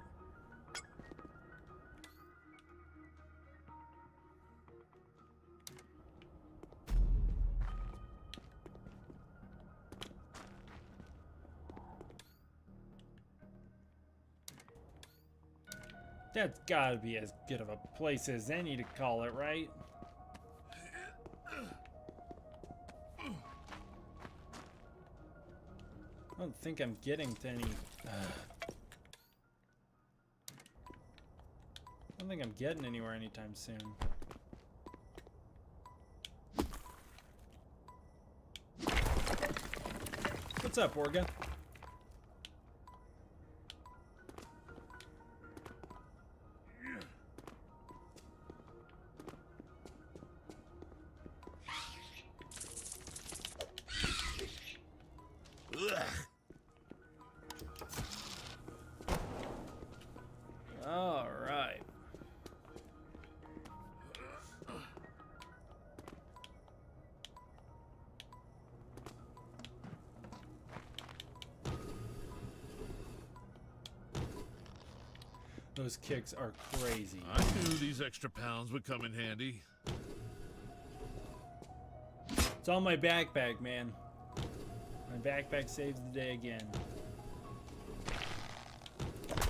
That's gotta be as good of a place as any to call it, right? I don't think I'm getting to any... I don't think I'm getting anywhere anytime soon. What's up, Orga? Alright. Those kicks are crazy. I knew these extra pounds would come in handy. It's on my backpack, man. My backpack saves the day again.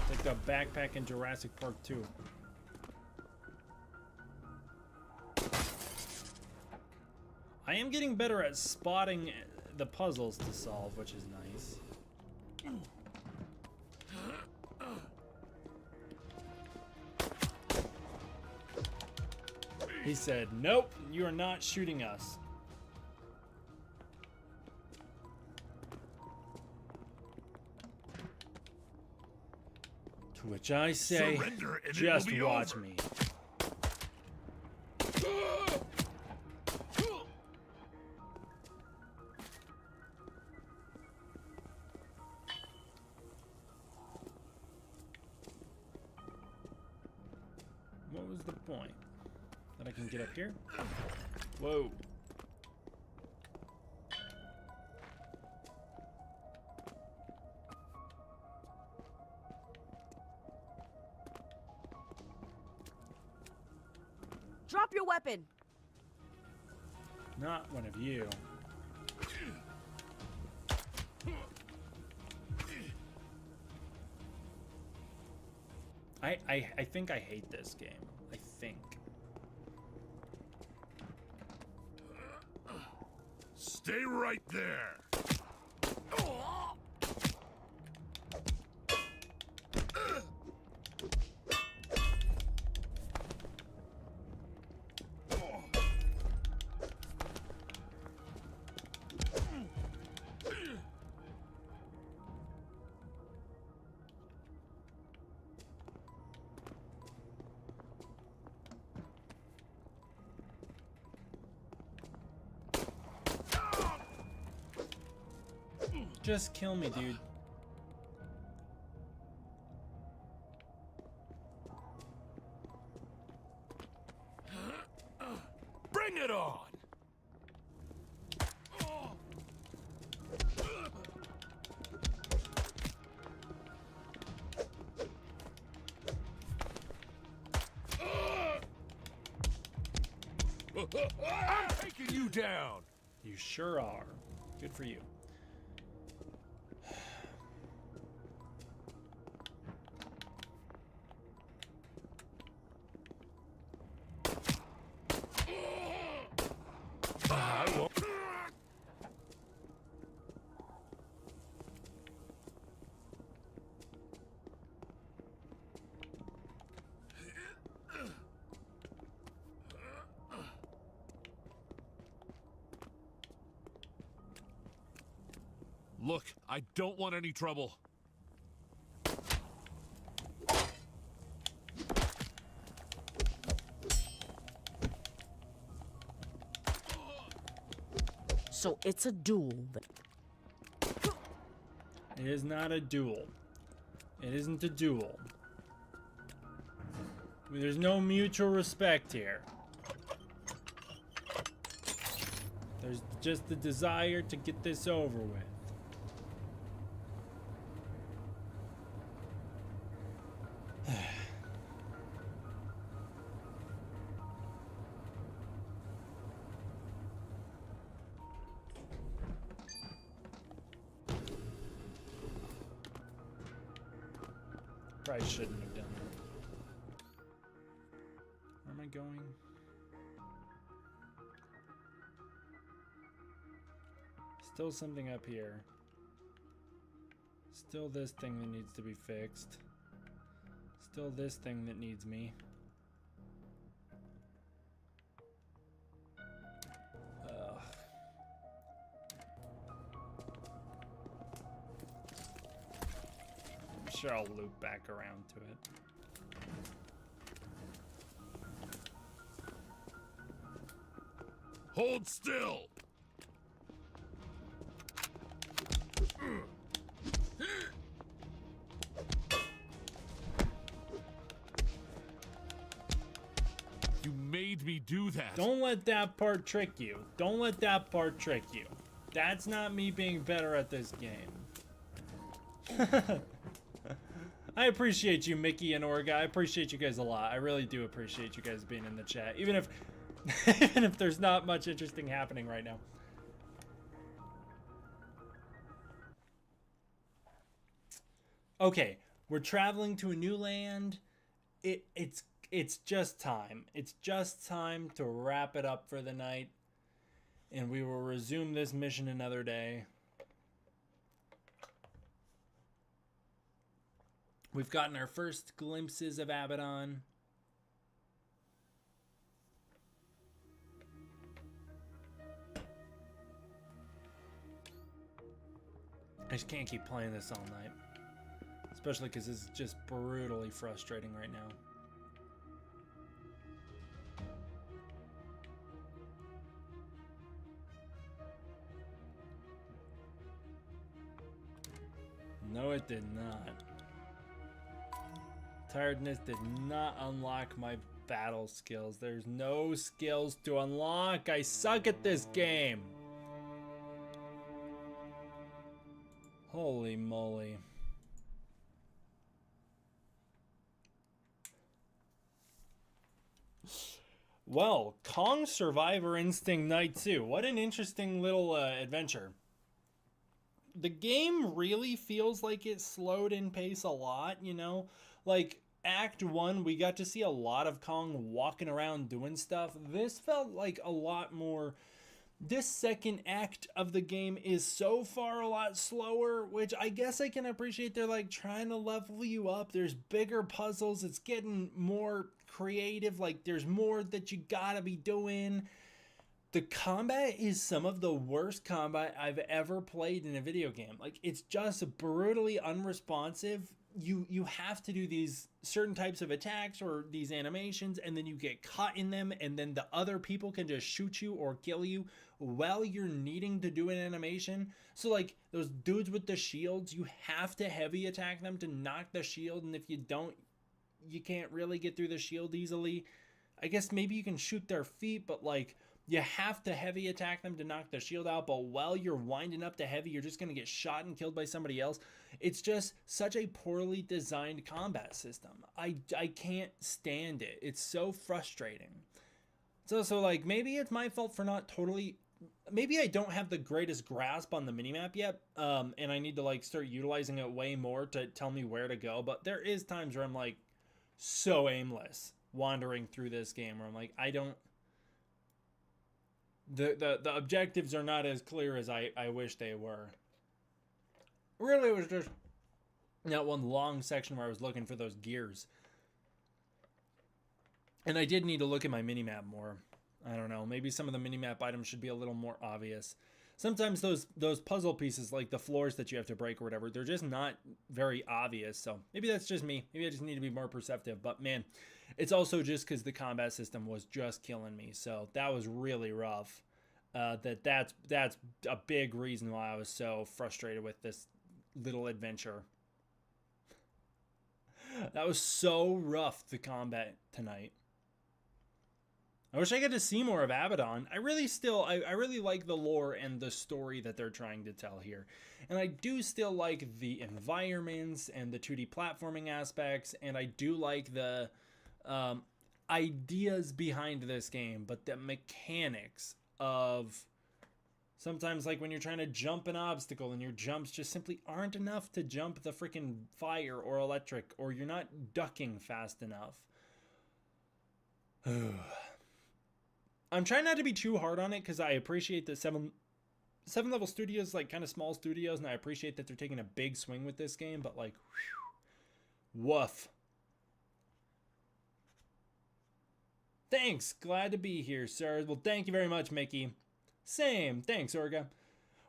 Like the backpack in Jurassic Park 2. I am getting better at spotting the puzzles to solve, which is nice. He said, "Nope, you are not shooting us." To which I say, Surrender and just it will be watch over. me. the point. That I can get up here? Whoa. Drop your weapon! Not one of you. I think I hate this game. I think. Stay right there. Just kill me, dude. Bring it on! I'm taking you down! You sure are. Good for you. Look, I don't want any trouble. So it's a duel. It is not a duel. It isn't a duel. There's no mutual respect here. There's just the desire to get this over with. Probably shouldn't have done that. Where am I going? Still something up here. Still this thing that needs to be fixed. Still this thing that needs me. Ugh. I'm sure I'll loop back around to it. Hold still! You made me do that. Don't let that part trick you. Don't let that part trick you. That's not me being better at this game. I appreciate you, Mickey and Orga. I appreciate you guys a lot. I really do appreciate you guys being in the chat. Even if even if there's not much interesting happening right now. Okay, we're traveling to a new land. It's just time. It's just time to wrap it up for the night. And we will resume this mission another day. We've gotten our first glimpses of Abaddon. I just can't keep playing this all night. Especially because this is just brutally frustrating right now. No, it did not. Tiredness did not unlock my battle skills. There's no skills to unlock. I suck at this game. Holy moly. Well, Kong Survivor Instinct Night 2. What an interesting little adventure. The game really feels like it slowed in pace a lot, you know? Like, Act 1, we got to see a lot of Kong walking around doing stuff. This felt like a lot more... This second act of the game is so far a lot slower, which I guess I can appreciate. They're like trying to level you up. There's bigger puzzles. It's getting more creative. Like there's more that you gotta be doing. The combat is some of the worst combat I've ever played in a video game. Like it's just brutally unresponsive. You have to do these certain types of attacks or these animations, and then you get caught in them, and then the other people can just shoot you or kill you while you're needing to do an animation. So like those dudes with the shields, you have to heavy attack them to knock the shield, and if you don't, you can't really get through the shield easily. I guess maybe you can shoot their feet, but like you have to heavy attack them to knock the shield out, but while you're winding up to heavy, you're just going to get shot and killed by somebody else. It's just such a poorly designed combat system. I can't stand it. It's so frustrating. So like, maybe it's my fault for not totally... Maybe I don't have the greatest grasp on the minimap yet, and I need to like start utilizing it way more to tell me where to go, but there is times where I'm like so aimless wandering through this game where I'm like, I don't... The objectives are not as clear as I wish they were. Really, it was just that one long section where I was looking for those gears. And I did need to look at my minimap more. I don't know, maybe some of the minimap items should be a little more obvious. Sometimes those puzzle pieces, like the floors that you have to break or whatever, they're just not very obvious. So maybe that's just me. Maybe I just need to be more perceptive. But man, it's also just because the combat system was just killing me. So that was really rough. That's a big reason why I was so frustrated with this little adventure. That was so rough, the combat tonight. I wish I got to see more of Abaddon. I really like the lore and the story that they're trying to tell here. And I do still like the environments and the 2D platforming aspects, and I do like the ideas behind this game, but the mechanics of sometimes like when you're trying to jump an obstacle and your jumps just simply aren't enough to jump the freaking fire or electric, or you're not ducking fast enough. I'm trying not to be too hard on it because I appreciate that seven level studios, like kind of small studios, and I appreciate that they're taking a big swing with this game, but like, whew, woof. Thanks, glad to be here, sir. Well, thank you very much, Mickey. Same, thanks, Orga.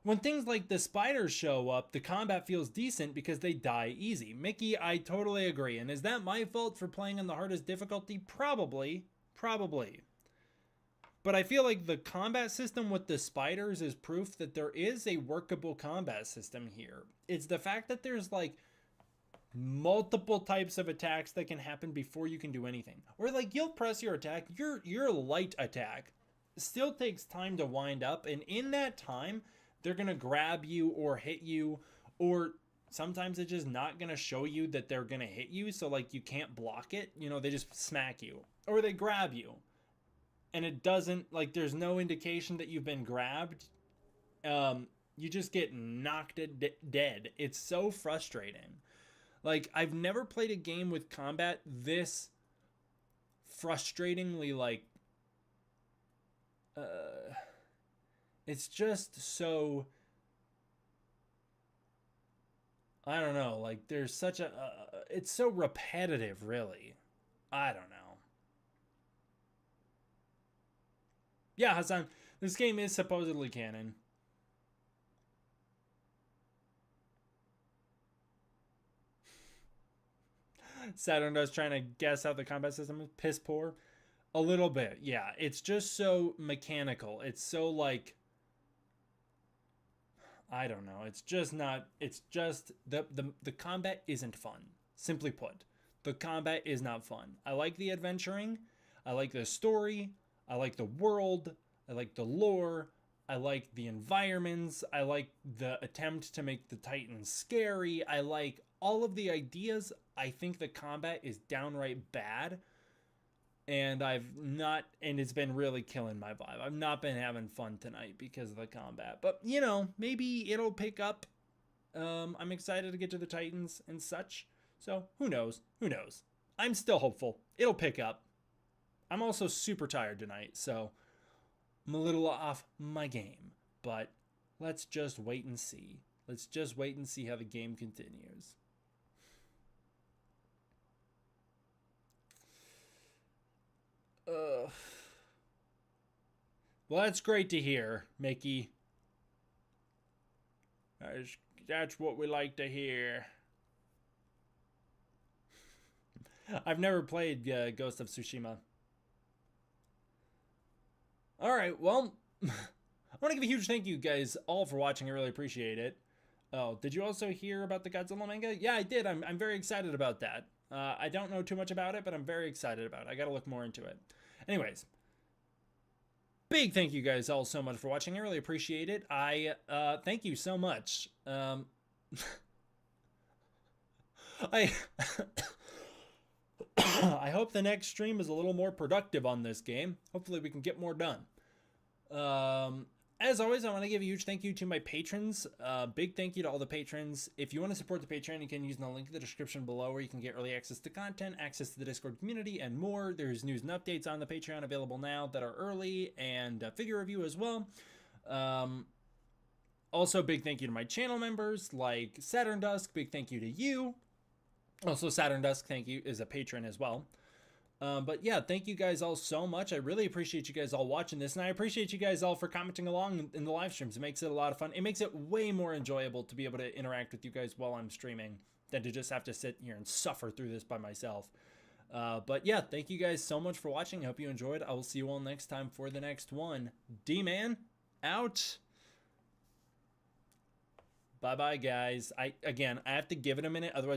When things like the spiders show up, the combat feels decent because they die easy. Mickey, I totally agree. And is that my fault for playing on the hardest difficulty? Probably. But I feel like the combat system with the spiders is proof that there is a workable combat system here. It's the fact that there's like multiple types of attacks that can happen before you can do anything. Or like you'll press your attack, your light attack still takes time to wind up, and in that time they're gonna grab you or hit you, or sometimes it's just not gonna show you that they're gonna hit you, so like you can't block it, you know, they just smack you, or they grab you and it doesn't, like, there's no indication that you've been grabbed. You just get knocked dead. It's so frustrating. Like, I've never played a game with combat this frustratingly, like, it's just so, I don't know, like, there's such a, it's so repetitive, really. I don't know. Yeah, Hassan, this game is supposedly canon. Saturn does trying to guess how the combat system is piss poor. A little bit, yeah. It's just so mechanical. It's so like, I don't know. It's just not, it's just, the combat isn't fun. Simply put, the combat is not fun. I like the adventuring. I like the story. I like the world. I like the lore. I like the environments. I like the attempt to make the Titans scary. I like all of the ideas. I think the combat is downright bad. And it's been really killing my vibe. I've not been having fun tonight because of the combat. But, you know, maybe it'll pick up. I'm excited to get to the Titans and such. So, who knows? Who knows? I'm still hopeful. It'll pick up. I'm also super tired tonight, so I'm a little off my game. But let's just wait and see. Let's just wait and see how the game continues. Well, that's great to hear, Mickey. That's what we like to hear. I've never played Ghost of Tsushima. All right, well, I want to give a huge thank you guys all for watching. I really appreciate it. Oh, did you also hear about the Godzilla manga? Yeah, I did. I'm very excited about that. I don't know too much about it, but I'm very excited about it. I got to look more into it. Anyways, big thank you guys all so much for watching. I really appreciate it. I thank you so much. I I hope the next stream is a little more productive on this game. Hopefully we can get more done. As always, I want to give a huge thank you to my patrons. Big thank you to all the patrons. If you want to support the Patreon, you can use the link in the description below where you can get early access to content, access to the Discord community, and more. There's news and updates on the Patreon available now that are early, and figure review as well. Also, big thank you to my channel members like Saturn Dusk. Big thank you to you. Also, Saturn Dusk, thank you, is a patron as well. But yeah, thank you guys all so much. I really appreciate you guys all watching this, and I appreciate you guys all for commenting along in the live streams. It makes it a lot of fun. It makes it way more enjoyable to be able to interact with you guys while I'm streaming than to just have to sit here and suffer through this by myself. But yeah, thank you guys so much for watching. I hope you enjoyed. I will see you all next time for the next one. D-Man, out. Bye-bye, guys. I have to give it a minute, otherwise